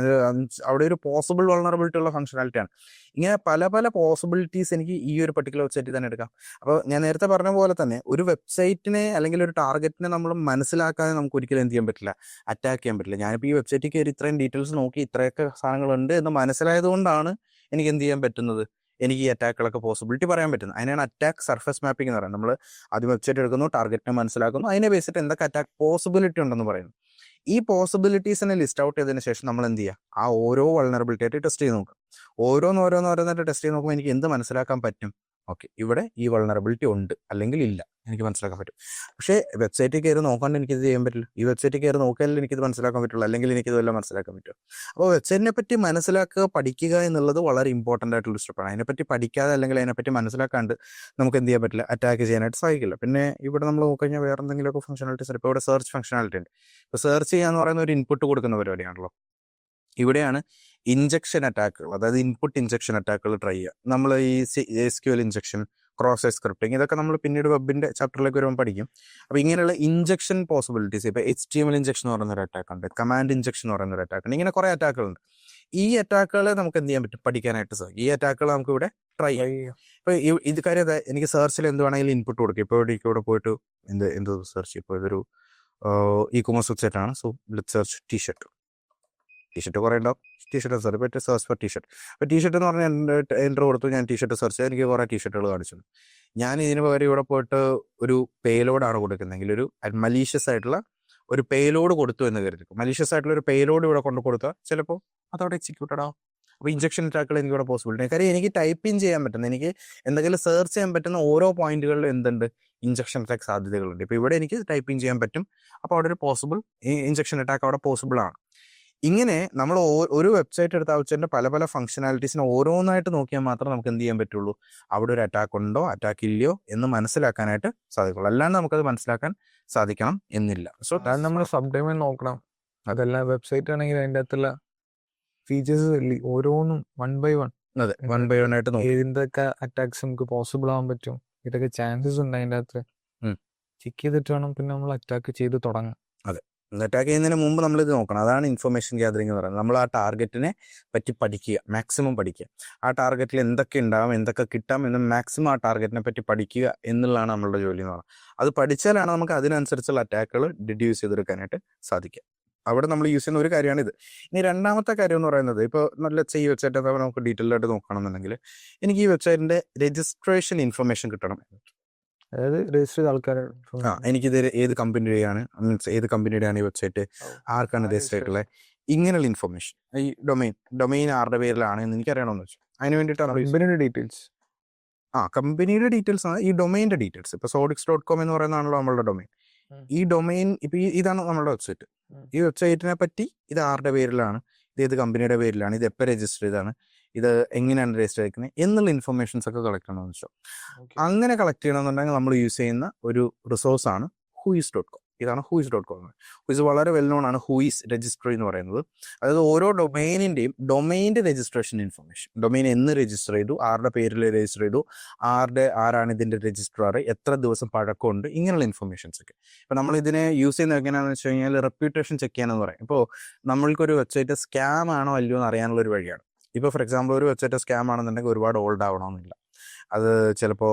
അവിടെ ഒരു പോസിബിൾ വൾണറബിലിറ്റി ഉള്ള ഫംഗ്ഷനാലിറ്റിയാണ്. ഇങ്ങനെ പല പല പോസിബിലിറ്റീസ് എനിക്ക് ഈ ഒരു പർട്ടിക്കുലർ വെബ്സൈറ്റിൽ തന്നെ എടുക്കാം. അപ്പോൾ ഞാൻ നേരത്തെ പറഞ്ഞ പോലെ തന്നെ ഒരു വെബ്സൈറ്റിനെ അല്ലെങ്കിൽ ഒരു ടാർഗറ്റിനെ നമ്മൾ മനസ്സിലാക്കാതെ നമുക്ക് ഒരിക്കലും എന്ത് ചെയ്യാൻ പറ്റില്ല, അറ്റാക്ക് ചെയ്യാൻ പറ്റില്ല. ഞാനിപ്പോൾ ഈ വെബ്സൈറ്റിൽ കയറി ഇത്രയും ഡീറ്റെയിൽസ് നോക്കി ഇത്രയൊക്കെ സാധനങ്ങളുണ്ട് എന്ന് മനസ്സിലായതുകൊണ്ടാണ് എനിക്ക് എന്ത് ചെയ്യാൻ പറ്റുന്നത്, എനിക്ക് ഈ അറ്റാക്കുകളൊക്കെ പോസിബിലിറ്റി പറയാൻ പറ്റുന്നത്. അതിനാണ് അറ്റാക്ക് സർഫസ് മാപ്പിംഗ് എന്ന് പറയുന്നത്. നമ്മൾ ആദ്യം വെബ്സൈറ്റ് എടുക്കുന്നു, ടാർഗറ്റിനെ മനസ്സിലാക്കുന്നു, അതിനെ ബേസിട്ട് എന്തൊക്കെ അറ്റാക്ക് പോസിബിലിറ്റി ഉണ്ടെന്ന് പറയുന്നു. ഈ പോസിബിലിറ്റീസിനെ ലിസ്റ്റ് ഔട്ട് ചെയ്തതിന് ശേഷം നമ്മൾ എന്ത് ചെയ്യുക, ആ ഓരോ വൾനറബിലിറ്റി ആയിട്ട് ടെസ്റ്റ് ചെയ്ത് നോക്കുക. ഓരോന്നായിട്ട് ടെസ്റ്റ് ചെയ്ത് നോക്കുമ്പോൾ എനിക്ക് എന്ത് മനസ്സിലാക്കാൻ പറ്റും, ഓക്കെ ഇവിടെ ഈ വൾനറബിലിറ്റി ഉണ്ട് അല്ലെങ്കിൽ ഇല്ല, എനിക്ക് മനസ്സിലാക്കാൻ പറ്റും. പക്ഷേ വെബ്സൈറ്റിൽ കയറി നോക്കാണ്ട് എനിക്കിത് ചെയ്യാൻ പറ്റില്ല. ഈ വെബ്സൈറ്റിൽ കയറി നോക്കിയാലും എനിക്കിത് മനസ്സിലാക്കാൻ പറ്റുള്ളൂ, അല്ലെങ്കിൽ എനിക്കിതെല്ലാം മനസ്സിലാക്കാൻ പറ്റും. അപ്പോൾ വെബ്സൈറ്റിനെ പറ്റി മനസ്സിലാക്കുക, പഠിക്കുക എന്നുള്ളത് വളരെ ഇമ്പോർട്ടൻ്റ് ആയിട്ടുള്ള സ്റ്റെപ്പാണ്. അതിനെപ്പറ്റി പഠിക്കാതെ അല്ലെങ്കിൽ അതിനെപ്പറ്റി മനസ്സിലാക്കാണ്ട് നമുക്ക് എന്ത് ചെയ്യാൻ പറ്റില്ല, അറ്റാക്ക് ചെയ്യാനായിട്ട് സാധിക്കില്ല. പിന്നെ ഇവിടെ നമ്മൾ നോക്കിക്കഴിഞ്ഞാൽ വേറെ എന്തെങ്കിലുമൊക്കെ ഫംഗ്ഷനാലിറ്റീസ്, ഇപ്പോൾ ഇവിടെ സെർച്ച് ഫംഗ്ഷനാലിറ്റി ഉണ്ട്. ഇപ്പോൾ സെർച്ച് ചെയ്യാന്ന് പറയുന്ന ഒരു ഇൻപുട്ട് കൊടുക്കുന്ന പരിപാടിയാണല്ലോ. ഇവിടെയാണ് ഇഞ്ചക്ഷൻ അറ്റാക്കുകൾ, അതായത് ഇൻപുട്ട് ഇഞ്ചക്ഷൻ അറ്റാക്കുകൾ ട്രൈ ചെയ്യുക. നമ്മൾ ഈ SQL injection, cross site scripting, ഇതൊക്കെ നമ്മൾ പിന്നീട് വെബിൻ്റെ ചാപ്റ്ററിലേക്ക് വരുമ്പോൾ പഠിക്കും. അപ്പോൾ ഇങ്ങനെയുള്ള ഇഞ്ചക്ഷൻ പോസിബിലിറ്റീസ്, ഇപ്പോൾ HTML ഇഞ്ചക്ഷൻ എന്ന് പറയുന്നൊരു അറ്റാക്ക് ഉണ്ട്, കമാൻഡ് ഇഞ്ചക്ഷൻ എന്ന് പറയുന്നൊരു അറ്റാക്ക് ഉണ്ട്, ഇങ്ങനെ കുറേ അറ്റാക്കുകളുണ്ട്. ഈ അറ്റാക്കുകളെ നമുക്ക് എന്ത് ചെയ്യാൻ പറ്റും, പഠിക്കാനായിട്ട് സാധിക്കും. ഈ അറ്റാക്കുകൾ നമുക്ക് ഇവിടെ ട്രൈ ചെയ്യാം. ഇപ്പോൾ ഇത് കാര്യം എനിക്ക് സെർച്ചിൽ എന്ത് വേണമെങ്കിലും ഇൻപുട്ട് കൊടുക്കും. ഇപ്പോൾ ഇവിടെ പോയിട്ട് എന്ത് സെർച്ച്, ഇപ്പോൾ ഇതൊരു ഇ-കൊമേഴ്സ് വെബ്സൈറ്റ് ആണ്. സോ ലെറ്റ് സെർച്ച് ടീഷർട്ട് കുറേ ഉണ്ടാവും. ടീഷർട്ട് സെർച്ച് പറ്റും, സെർച്ച് ഫോർ ടീഷർട്ട്. അപ്പോൾ ടീഷർട്ട് എന്ന് പറഞ്ഞാൽ എൻ്റർ കൊടുത്തു, ഞാൻ ടീഷർട്ട് സെർച്ച് ചെയ്ത് എനിക്ക് കുറേ ടീഷർട്ടുകൾ കാണിച്ചു. ഞാൻ ഇതിന് പകരം ഇവിടെ പോയിട്ട് ഒരു പേലോഡാണ് കൊടുക്കുന്നതെങ്കിൽ, ഒരു മലീഷ്യസ് ആയിട്ടുള്ള ഒരു പേലോഡ് കൊടുത്തു എന്ന് കരുതിക്കും. മലീഷ്യസ് ആയിട്ടുള്ള ഒരു പേലോഡ് ഇവിടെ കൊടുത്താൽ ചിലപ്പോൾ അതവിടെ എക്സിക്യൂട്ടഡ് ആവും. അപ്പോൾ ഇഞ്ചക്ഷൻ അറ്റാക്കുകൾ എനിക്ക് ഇവിടെ പോസിബിലിറ്റി. കാര്യം എനിക്ക് ടൈപ്പിംഗ് ചെയ്യാൻ പറ്റുന്ന, എനിക്ക് എന്തെങ്കിലും സെർച്ച് ചെയ്യാൻ പറ്റുന്ന ഓരോ പോയിന്റുകളിലും എന്തുണ്ട്, ഇഞ്ചക്ഷൻ അറ്റാക്ക് സാധ്യതകളുണ്ട്. ഇപ്പോൾ ഇവിടെ എനിക്ക് ടൈപ്പിംഗ് ചെയ്യാൻ പറ്റും. അപ്പോൾ അവിടെ ഒരു ഇഞ്ചക്ഷൻ അറ്റാക്ക് അവിടെ പോസിബിൾ ആണ്. ഇങ്ങനെ നമ്മൾ ഒരു വെബ്സൈറ്റ് എടുത്ത വെബ്സൈറ്റിൻ്റെ പല ഫംഗ്ഷനാലിറ്റീസിനെ ഓരോന്നായിട്ട് നോക്കിയാൽ മാത്രം നമുക്ക് എന്ത് ചെയ്യാൻ പറ്റുള്ളൂ, അവിടെ ഒരു അറ്റാക്ക് ഉണ്ടോ അറ്റാക്ക് ഇല്ലയോ എന്ന് മനസ്സിലാക്കാനായിട്ട് സാധിക്കുള്ളൂ. അല്ലാണ്ട് നമുക്കത് മനസ്സിലാക്കാൻ സാധിക്കണം എന്നില്ല. സോ അതാണ് നമ്മൾ സബ് ഡൊമൈൻ നോക്കണം. അതെല്ലാം വെബ്സൈറ്റ് ആണെങ്കിൽ അതിൻ്റെ അകത്തുള്ള ഫീച്ചേഴ്സ് ഓരോന്നും 1 by 1, അതെ 1 by 1 ആയിട്ട് നോക്കും. ഏതൊക്കെ അറ്റാക്സ് നമുക്ക് പോസിബിൾ ആവാൻ പറ്റും, ഇതൊക്കെ ചാൻസസ് ഉണ്ട് അതിൻ്റെ അകത്ത് ചെക്ക് ചെയ്തിട്ട് വേണം പിന്നെ നമ്മൾ അറ്റാക്ക് ചെയ്ത് തുടങ്ങാം. അതെ, അറ്റാക്ക് ചെയ്യുന്നതിന് മുമ്പ് നമ്മളിത് നോക്കണം. അതാണ് ഇൻഫർമേഷൻ ഗ്യാതറിംഗ് എന്ന് പറയുന്നത്. നമ്മൾ ആ ടാർഗറ്റിനെ പറ്റി പഠിക്കുക, മാക്സിമം പഠിക്കുക. ആ ടാർഗറ്റിൽ എന്തൊക്കെ ഉണ്ടാവും, എന്തൊക്കെ കിട്ടാം എന്ന് മാക്സിമം ആ ടാർഗറ്റിനെ പറ്റി പഠിക്കുക എന്നുള്ളതാണ് നമ്മളുടെ ജോലി എന്ന് പറയുന്നത്. അത് പഠിച്ചാലാണ് നമുക്ക് അതിനനുസരിച്ചുള്ള അറ്റാക്കുകൾ ഡിഡ്യൂസ് ചെയ്തെടുക്കാനായിട്ട് സാധിക്കുക. അവിടെ നമ്മൾ യൂസ് ചെയ്യുന്ന ഒരു കാര്യമാണിത്. ഇനി രണ്ടാമത്തെ കാര്യം എന്ന് പറയുന്നത്, ഇപ്പോൾ നല്ല ഈ വെബ്സൈറ്റ് നമുക്ക് ഡീറ്റെയിൽ ആയിട്ട് നോക്കണമെന്നുണ്ടെങ്കിൽ എനിക്ക് ഈ വെബ്സൈറ്റിൻ്റെ രജിസ്ട്രേഷൻ ഇൻഫർമേഷൻ കിട്ടണം. അതായത് രജിസ്റ്റർ ചെയ്ത ആൾക്കാരെ, എനിക്കിത് ഏത് കമ്പനിയുടെയാണ്, മീൻസ് ഏത് കമ്പനിയുടെയാണ് ഈ വെബ്സൈറ്റ്, ആർക്കാണ് രജിസ്റ്റർ ആയിട്ടുള്ളത്, ഇങ്ങനെയുള്ള ഇൻഫർമേഷൻ. ഈ ഡൊമൈൻ ആരുടെ പേരിലാണ് എന്ന് എനിക്കറിയണമെന്ന് വെച്ചാൽ അതിന് വേണ്ടിയിട്ടാണ് കമ്പനിയുടെ ഡീറ്റെയിൽസ്. കമ്പനിയുടെ ഡീറ്റെയിൽസ് ആണ് ഈ ഡൊമൈൻ്റെ ഡീറ്റെയിൽസ്. ഇപ്പോൾ sodix.com എന്ന് പറയുന്നതാണല്ലോ നമ്മളുടെ ഡൊമൈൻ. ഈ ഡൊമൈൻ ഇപ്പോൾ ഇതാണ് നമ്മളുടെ വെബ്സൈറ്റ്. ഈ വെബ്സൈറ്റിനെ പറ്റി ഇത് ആരുടെ പേരിലാണ്, ഇത് ഏത് കമ്പനിയുടെ പേരിലാണ്, ഇത് എപ്പോൾ രജിസ്റ്റർ ചെയ്താണ്, ഇത് എങ്ങനെയാണ് രജിസ്റ്റർ ചെയ്തിരിക്കുന്നത് എന്നുള്ള ഇൻഫർമേഷൻസ് ഒക്കെ കളക്ട് ചെയ്യണമെന്ന് വെച്ചാൽ, അങ്ങനെ കളക്ട് ചെയ്യണമെന്നുണ്ടെങ്കിൽ നമ്മൾ യൂസ് ചെയ്യുന്ന ഒരു റിസോഴ്സാണ് whois.com. ഇതാണ് whois.com. whois വളരെ വെൽ നോൺ ആണ്. whois രജിസ്ട്രി എന്ന് പറയുന്നത്, അതായത് ഓരോ ഡൊമൈനിൻ്റെയും ഡൊമൈൻ്റെ രജിസ്ട്രേഷൻ ഇൻഫർമേഷൻ, ഡൊമൈൻ എന്ന് രജിസ്റ്റർ ചെയ്തു, ആരുടെ പേരിൽ രജിസ്റ്റർ ചെയ്തു, ആരാണ് ഇതിൻ്റെ രജിസ്ട്രാർ, എത്ര ദിവസം പഴക്കമുണ്ട്, ഇങ്ങനെയുള്ള ഇൻഫർമേഷൻസ് ഒക്കെ. ഇപ്പോൾ നമ്മൾ ഇതിനെ യൂസ് ചെയ്യുന്നത് എങ്ങനെയാണെന്ന് വെച്ച് കഴിഞ്ഞാൽ റെപ്യൂട്ടേഷൻ ചെക്ക് ചെയ്യാനെന്ന് പറയും. ഇപ്പോൾ നമ്മൾക്കൊരു വെബ്സൈറ്റ് സ്കാം ആണോ അല്ലയോ എന്ന് അറിയാനുള്ള ഒരു വഴിയാണ്. ഇപ്പോൾ ഫോർ എക്സാമ്പിൾ ഒരു വെബ്സൈറ്റ് സ്കാം ആണെന്നുണ്ടെങ്കിൽ ഒരുപാട് ഓൾഡ് ആവണമെന്നില്ല, അത് ചിലപ്പോൾ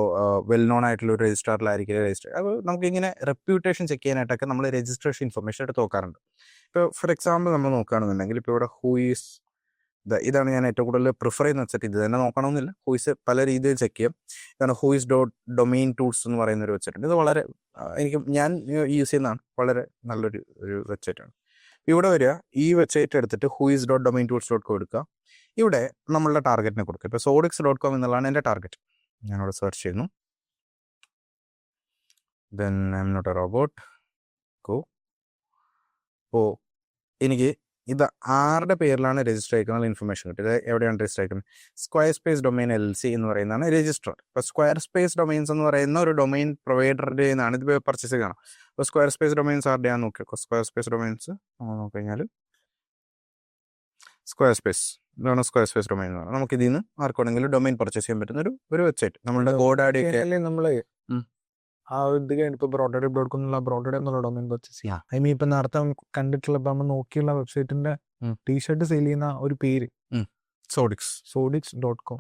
വെൽ നോൺ ആയിട്ടുള്ള ഒരു രജിസ്ട്രാറിലായിരിക്കും രജിസ്റ്റർ. അപ്പോൾ നമുക്കിങ്ങനെ റെപ്യൂട്ടേഷൻ ചെക്ക് ചെയ്യാനായിട്ടൊക്കെ നമ്മൾ രജിസ്ട്രേഷൻ ഇൻഫർമേഷൻ എടുത്ത് നോക്കാറുണ്ട്. ഇപ്പോൾ ഫോർ എക്സാമ്പിൾ നമ്മൾ നോക്കുകയാണെന്നുണ്ടെങ്കിൽ ഇപ്പോൾ ഇവിടെ whois, ഇതാണ് ഞാൻ ഏറ്റവും കൂടുതൽ പ്രിഫർ ചെയ്യുന്ന വെബ്സൈറ്റ്. ഇത് തന്നെ നോക്കണമെന്നില്ല, whois പല രീതിയിൽ ചെക്ക് ചെയ്യാം. ഇതാണ് whois.domain tools എന്ന് പറയുന്ന ഒരു വെബ്സൈറ്റ്. ഇത് വളരെ ഞാൻ യൂസ് ചെയ്യുന്നതാണ്, വളരെ നല്ലൊരു വെബ്സൈറ്റാണ്. ഇവിടെ വരിക, ഈ വെബ്സൈറ്റ് എടുത്തിട്ട് whois.domaintools.com എടുക്കുക. ഇവിടെ നമ്മളുടെ ടാർഗറ്റിനെ കൊടുക്കുക. ഇപ്പോൾ sodix.com എന്നുള്ളതാണ് എൻ്റെ ടാർഗറ്റ്. ഞാനിവിടെ സെർച്ച് ചെയ്യുന്നു. Then I am not a robot. അപ്പോൾ എനിക്ക് ഇത് ആരുടെ പേരിലാണ് രജിസ്റ്റർ ആയിരിക്കുന്നത് ഇൻഫർമേഷൻ കിട്ടും. ഇത് എവിടെയാണ് രജിസ്റ്റർ ആയിരിക്കുന്നത്, സ്ക്വയർ സ്പേസ് ഡൊമൈൻ LLC എന്ന് പറയുന്നതാണ് രജിസ്റ്റർ. ഇപ്പോൾ സ്ക്വയർ സ്പേസ് ഡൊമൈൻസ് എന്ന് പറയുന്ന ഒരു ഡൊമൈൻ പ്രൊവൈഡറുടെ നിന്നാണ് ഇത് പർച്ചേസ് ചെയ്യണം. അപ്പോൾ സ്ക്വയർ സ്പേസ് ഡൊമൈൻസ് ആരുടെയാണെന്ന് നോക്കിയോ. സ്ക്വയർ സ്പേസ് ഡൊമൈൻസ് നോക്കിക്കഴിഞ്ഞാൽ സ്ക്വയർ സ്പേസ്, ഇതാണ് സ്ക്വയർ സ്പേസ് ഡൊമൈൻ എന്ന് പറയുന്നത്. നമുക്ക് ഇതിൽ നിന്ന് ആർക്കാണെങ്കിലും ഡൊമൈൻ പർച്ചേസ് ചെയ്യാൻ പറ്റുന്ന ഒരു വെബ്സൈറ്റ്. നമ്മളുടെ GoDaddy നമ്മൾ ആ ഇത് കഴിഞ്ഞ് ഇപ്പോൾ broadaddy.com എന്നുള്ള broadaddy എന്നുള്ള ഡൊമൈൻ പർച്ചേസ് ചെയ്യാം. ഐ മീൻ ഇപ്പം നേരത്തെ നോക്കിയുള്ള, ഇപ്പം നമ്മൾ നോക്കിയുള്ള വെബ്സൈറ്റിന്റെ ടീഷർട്ട് സെയിൽ ചെയ്യുന്ന ഒരു പേര് sodix.com.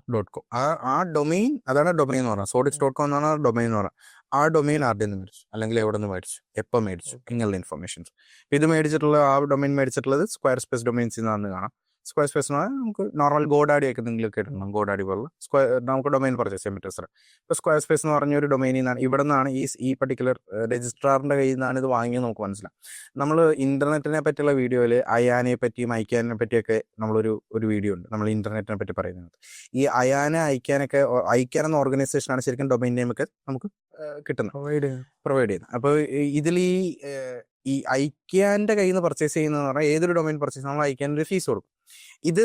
ആ ഡൊമൈൻ, അതാണ് ഡൊമൈൻ എന്ന് പറഞ്ഞാൽ sodix.com എന്നാണ് ഡൊമൈൻ എന്ന് പറഞ്ഞാൽ. ആ ഡൊമൈൻ ആരുടെ നിന്ന് മേടിച്ചു, അല്ലെങ്കിൽ എവിടെ നിന്ന് മേടിച്ചു, എപ്പോൾ മേടിച്ചു, ഇങ്ങനെയുള്ള ഇൻഫർമേഷൻസ്. ഇത് മേടിച്ചിട്ടുള്ള ആ ഡൊമൈൻ മേടിച്ചിട്ടുള്ളത് സ്ക്വയർ സ്പേസ് ഡൊമൈൻസിൽ നിന്നാണ് കാണാം. സ്ക്വയർ സ്പേസ് എന്ന് പറഞ്ഞാൽ നമുക്ക് നോർമൽ ഗോഡാഡി ഒക്കെ എന്തെങ്കിലും കേട്ടിട്ടുണ്ടാകും, ഗോഡാഡി പോലുള്ള നമുക്ക് ഡൊമൈൻ പർച്ചേസ് ചെയ്യാൻ പറ്റും സാർ. ഇപ്പോൾ സ്ക്വയർ സ്പേസ് എന്ന് പറഞ്ഞ ഒരു ഡൊമൈനിൽ നിന്നാണ്, ഇവിടെ നിന്നാണ് ഈ പർട്ടിക്കുലർ രജിസ്ട്രാറിൻ്റെ കയ്യിൽ നിന്നാണ് ഇത് വാങ്ങിയത് നമുക്ക് മനസ്സിലാവും. നമ്മൾ ഇൻ്റർനെറ്റിനെ പറ്റിയുള്ള വീഡിയോയിൽ അയാനെ പറ്റിയും അയക്കാനെ പറ്റിയൊക്കെ ഒരു വീഡിയോ ഉണ്ട് നമ്മൾ ഇൻ്റർനെറ്റിനെ പറ്റി പറയുന്നത്. ഈ അയാനെ അയക്കാനെന്ന ഓർഗനൈസേഷനാണ് ശരിക്കും ഡൊമൈൻ നെയിമൊക്കെ നമുക്ക് കിട്ടുന്നത്, പ്രൊവൈഡ് ചെയ്യുന്നത്. അപ്പോൾ ഇതിൽ ഈ ഐക്യാൻ്റെ കയ്യിൽ നിന്ന് പർച്ചേസ് ചെയ്യുന്നതെന്ന് പറഞ്ഞാൽ ഏതൊരു ഡൊമൈൻ പർച്ചേസ് നമ്മൾ ഐക്യാൻ്റെ ഫീസ് കൊടുക്കും. ഇത്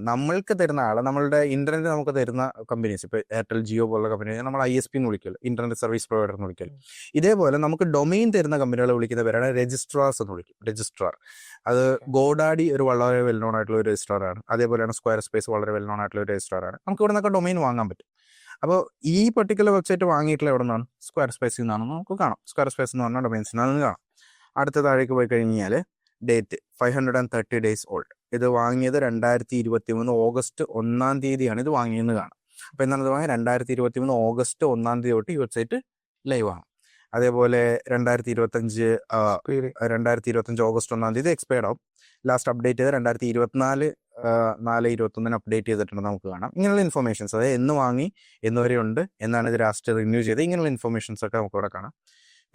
നമ്മൾക്ക് തരുന്ന ആൾ, നമ്മളുടെ ഇന്റർനെറ്റ് നമുക്ക് തരുന്ന കമ്പനീസ്, ഇപ്പോൾ എയർടെൽ ജിയോ പോലുള്ള കമ്പനി നമ്മൾ ISP എന്ന് വിളിക്കുമല്ലോ, ഇന്റർനെറ്റ് സർവീസ് പ്രൊവൈഡർ എന്ന് വിളിക്കല്ലോ. ഇതേപോലെ നമുക്ക് ഡൊമൈൻ തരുന്ന കമ്പനികളെ വിളിക്കുന്ന പേരാണ് രജിസ്ട്രാർസ് എന്ന് വിളിക്കും. രജിസ്ട്രാർ അത് ഗോഡാഡി ഒരു വളരെ വെൽ നോൺ ആയിട്ടുള്ള ഒരു രജിസ്ട്രാറാണ്. അതേപോലെയാണ് സ്ക്വയർ സ്പേസ് വളരെ വെൽ നോൺ ആയിട്ടുള്ള ഒരു രജിസ്ട്രാറാണ്. നമുക്ക് ഇവിടെ നിന്നൊക്കെ ഡൊമൈൻ വാങ്ങാൻ പറ്റും. അപ്പോൾ ഈ പർട്ടിക്കുലർ വെബ്സൈറ്റ് വാങ്ങിയിട്ടുള്ള എവിടെ നിന്നാണ്? സ്ക്വയർ സ്പേസിൽ നിന്നാണെന്ന് നമുക്ക് കാണാം. സ്ക്വയർ സ്പേസ് എന്ന് പറഞ്ഞാൽ ഡൊമൈൻസിൽ നിന്ന് കാണാം. അടുത്ത താഴേക്ക് പോയി കഴിഞ്ഞാൽ ഡേറ്റ് 530 days ഓൾഡ്. ഇത് വാങ്ങിയത് 2023 ഓഗസ്റ്റ് 1 തീയതിയാണ് ഇത് വാങ്ങിയെന്ന് കാണാം. അപ്പോൾ എന്താണ് ഇത് വാങ്ങിയത്? 2023 ഓഗസ്റ്റ് 1 തൊട്ട് ഈ വെബ്സൈറ്റ് ലൈവ് ആണ്. അതേപോലെ 2025 ഓഗസ്റ്റ് 1 എക്സ്പയർഡ് ആവും. ലാസ്റ്റ് അപ്ഡേറ്റ് ചെയ്ത് 2024 4/21 അപ്ഡേറ്റ് ചെയ്തിട്ടുണ്ട് നമുക്ക് കാണാം. ഇങ്ങനെയുള്ള ഇൻഫർമേഷൻസ്, അതായത് എന്ന് വാങ്ങി, എന്നുവരെ ഉണ്ട്, എന്നാണ് ഇത് ലാസ്റ്റ് റിന്യൂ ചെയ്ത്, ഇങ്ങനെയുള്ള ഇൻഫർമേഷൻസ് ഒക്കെ നമുക്ക് ഇവിടെ കാണാം.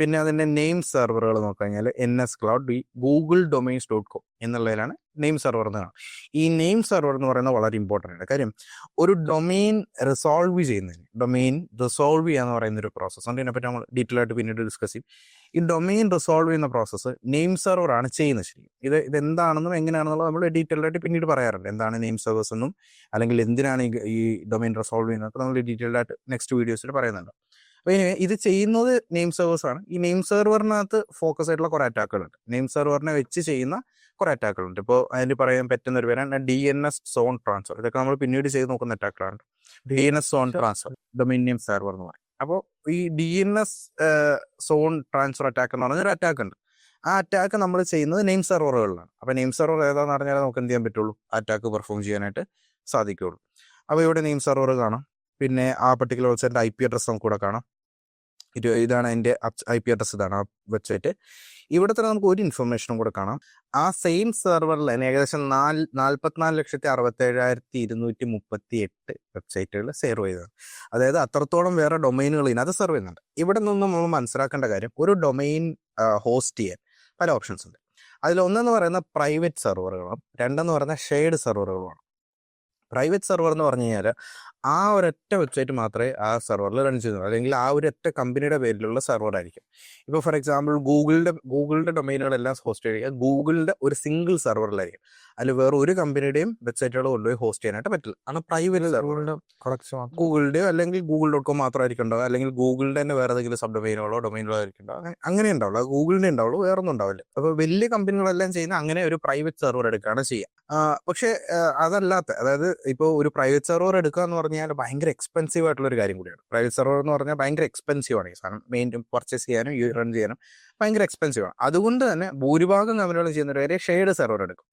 പിന്നെ അതിൻ്റെ നെയിം സെർവറുകൾ നോക്കിക്കഴിഞ്ഞാൽ NS Cloud googledomains.com എന്നുള്ളതിലാണ് നെയിം സെർവർ എന്ന് കാണാം. ഈ നെയിം സെർവർ എന്ന് പറയുന്നത് വളരെ ഇമ്പോർട്ടൻ്റ് ആണ്. കാര്യം ഒരു ഡൊമൈൻ റിസോൾവ് ചെയ്യാന്ന് പറയുന്ന ഒരു പ്രോസസ്സ് ഉണ്ട്. ഇതിനെപ്പറ്റി നമ്മൾ ഡീറ്റെയിൽ ആയിട്ട് പിന്നീട് ഡിസ്കസ് ചെയ്യും. ഈ ഡൊമൈൻ റിസോൾവ് ചെയ്യുന്ന പ്രോസസ്സ് നെയിം സെർവറാണ് ചെയ്യുന്നത്. ശരിക്കും ഇതെന്താണെന്നും എങ്ങനെയാണെന്നുള്ളത് നമ്മൾ ഡീറ്റെയിൽ ആയിട്ട് പിന്നീട് പറയാറുണ്ട്. എന്താണ് നെയിം സെർവേഴ്സ് എന്നും, അല്ലെങ്കിൽ എന്തിനാണ് ഈ ഡൊമൈൻ റിസോൾവ് ചെയ്യുന്നത് നമ്മൾ ഡീറ്റെയിൽഡ് ആയിട്ട് നെക്സ്റ്റ് വീഡിയോസിൽ പറയുന്നുണ്ട്. അപ്പോൾ ഇത് ചെയ്യുന്നത് നെയിം സെർവേഴ്സാണ്. ഈ നെയിം സെർവറിനകത്ത് ഫോക്കസ് ആയിട്ടുള്ള കുറേ അറ്റാക്കുകളുണ്ട്. നെയിം സെർവറിനെ വെച്ച് ചെയ്യുന്ന കുറേ അറ്റാക്കുകളുണ്ട്. ഇപ്പോൾ അതിന് പറയാൻ പറ്റുന്ന ഒരു പേരാണ് DNS സോൺ ട്രാൻസ്ഫർ. ഇതൊക്കെ നമ്മൾ പിന്നീട് ചെയ്ത് നോക്കുന്ന അറ്റാക്കുകളാണ്. DNS zone transfer, domain name server എന്ന് പറയും. അപ്പോൾ ഈ DNS സോൺ ട്രാൻസ്ഫർ അറ്റാക്ക് എന്ന് പറഞ്ഞൊരു അറ്റാക്ക് ഉണ്ട്. ആ അറ്റാക്ക് നമ്മൾ ചെയ്യുന്നത് നെയിം സെർവറുകളിലാണ്. അപ്പോൾ നെയിം സെർവർ ഏതാണെന്ന് പറഞ്ഞാൽ നമുക്ക് എന്ത് ചെയ്യാൻ പറ്റുള്ളൂ? അറ്റാക്ക് പെർഫോം ചെയ്യാനായിട്ട് സാധിക്കുകയുള്ളൂ. അപ്പോൾ ഇവിടെ നെയിം സെർവർ കാണാം. പിന്നെ ആ പർട്ടിക്കുലർ വെബ്സൈറ്റിൻ്റെ IP അഡ്രസ്സ് നമുക്ക് ഇവിടെ കാണാം. ഇതാണ് എൻ്റെ IP അഡ്രസ്സ്, ഇതാണ് ആ വെബ്സൈറ്റ്. ഇവിടെ തന്നെ നമുക്ക് ഒരു ഇൻഫർമേഷനും കൂടെ കാണാം. ആ സെയിം സെർവറിൽ തന്നെ ഏകദേശം 44,67,238 വെബ്സൈറ്റുകൾ സെർവ് ചെയ്തതാണ്. അതായത് അത്രത്തോളം വേറെ ഡൊമൈനുകൾ ഇതിനകത്ത് സെർവ് ചെയ്യുന്നുണ്ട്. ഇവിടെ നിന്നും നമ്മൾ മനസ്സിലാക്കേണ്ട കാര്യം, ഒരു ഡൊമൈൻ ഹോസ്റ്റ് ചെയ്യാൻ പല ഓപ്ഷൻസ് ഉണ്ട്. അതിലൊന്നെന്ന് പറയുന്ന പ്രൈവറ്റ് സെർവറുകളും, രണ്ടെന്ന് പറയുന്ന ഷെയർഡ് സെർവറുകളുമാണ്. പ്രൈവറ്റ് സെർവർ എന്ന് പറഞ്ഞു കഴിഞ്ഞാൽ ആ ഒരൊറ്റ വെബ്സൈറ്റ് മാത്രമേ ആ സെർവറിൽ റൺ ചെയ്യുന്നുള്ളൂ, അല്ലെങ്കിൽ ആ ഒരൊറ്റ കമ്പനിയുടെ പേരിലുള്ള സെർവർ ആയിരിക്കും. ഇപ്പോൾ ഫോർ എക്സാമ്പിൾ ഗൂഗിളിൻ്റെ ഡൊമൈനുകളെല്ലാം ഹോസ്റ്റ് ചെയ്യുക ഗൂഗിളിൻ്റെ ഒരു സിംഗിൾ സെർവറിലായിരിക്കും. അതിൽ വേറെ ഒരു കമ്പനിയുടെയും വെബ്സൈറ്റുകൾ കൊണ്ടുപോയി ഹോസ്റ്റ് ചെയ്യാനായിട്ട് പറ്റില്ല. ആണ് പ്രൈവറ്റ് സെർവറിൻ്റെ ഗൂഗിളിൻ്റെയോ അല്ലെങ്കിൽ google.com മാത്രമായിരിക്കും ഉണ്ടാവുക, അല്ലെങ്കിൽ ഗൂഗിളിൻ്റെ തന്നെ വേറെ ഏതെങ്കിലും സബ് ഡൊമൈനുകളോ ആയിരിക്കും ഉണ്ടാവുക. അങ്ങനെ ഉണ്ടാവുള്ളൂ. ഗൂഗിളിൻ്റെ ഉണ്ടാവുള്ളൂ, വേറെ ഒന്നും ഉണ്ടാവില്ല. അപ്പോൾ വലിയ കമ്പനികളെല്ലാം ചെയ്യുന്ന അങ്ങനെ ഒരു പ്രൈവറ്റ് സെർവർ എടുക്കുകയാണ് ചെയ്യുക. പക്ഷേ അതല്ലാത്ത, അതായത് ഇപ്പോൾ ഒരു പ്രൈവറ്റ് സെർവർ എടുക്കുക എന്ന് പറഞ്ഞാൽ ഭയങ്കര എക്സ്പെൻസീവ് ആയിട്ടുള്ള ഒരു കാര്യം കൂടിയാണ്. പ്രൈവറ്റ് സെർവർ എന്ന് പറഞ്ഞാൽ ഭയങ്കര എക്സ്പെൻസീവ് ആണ്. ഈ സാധനം പർച്ചേസ് ചെയ്യാനും റൺ ചെയ്യാനും ഭയങ്കര എക്സ്പെൻസീവ് ആണ്. അതുകൊണ്ട് തന്നെ ഭൂരിഭാഗം കമ്പനികളും ചെയ്യുന്ന ഒരു കാര്യം ഷെയർഡ് സെർവർ എടുക്കും.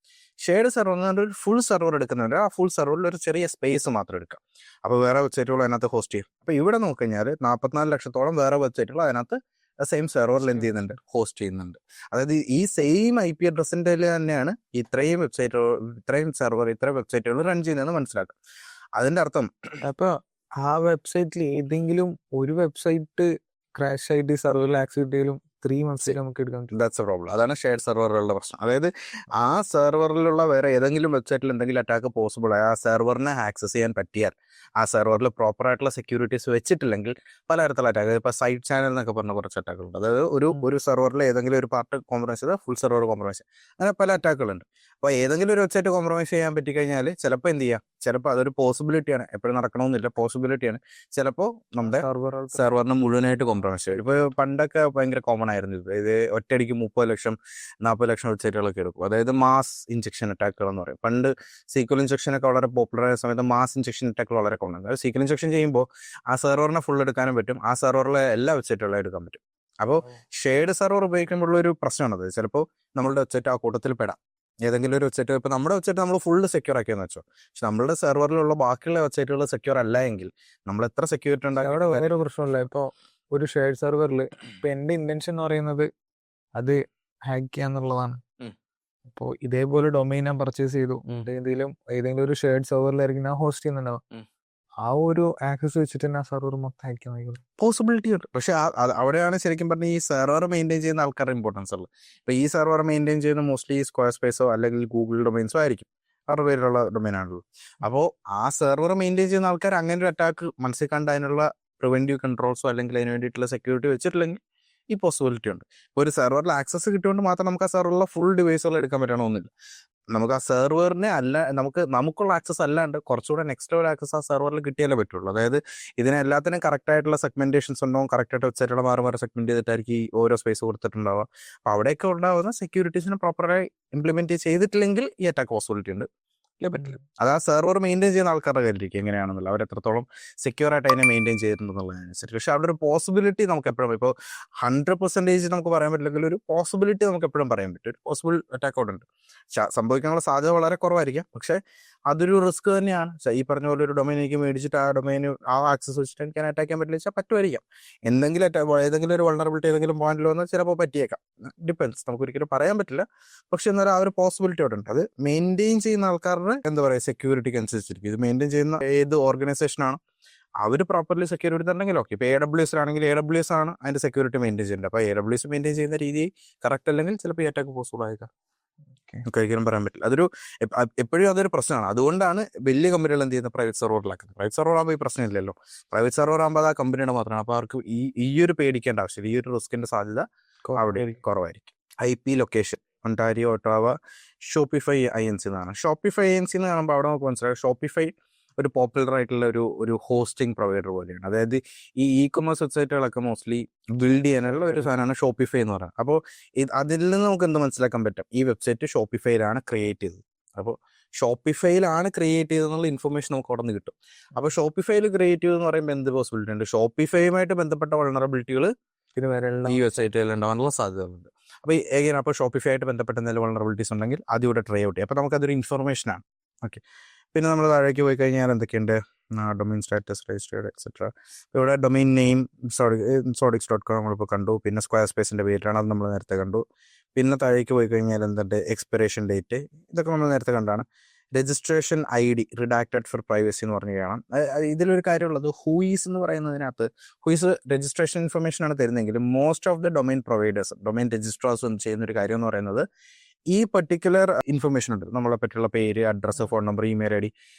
ഷെയർഡ് സെർവർ എന്ന് പറഞ്ഞാൽ ഒരു ഫുൾ സെർവർ എടുക്കുന്നുണ്ട്. ആ ഫുൾ സെർവറിൽ ഒരു ചെറിയ സ്പേസ് മാത്രം എടുക്കാം. അപ്പോൾ വേറെ വെബ്സൈറ്റുകൾ അതിനകത്ത് ഹോസ്റ്റ് ചെയ്യും. അപ്പോൾ ഇവിടെ നോക്കിക്കഴിഞ്ഞാൽ 44 ലക്ഷത്തോളം വേറെ വെബ്സൈറ്റുകൾ അതിനകത്ത് സെയിം സെർവറിൽ എന്ത് ചെയ്യുന്നുണ്ട്? ഹോസ്റ്റ് ചെയ്യുന്നുണ്ട്. അതായത് ഈ സെയിം IP അഡ്രസ്സിൻ്റെ തന്നെയാണ് ഇത്രയും വെബ്സൈറ്റുകൾ റൺ ചെയ്യുന്നതെന്ന് മനസ്സിലാക്കാം. അതിൻ്റെ അർത്ഥം, അപ്പോൾ ആ വെബ്സൈറ്റിൽ ഏതെങ്കിലും ഒരു വെബ്സൈറ്റ് ക്രാഷ് ആയിട്ട് സെർവറിൽ ആക്സസ് കിട്ടിയാലും 3 months നമുക്ക് എടുക്കാൻ പറ്റും. That's A problem. അതാണ് ഷെയർഡ് സെർവറുകളുടെ പ്രശ്നം. അതായത് ആ സെർവറിലുള്ള വേറെ ഏതെങ്കിലും വെബ്സൈറ്റിൽ എന്തെങ്കിലും അറ്റാക്ക് പോസിബിൾ ആയി ആ സെർവറിനെ ആക്സസ് ചെയ്യാൻ പറ്റിയാൽ, ആ സെർവറിൽ പ്രോപ്പറായിട്ടുള്ള സെക്യൂരിറ്റീസ് വെച്ചിട്ടില്ലെങ്കിൽ പലതരത്തിലുള്ള അറ്റാക്ക്, ഇപ്പോൾ സൈഡ് ചാനൽ എന്നൊക്കെ പറഞ്ഞ കുറച്ച് അറ്റാക്കുകളുണ്ട്. അതായത് ഒരു സെർവറിൽ ഏതെങ്കിലും ഒരു പാർട്ട് കോംപ്രമൈസ് ചെയ്താൽ ഫുൾ സെർവർ കോംപ്രമൈസ് ചെയ്യാം. അങ്ങനെ പല അറ്റാക്കുകളുണ്ട്. അപ്പോൾ ഏതെങ്കിലും ഒരു വെബ്സൈറ്റ് കോംപ്രമൈസ് ചെയ്യാൻ പറ്റിക്കഴിഞ്ഞാൽ ചിലപ്പോൾ എന്ത് ചെയ്യാം, ചിലപ്പോൾ അതൊരു പോസിബിലിറ്റിയാണ്, എപ്പോഴും നടക്കണമെന്നില്ല, പോസിബിലിറ്റിയാണ്. ചിലപ്പോൾ നമ്മുടെ സെർവറിന് മുഴുവനായിട്ട് കോംപ്രമൈസ് ചെയ്യും. ഇപ്പോൾ പണ്ടൊക്കെ ഭയങ്കര കോമൺ ആയിരുന്നു ഇത് ഒറ്റയടിക്ക് 30 ലക്ഷം 40 ലക്ഷം വെബ്സൈറ്റുകളൊക്കെ എടുക്കും. അതായത് മാസ് ഇഞ്ചക്ഷൻ അറ്റാക്കുകൾ എന്ന് പറയും. പണ്ട് സീക്വൽ ഇഞ്ചക്ഷൻ ഒക്കെ വളരെ പോപ്പുലർ ആയ സമയത്ത് മാസ് ഇഞ്ചക്ഷൻ അറ്റാക്കുകൾ വളരെ കോമൺ. അതായത് സീക്വൽ ഇഞ്ചക്ഷൻ ചെയ്യുമ്പോൾ ആ സെർവറിനെ ഫുൾ എടുക്കാനും പറ്റും, ആ സെർവറിലെ എല്ലാ വെബ്സൈറ്റുകളും എടുക്കാൻ പറ്റും. അപ്പോൾ ഷെയർഡ് സെർവർ ഉപയോഗിക്കുമ്പോഴുള്ള ഒരു പ്രശ്നമാണത്. ചിലപ്പോൾ നമ്മളുടെ വെബ്സൈറ്റ് ആ കൂട്ടത്തിൽ പെടാം. ഏതെങ്കിലും ഒരു വെബ്സൈറ്റ്, ഇപ്പോൾ നമ്മുടെ വെബ്സൈറ്റ് നമ്മൾ ഫുള്ള് സെക്യൂർ ആക്കിയെന്ന് വെച്ചോ, പക്ഷെ നമ്മളുടെ സെർവറിലുള്ള ബാക്കിയുള്ള വെബ്സൈറ്റുകൾ സെക്യൂർ അല്ല എങ്കിൽ നമ്മൾ എത്ര സെക്യൂരിറ്റി ഉണ്ടാകും. അവിടെ വേറെ പ്രശ്നമില്ല. ഇപ്പോൾ ഒരു ഷെയർഡ് സെർവറിൽ ഇപ്പം എൻ്റെ ഇൻറ്റൻഷൻ എന്ന് പറയുന്നത് അത് ഹാക്ക് ചെയ്യാന്നുള്ളതാണ്. അപ്പോൾ ഇതേപോലെ ഡൊമൈൻ ഞാൻ പർച്ചേസ് ചെയ്തു, ഉം. ഏതെങ്കിലും ഒരു ഷെയർഡ് സെർവറിലായിരിക്കും ഞാൻ ഹോസ്റ്റ് ചെയ്യുന്നുണ്ടാവും. ഉം. ആ ഒരു ആക്സസ് വെച്ചിട്ട് തന്നെ ആ സെർവർ മൊത്തം അയക്കാൻ വൈകും. പോസിബിലിറ്റി ഉണ്ട്. പക്ഷെ അവിടെയാണ് ശരിക്കും പറഞ്ഞാൽ ഈ സെർവർ മെയിൻറ്റെയിൻ ചെയ്യുന്ന ആൾക്കാരുടെ ഇമ്പോർട്ടൻസ് ഉള്ളത്. ഇപ്പൊ ഈ സെർവർ മെയിൻറ്റെയിൻ ചെയ്യുന്ന മോസ്റ്റ്ലി സ്ക്വയർ സ്പേസോ അല്ലെങ്കിൽ ഗൂഗിൾ ഡൊമൈൻസോ ആയിരിക്കും. അവരുടെ പേരിലുള്ള ഡൊമൈൻ ആണല്ലോ. അപ്പോൾ ആ സെർവർ മെയിൻറ്റെയിൻ ചെയ്യുന്ന ആൾക്കാർ അങ്ങനെ ഒരു അറ്റാക്ക് മനസ്സിൽ കണ്ട് അതിനുള്ള പ്രിവെന്റീവ് കൺട്രോൾസോ അല്ലെങ്കിൽ അതിന് വേണ്ടിയിട്ടുള്ള സെക്യൂരിറ്റി വെച്ചിട്ടില്ലെങ്കിൽ ഈ പോസിബിലിറ്റി ഉണ്ട്. ഇപ്പോൾ ഒരു സെർവറിൽ ആക്സസ് കിട്ടിയോണ്ട് മാത്രം നമുക്ക് ആ സെർവറിലുള്ള ഫുൾ ഡിവൈസുകൾ എടുക്കാൻ പറ്റണമെന്നില്ല. നമുക്ക് ആ സെർവറിനെ അല്ല നമുക്കുള്ള ആക്സസ് അല്ലാണ്ട് കുറച്ചുകൂടെ നെക്സ്റ്റ് ലെവൽ ആക്സസ് ആ സെർവറിൽ കിട്ടിയാലേ പറ്റുള്ളൂ. അതായത് ഇതിനെ എല്ലാത്തിനും കറക്റ്റ് ആയിട്ടുള്ള സെഗ്മെന്റേഷൻസ് ഉണ്ടാവും. കറക്റ്റ് ആയിട്ട് വെബ്സൈറ്റുകൾ മാറി സെഗ്മെന്റ് ചെയ്തിട്ടായിരിക്കും ഈ ഓരോ സ്പേസ് കൊടുത്തിട്ടുണ്ടാവുക. അപ്പോൾ അവിടെയൊക്കെ ഉണ്ടാവുന്ന സെക്യൂരിറ്റീസിനെ പ്രോപ്പറായി ഇംപ്ലിമെന്റ് ചെയ്തിട്ടില്ലെങ്കിൽ ഈ അറ്റാക്ക് പോസിബിലിറ്റി ഉണ്ട്. ഇല്ലേ പറ്റില്ല. അത് ആ സെർവർ മെയിൻറ്റെയിൻ ചെയ്യുന്ന ആൾക്കാരുടെ കയ്യിലിരിക്കും എങ്ങനെയാണെന്നുള്ള, അവർ എത്രത്തോളം സെക്യൂർ ആയിട്ട് അതിനെ മെയിൻറ്റെയിൻ ചെയ്തിട്ടുണ്ടെന്നുള്ളതനുസരിച്ച്. പക്ഷെ അവിടെ ഒരു പോസിബിലിറ്റി നമുക്ക് എപ്പോഴും, ഇപ്പോൾ 100% നമുക്ക് പറയാൻ പറ്റില്ലെങ്കിൽ ഒരു പോസിബിലിറ്റി നമുക്ക് എപ്പോഴും പറയാൻ പറ്റും. ഒരു പോസിബിൾ അറ്റാക്ക് ഔട്ട് ഉണ്ട്. സംഭവിക്കാനുള്ള സാധ്യത വളരെ കുറവായിരിക്കാം. പക്ഷെ അതൊരു റിസ്ക് തന്നെയാണ്. ഈ പറഞ്ഞ പോലെ ഒരു ഡൊമൈൻ എനിക്ക് മേടിച്ചിട്ട് ആ ഡൊമൈന് ആ ആക്സസ് വെച്ചിട്ട് എനിക്ക് അറ്റാക്ക് ചെയ്യാൻ പറ്റില്ല വെച്ചാൽ പറ്റുമായിരിക്കാം. ഏതെങ്കിലും ഒരു വൾണറബിലിറ്റി ഏതെങ്കിലും പോയിന്റിൽ വന്നാൽ ചിലപ്പോൾ പറ്റിയേക്കാം. ഡിപ്പെൻസ്, നമുക്ക് ഒരിക്കലും പറയാൻ പറ്റില്ല. പക്ഷെ എന്നാലും ആ ഒരു പോസിബിലിറ്റി അവിടെ ഉണ്ട്. അത് മെയിൻറ്റെയിൻ ചെയ്യുന്ന ആൾക്കാരുടെ എന്താ പറയുക സെക്യൂരിറ്റിക്ക് അനുസരിച്ചിരിക്കും. ഇത് മെയിൻറ്റെയിൻ ചെയ്യുന്ന ഏത് ഓർഗനൈസേഷനാണ് അവർ പ്രോപ്പർലി സെക്യൂരിറ്റി തന്നെങ്കിൽ ഓക്കെ. ഇപ്പോൾ AWS ആണെങ്കിൽ AWS ആണ് അതിന്റെ സെക്യൂരിറ്റി മെയിൻറ്റെയിൻ ചെയ്യേണ്ടത്. അപ്പോൾ AWS മെയിൻറ്റെയിൻ ചെയ്യുന്ന രീതി കറക്റ്റ് അല്ലെങ്കിൽ ചിലപ്പോൾ ഈ അറ്റാക്ക് പോസിബിൾ ആയേക്കാം. നമുക്ക് ഒരിക്കലും പറയാൻ പറ്റില്ല. എപ്പോഴും അതൊരു പ്രശ്നമാണ്. അതുകൊണ്ടാണ് വലിയ കമ്പനികൾ എന്ത് ചെയ്യുന്നത്, പ്രൈവറ്റ് സെർവറിലാക്കുന്നത്. പ്രൈവറ്റ് സെർവർ ആകുമ്പോൾ ഈ പ്രശ്നമില്ലല്ലോ. പ്രൈവറ്റ് സെർവർ ആകുമ്പോൾ അത് ആ കമ്പനിയുടെ മാത്രമാണ്. അപ്പോൾ അവർക്ക് ഈ ഒരു പേടിക്കേണ്ട ആവശ്യമില്ല. ഈ ഒരു റിസ്കിന്റെ സാധ്യത അവിടെ കുറവായിരിക്കും. IP location Ontario, Ottawa, Shopify INC എന്നാണ്. ഷോപ്പിഫൈ INC എന്ന് കാണുമ്പോൾ അവിടെ നമുക്ക് മനസ്സിലാവും ഷോപ്പിഫൈ ഒരു പോപ്പുലർ ആയിട്ടുള്ള ഒരു ഹോസ്റ്റിംഗ് പ്രൊവൈഡർ പോലെയാണ്. അതായത് ഈ കൊമേഴ്സ് വെബ്സൈറ്റുകളൊക്കെ മോസ്റ്റ്ലി ബിൽഡ് ചെയ്യാനുള്ള ഒരു സാധനമാണ് ഷോപ്പിഫൈ എന്ന് പറയുന്നത്. അപ്പോൾ അതിൽ നിന്ന് നമുക്ക് എന്ത് മനസ്സിലാക്കാൻ പറ്റും, ഈ വെബ്സൈറ്റ് ഷോപ്പിഫൈയിലാണ് ക്രിയേറ്റ് ചെയ്തത്. അപ്പോൾ ഷോപ്പിഫൈയിലാണ് ക്രിയേറ്റ് ചെയ്തെന്നുള്ള ഇൻഫർമേഷൻ നമുക്ക് അവിടെ നിന്ന് കിട്ടും. അപ്പോൾ ഷോപ്പിഫൈയിൽ ക്രിയേറ്റ് ചെയ്തെന്ന് പറയുമ്പോൾ എന്ത് പോസിബിലിറ്റി ഉണ്ട്, ഷോപ്പിഫൈയുമായിട്ട് ബന്ധപ്പെട്ട വൾണറബിലിറ്റികൾ ഈ വെബ്സൈറ്റുകളിൽ ഉണ്ടാവാനുള്ള സാധ്യതകളുണ്ട്. അപ്പോൾ ഷോപ്പിഫൈ ആയിട്ട് ബന്ധപ്പെട്ട എന്തെങ്കിലും വൾണറബിലിറ്റീസ് ഉണ്ടെങ്കിൽ അതിവിടെ ട്രൈ ഔട്ട് ചെയ്യും. അപ്പോൾ നമുക്കതൊരു ഇൻഫർമേഷനാണ്. ഓക്കെ. പിന്നെ നമ്മൾ താഴേക്ക് പോയി കഴിഞ്ഞാൽ എന്തൊക്കെയുണ്ട്, ഡൊമൈൻ സ്റ്റാറ്റസ്, രജിസ്റ്റേർഡ് എക്സെട്ര. ഇവിടെ ഡൊമൈൻ നെയിം sodix.com നമ്മളിപ്പോൾ കണ്ടു. പിന്നെ സ്ക്വയർ സ്പേസിൻ്റെ പേരിലാണ്, അത് നമ്മൾ നേരത്തെ കണ്ടു. പിന്നെ താഴേക്ക് പോയി കഴിഞ്ഞാൽ എന്തുണ്ട്, എക്സ്പിറേഷൻ ഡേറ്റ്, ഇതൊക്കെ നമ്മൾ നേരത്തെ കണ്ടാണ്. രജിസ്ട്രേഷൻ ID റിഡാക്റ്റഡ് ഫോർ പ്രൈവസി എന്ന് പറഞ്ഞു കാണാം. ഇതിലൊരു കാര്യമുള്ളത്, ഹൂയിസ് എന്ന് പറയുന്നതിനകത്ത് ഹൂയിസ് രജിസ്ട്രേഷൻ ഇൻഫർമേഷൻ ആണ് തരുന്നതെങ്കിൽ most of the domain providers, domain registrars ചെയ്യുന്ന ഒരു കാര്യം എന്ന് പറയുന്നത് ഈ പർട്ടിക്കുലർ ഇൻഫർമേഷൻ ഉണ്ട്, നമ്മളെ പറ്റിയുള്ള പേര്, address, phone number, email ID,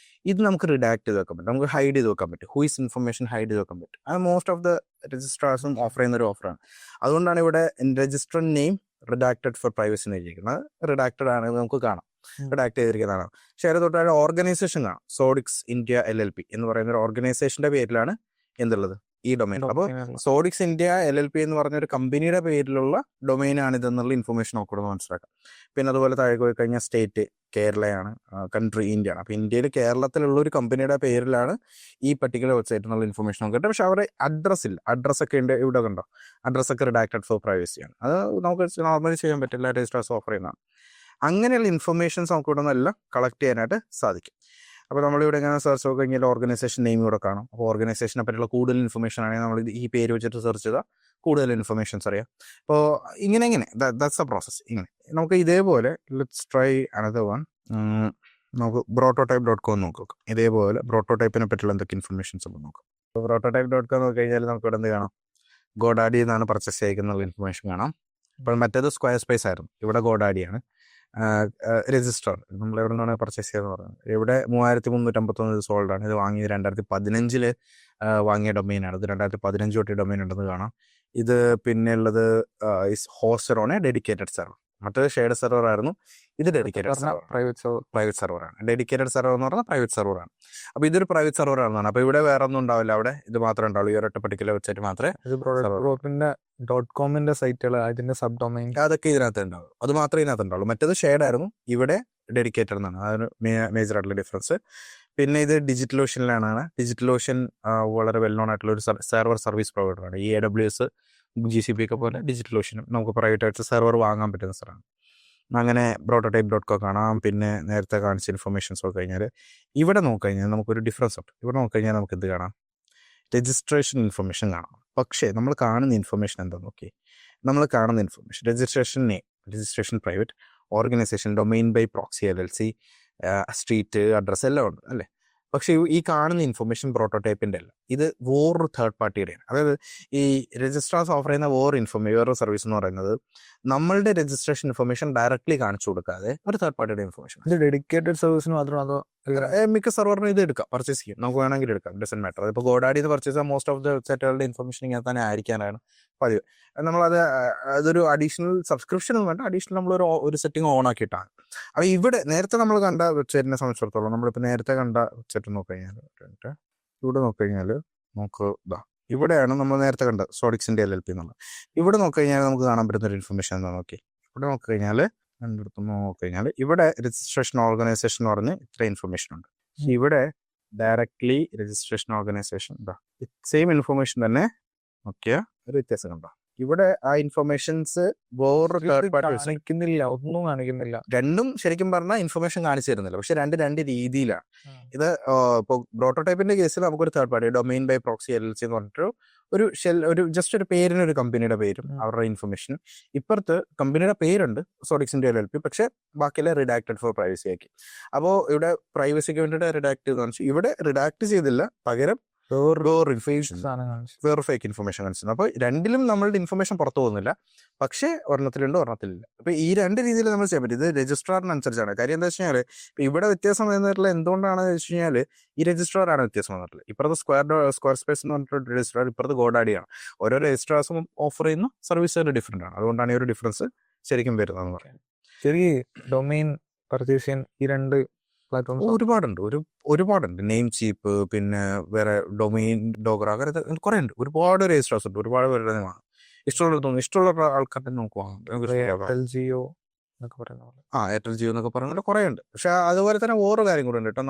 ഇത് നമുക്ക് റിഡാക്ട് ചെയ്ത് വെക്കാൻ പറ്റും, നമുക്ക് ഹൈഡ് ചെയ്ത് വെക്കാൻ പറ്റും. ഹൂയിസ് ഇൻഫർമേഷൻ ഹൈഡ് ചെയ്ത് വെക്കാൻ പറ്റും. അത് മോസ്റ്റ് ഓഫ് ദ രജിസ്ട്രാർസും ഓഫർ ചെയ്യുന്ന ഒരു ഓഫറാണ്. അതുകൊണ്ടാണ് ഇവിടെ രജിസ്റ്റർ നെയിം റിഡാക്റ്റഡ് ഫോർ പ്രൈവസി എന്ന് എഴുതിയിരിക്കുന്നത്. റിഡാക്റ്റഡ് ആണ് നമുക്ക് കാണാം, റിഡാക്ട് ചെയ്തിരിക്കുന്നതാണ്. പക്ഷേ അതിന് തൊട്ടാണ് ഓർഗനൈസേഷൻ കാണാം, സോഡിക്സ് ഇന്ത്യ LLP എന്ന് പറയുന്ന ഒരു ഓർഗനൈസേഷന്റെ പേരിലാണ് എന്തുള്ളത്, ഈ ഡൊമൈൻ. അപ്പോൾ സോഡിക്സ് ഇന്ത്യ LLP എന്ന് പറഞ്ഞ ഒരു കമ്പനിയുടെ പേരിലുള്ള ഡൊമൈൻ ആണ് ഇതെന്നുള്ള ഇൻഫർമേഷൻ നമുക്ക് മനസ്സിലാക്കാം. പിന്നെ അതുപോലെ താഴേക്ക് പോയി കഴിഞ്ഞാൽ സ്റ്റേറ്റ് കേരളയാണ്, കൺട്രി ഇന്ത്യ ആണ്. അപ്പോൾ ഇന്ത്യയിൽ കേരളത്തിലുള്ള ഒരു കമ്പനിയുടെ പേരിലാണ് ഈ പർട്ടിക്കുലർ വെബ്സൈറ്റ് എന്നുള്ള ഇൻഫർമേഷൻ നമുക്ക് കിട്ടും. പക്ഷെ അവിടെ അഡ്രസ് ഇല്ല. അഡ്രസ്സൊക്കെ ഉണ്ട്, ഇവിടെ കണ്ടോ, അഡ്രസ്സൊക്കെ റിഡാക്റ്റഡ് ഫോർ പ്രൈവസിയാണ്. അത് നമുക്ക് നോർമലി ചെയ്യാൻ പറ്റില്ല, രജിസ്ട്രാർസ് ഓഫർ ചെയ്യുന്നതാണ്. അങ്ങനെയുള്ള ഇൻഫർമേഷൻസ് നമുക്ക് ഇവിടെ നിന്നെല്ലാം കളക്ട് ചെയ്യാനായിട്ട് സാധിക്കും. അപ്പോൾ നമ്മളിവിടെ ഇങ്ങനെ സെർച്ച് ചെയ്ത് കഴിഞ്ഞാൽ ഓർഗനൈസേഷൻ നെയിം ഇവിടെ കാണാം. അപ്പോൾ ഓർഗനൈസേഷനെ പറ്റിയുള്ള കൂടുതൽ ഇൻഫർമേഷൻ ആണെങ്കിൽ നമ്മൾ ഈ പേര് വെച്ചിട്ട് സെർച്ച് ചെയ്താൽ കൂടുതൽ ഇൻഫർമേഷൻസ് അറിയാം. അപ്പോൾ ഇങ്ങനെ ദാറ്റ്സ് എ പ്രോസസ്. ഇങ്ങനെ നമുക്ക് ഇതേപോലെ ലെറ്റ്സ് ട്രൈ അനദർ വൺ. നമുക്ക് prototype.com നോക്കാം. ഇതേപോലെ പ്രോട്ടോടൈപ്പിനെ പറ്റിയുള്ള എന്തൊക്കെ ഇൻഫർമേഷൻസ് നമ്മൾ നോക്കാം. അപ്പോൾ prototype.com നോക്കി കഴിഞ്ഞാൽ നമുക്ക് ഇവിടെ എന്ത് കാണാം, ഗോഡാഡി എന്നാണ് പർച്ചേസ് ചെയ്യിക്കുന്ന ഇൻഫർമേഷൻ കാണാം. അപ്പോൾ മറ്റേത് സ്ക്വയർ സ്പേസ് ആയിരുന്നു, ഇവിടെ ഗോഡാഡിയാണ്. രജിസ്റ്റർ നമ്മൾ എവിടെ നിന്നാണ് പർച്ചേസ് ചെയ്തെന്ന് പറയുന്നത്, ഇവിടെ 3351 സോൾഡ് ആണ്. ഇത് വാങ്ങിയത് 2015 വാങ്ങിയ ഡൊമൈനാണ്. ഇത് 2015 തൊട്ട് ഡൊമൈൻ ഉണ്ടെന്ന് കാണാം. ഇത് പിന്നെ ഉള്ളത് ഹോസ്റ്റർ ഓൺ എ ഡെഡിക്കേറ്റഡ് സെർവർ. മറ്റേത് ഷെയർഡ് സെർവർ ആയിരുന്നു, ഇത് ഡെഡിക്കേറ്റഡ് പ്രൈവറ്റ് സെർവറാണ്. ഡെഡിക്കേറ്റഡ് സെർവർ എന്ന് പറഞ്ഞാൽ പ്രൈവറ്റ് സെർവറാണ്. അപ്പോൾ ഇതൊരു പ്രൈവറ്റ് സെർവർ ആണെന്നാണ്. അപ്പോൾ ഇവിടെ വേറെ ഒന്നും ഉണ്ടാവില്ല, അവിടെ ഇത് മാത്രമേ ഉണ്ടാവുള്ളൂ, ഈ ഒരൊറ്റ പർട്ടിക്കുലർ വെബ്സൈറ്റ് മാത്രമേ. .comന്റെ സൈറ്റുകൾ, അതിന്റെ സബ് ഡൊമൈൻ, അതൊക്കെ ഇതിനകത്ത് ഉണ്ടാവും, അത് മാത്രമേ ഇതിനകത്ത് ഉണ്ടാവുള്ളൂ. മറ്റേത് ഷെയർഡ് ആയിരുന്നു, ഇവിടെ ഡെഡിക്കേറ്റഡ് എന്നാണ്. അതൊരു മേജർ ആയിട്ടുള്ള ഡിഫറൻസ്. പിന്നെ ഇത് ഡിജിറ്റൽ ഓഷ്യനിലാണ്. ഡിജിറ്റൽ ഓഷ്യൻ വളരെ വെൽ നോൺ ആയിട്ടുള്ള ഒരു സെർവർ സർവീസ് പ്രൊവൈഡറാണ്. ഈ AWS GCP ഒക്കെ പോലെ ഡിജിറ്റൽ ഓഷ്യനും നമുക്ക് പ്രൈവറ്റ് ആയിട്ട് സെർവർ വാങ്ങാൻ പറ്റുന്ന സ്ഥലമാണ്. അങ്ങനെ prototype.com കാണാം. പിന്നെ നേരത്തെ കാണിച്ച ഇൻഫർമേഷൻസ് ഒക്കെ കഴിഞ്ഞാൽ ഇവിടെ നോക്കിക്കഴിഞ്ഞാൽ നമുക്കൊരു ഡിഫറൻസ് ഉണ്ട്. ഇവിടെ നോക്കിക്കഴിഞ്ഞാൽ നമുക്ക് എന്ത് കാണാം, രജിസ്ട്രേഷൻ ഇൻഫർമേഷൻ കാണാം. പക്ഷേ നമ്മൾ കാണുന്ന ഇൻഫർമേഷൻ എന്താ നോക്കി, നമ്മൾ കാണുന്ന information registration name, registration private, organisation, domain by proxy LLC, street address എല്ലാം ഉണ്ട് അല്ലേ. പക്ഷേ ഈ കാണുന്ന ഇൻഫർമേഷൻ പ്രോട്ടോടൈപ്പിൻ്റെ അല്ല, ഇത് വേറൊരു തേർഡ് പാർട്ടിയുടെയാണ്. അതായത് ഈ രജിസ്ട്രാർസ് ഓഫർ ചെയ്യുന്ന വേറൊരു സർവീസ് എന്ന് പറയുന്നത് നമ്മളുടെ രജിസ്ട്രേഷൻ ഇൻഫർമേഷൻ ഡയറക്ട്ലി കാണിച്ചു കൊടുക്കാതെ ഒരു തേർഡ് പാർട്ടിയുടെ ഇൻഫർമേഷൻ. ഇത് ഡെഡിക്കേറ്റഡ് സർവീസിന് മാത്രം അതോ മിക്ക സെർവറിനും ഇത് എടുക്കാം, പർച്ചേസ് ചെയ്യും, നമുക്ക് വേണമെങ്കിൽ എടുക്കാം, ഡസൻ മാറ്റർ. അതിപ്പോൾ ഗോഡാഡിയിൽ നിന്ന് പർച്ചേസ് ചെയ്യാൻ മോസ്റ്റ് ഓഫ് ദ വെബ്സൈറ്റുകളുടെ ഇൻഫർമേഷൻ ഇങ്ങനെ തന്നെ ആയിരിക്കാനാണ് പതിവ്. നമ്മളത് അതൊരു അഡീഷണൽ സബ്സ്ക്രിപ്ഷൻ ഒന്നും വേണ്ട, അഡീഷണൽ നമ്മളൊരു സെറ്റിംഗ് ഓൺ ആക്കിയിട്ടാണ്. അപ്പോൾ ഇവിടെ നേരത്തെ നമ്മൾ കണ്ട വെബ്സൈറ്റിനെ സംബന്ധിച്ചിടത്തോളം, നമ്മളിപ്പോൾ നേരത്തെ കണ്ട വെബ്സൈറ്റ് നോക്കിക്കഴിഞ്ഞാൽ ഇവിടെ നോക്കിക്കഴിഞ്ഞാൽ നമുക്ക് ഇവിടെയാണ് നമ്മൾ നേരത്തെ കണ്ട സോഡിക്സിൻ്റെ LLP എന്നുള്ളത്. ഇവിടെ നോക്കിക്കഴിഞ്ഞാൽ നമുക്ക് കാണാൻ പറ്റുന്ന ഒരു ഇൻഫർമേഷൻ എന്താ നോക്കി, ഇവിടെ നോക്കിക്കഴിഞ്ഞാൽ ഇവിടെ രജിസ്ട്രേഷൻ ഓർഗനൈസേഷൻ എന്ന് പറഞ്ഞ് ഇത്ര ഇൻഫർമേഷൻ ഉണ്ട്. ഇവിടെ directly registration organisation same information തന്നെ നോക്കിയാൽ ഒരു വ്യത്യാസം കണ്ടോ. ഇവിടെ ആ ഇൻഫർമേഷൻസ് കാണിക്കുന്നില്ല, ഒന്നും കാണിക്കുന്നില്ല. രണ്ടും ശരിക്കും പറഞ്ഞാൽ ഇൻഫർമേഷൻ കാണിച്ചു തരുന്നില്ല, പക്ഷെ രണ്ട് രീതിയിലാണ്. ഇത് ഇപ്പോൾ പ്രോട്ടോടൈപ്പിന്റെ കേസിൽ നമുക്കൊരു third party domain by proxy LLC എന്ന് പറഞ്ഞിട്ട് ഒരു ജസ്റ്റ് ഒരു പേരിന് ഒരു കമ്പനിയുടെ പേരും അവരുടെ ഇൻഫർമേഷനും. ഇപ്പുറത്ത് കമ്പനിയുടെ പേരുണ്ട് സോഡിക്സിന്റെ LLP, പക്ഷെ ബാക്കിയെല്ലാം റിഡാക്റ്റഡ് ഫോർ പ്രൈവസി ആക്കി. അപ്പോൾ ഇവിടെ പ്രൈവസിക്ക് വേണ്ടിയിട്ട് റിഡാക്ട് ചെയ്തെന്ന് വെച്ചാൽ ഇവിടെ റിഡാക്ട് ചെയ്തില്ല, പകരം വേറെ ഫേക്ക് ഇൻഫർമേഷൻ കാണിച്ചു. അപ്പോൾ രണ്ടിലും നമ്മളുടെ ഇൻഫർമേഷൻ പുറത്തു പോകുന്നില്ല, പക്ഷേ ഒരെണ്ണത്തിലുണ്ട് ഒരെണ്ണത്തിലില്ല. അപ്പോൾ ഈ രണ്ട് രീതിയിൽ നമ്മൾ ചെയ്യാൻ പറ്റും. ഇത് രജിസ്ട്രാറിനനുസരിച്ചാണ്. കാര്യം എന്താ വെച്ച് കഴിഞ്ഞാൽ ഇപ്പം ഇവിടെ വ്യത്യാസം വന്നിട്ടുള്ള എന്തുകൊണ്ടാണെന്ന് വെച്ച് കഴിഞ്ഞാൽ ഈ രജിസ്ട്രാറാണ് വ്യത്യാസം വന്നിട്ടുള്ളത്. ഇപ്പുറത്ത് സ്ക്വയർ സ്പേസ് എന്ന് പറഞ്ഞിട്ട് രജിസ്ട്രാർ, ഇപ്പുറത്ത് ഗോഡാഡിയാണ്. ഓരോ രജിസ്ട്രാർസും ഓഫർ ചെയ്യുന്ന സർവീസുകൾ ഡിഫറെൻ്റ് ആണ്. അതുകൊണ്ടാണ് ഈ ഒരു ഡിഫറൻസ് ശരിക്കും വരുന്നതെന്ന് പറയാം. ശരിക്കും ഡൊമെയിൻ പർച്ചേസ് ചെയ്യാൻ ഈ രണ്ട് പ്ലാറ്റ്ഫോം ഒരുപാടുണ്ട്. നെയിം ചീപ്പ്, പിന്നെ വേറെ ഡൊമെയിൻ ഡോഗ്ര, അങ്ങനെ കുറേ ഉണ്ട്. ഒരുപാട് രജിസ്ട്രാർസ് ഉണ്ട്, ഒരുപാട് പേരുടെ വാങ്ങാം. ഇഷ്ടമുള്ള ആൾക്കാരുടെ നമുക്ക് വാങ്ങാം. എയർടെൽ ജിയോ എന്നൊക്കെ പറയുന്നത് കുറേ ഉണ്ട്. പക്ഷെ അതുപോലെ തന്നെ വേറെ കാര്യം കൂടെ ഉണ്ട് കേട്ടോ.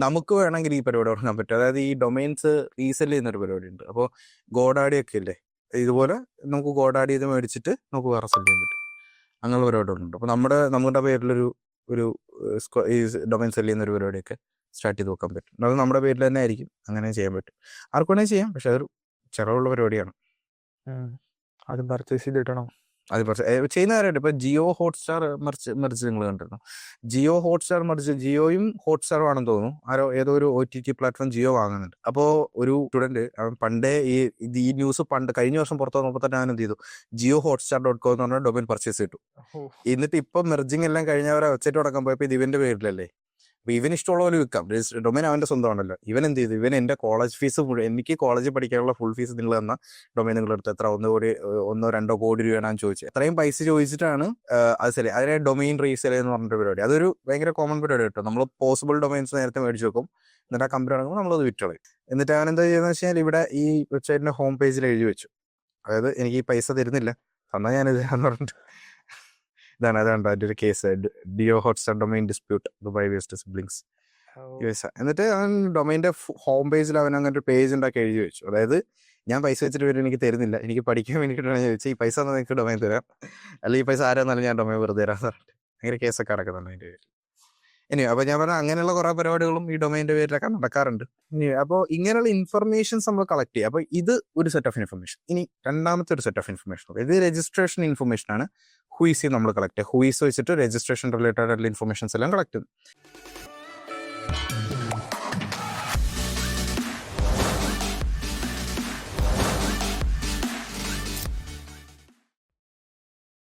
നമുക്ക് വേണമെങ്കിൽ ഈ പരിപാടി തുടങ്ങാൻ പറ്റും. അതായത് ഈ ഡൊമെയിൻസ് റീസെല് ചെയ്യുന്നൊരു പരിപാടി ഉണ്ട്. അപ്പോൾ ഗോഡാഡി ഒക്കെ ഇല്ലേ, ഇതുപോലെ നമുക്ക് ഗോഡാഡി ഇത് മേടിച്ചിട്ട് നമുക്ക് വേറെ സെല് ചെയ്യാൻ പറ്റും. അങ്ങനെ പരിപാടി ഉണ്ട്. അപ്പോൾ നമ്മുടെ പേരിലൊരു ഈ ഡൊമൈൻ സെല് ചെയ്യുന്ന ഒരു പരിപാടിയൊക്കെ സ്റ്റാർട്ട് ചെയ്ത് നോക്കാൻ പറ്റും. അത് നമ്മുടെ പേരിൽ തന്നെ ആയിരിക്കും, അങ്ങനെ ചെയ്യാൻ പറ്റും. ആർക്കും വേണമെങ്കിൽ ചെയ്യാം, പക്ഷെ അതൊരു ചിലവുള്ള പരിപാടിയാണ്. അത് പർച്ചേസ് ചെയ്തിട്ടണം. അത് ചെയ്യുന്ന കാര്യമായിട്ട് ഇപ്പോൾ ജിയോ ഹോട്ട്സ്റ്റാർ മെർജ് നിങ്ങൾ കണ്ടിരുന്നു. ജിയോ ഹോട്ട്സ്റ്റാർ മെർജ്, ജിയോയും ഹോട്ട്സ്റ്റാറും ആണെന്ന് തോന്നുന്നു. ഏതോ ഒരു OTT പ്ലാറ്റ്ഫോം ജിയോ വാങ്ങുന്നുണ്ട്. അപ്പോൾ ഒരു സ്റ്റുഡന്റ് അവൻ പണ്ടേ ഈ ന്യൂസ് കഴിഞ്ഞ വർഷം പുറത്തു വന്നപ്പോൾ തന്നെ അവൻ എന്ത് ചെയ്തു, JioHotstar.com എന്ന് പറഞ്ഞ ഡൊമൈൻ പർച്ചേസ് ചെയ്തു. എന്നിട്ട് ഇപ്പം മെർജിങ് എല്ലാം കഴിഞ്ഞവരെ വെബ്സൈറ്റ് തുടക്കാൻ പോയപ്പോൾ ഇത് ഇവന്റെ പേരിലല്ലേ. അപ്പോൾ ഇവൻ ഇഷ്ടമുള്ള പോലെ വിൽക്കാം, ഡൊമൈൻ അവൻ്റെ സ്വന്തമാണല്ലോ. ഇവൻ എന്ത് ചെയ്തു, ഇവൻ എൻ്റെ കോളേജ് ഫീസ് എനിക്ക് കോളേജിൽ പഠിക്കാനുള്ള ഫുൾ ഫീസ് നിങ്ങൾ തന്ന ഡൊമൈൻ നിങ്ങളെടുത്ത് എത്ര 1-2 കോടി രൂപയാണെന്ന് ചോദിച്ചു. എത്രയും പൈസ ചോദിച്ചിട്ടാണ് അത് ശരി. അതിനെ ഡൊമൈൻ റീസെൽ എന്ന് പറഞ്ഞൊരു പരിപാടി. അതൊരു ഭയങ്കര കോമൺ പരിപാടി കേട്ടോ. നമ്മൾ പോസിബിൾ ഡൊമൈൻസ് നേരത്തെ മേടിച്ച് വെക്കും, എന്നിട്ട് ആ കമ്പനി ഇറങ്ങുമ്പോൾ നമ്മളത് വിറ്റളയും. എന്നിട്ട് അവൻ എന്താ ചെയ്യുന്നത് വെച്ച് കഴിഞ്ഞാൽ ഇവിടെ ഈ വെബ്സൈറ്റിന്റെ ഹോം പേജിൽ എഴുതി വെച്ചു, അതായത് എനിക്ക് ഈ പൈസ തരുന്നില്ല, തന്നാൽ ഞാനിത് എന്ന് പറഞ്ഞിട്ട് അതാണ് അതിൻ്റെ ഒരു case, Jio Hotstar domain dispute Dubai waste siblings USA. എന്നിട്ട് അവൻ ഡൊമൈൻ്റെ ഹോം പേജിൽ അവൻ അങ്ങനെ ഒരു പേജ് ഉണ്ടാക്കി എഴുതി വെച്ചു, അതായത് ഞാൻ പൈസ വെച്ചിട്ട് വരും, എനിക്ക് തരുന്നില്ല, എനിക്ക് പഠിക്കാൻ വേണ്ടിയിട്ടാണ് ചോദിച്ചാൽ ഈ പൈസ എന്നാൽ നിങ്ങൾക്ക് ഡൊമൈൻ തരാം, അല്ലെങ്കിൽ ഈ പൈസ ആരാന്നാലും ഞാൻ ഡൊമൈൻ വെറുതെ തരാമെന്ന് പറഞ്ഞിട്ട് ഭയങ്കര കേസൊക്കെ നടക്കുന്നുണ്ട് അതിൻ്റെ പേരിൽ. ഇനി അപ്പോൾ ഞാൻ പറഞ്ഞാൽ അങ്ങനെയുള്ള കുറേ പരിപാടികളും ഈ ഡൊമൈൻ്റെ പേരിലൊക്കെ നടക്കാറുണ്ട്. അപ്പോൾ ഇങ്ങനെയുള്ള ഇൻഫർമേഷൻസ് നമ്മൾ കളക്ട് ചെയ്യുക. അപ്പോൾ ഇത് ഒരു സെറ്റ് ഓഫ് ഇൻഫർമേഷൻ. ഇനി രണ്ടാമത്തെ ഒരു സെറ്റ് ഓഫ് ഇൻഫർമേഷൻ, ഇത് രജിസ്ട്രേഷൻ ഇൻഫർമേഷൻ ആണ്. ഹുയിസി നമ്മൾ കളക്ട് ചെയ്യുക. ഹുയിസ് വെച്ചിട്ട് രജിസ്ട്രേഷൻ റിലേറ്റഡ് ആയിട്ടുള്ള ഇൻഫർമേഷൻസ് എല്ലാം കളക്ട് ചെയ്യും.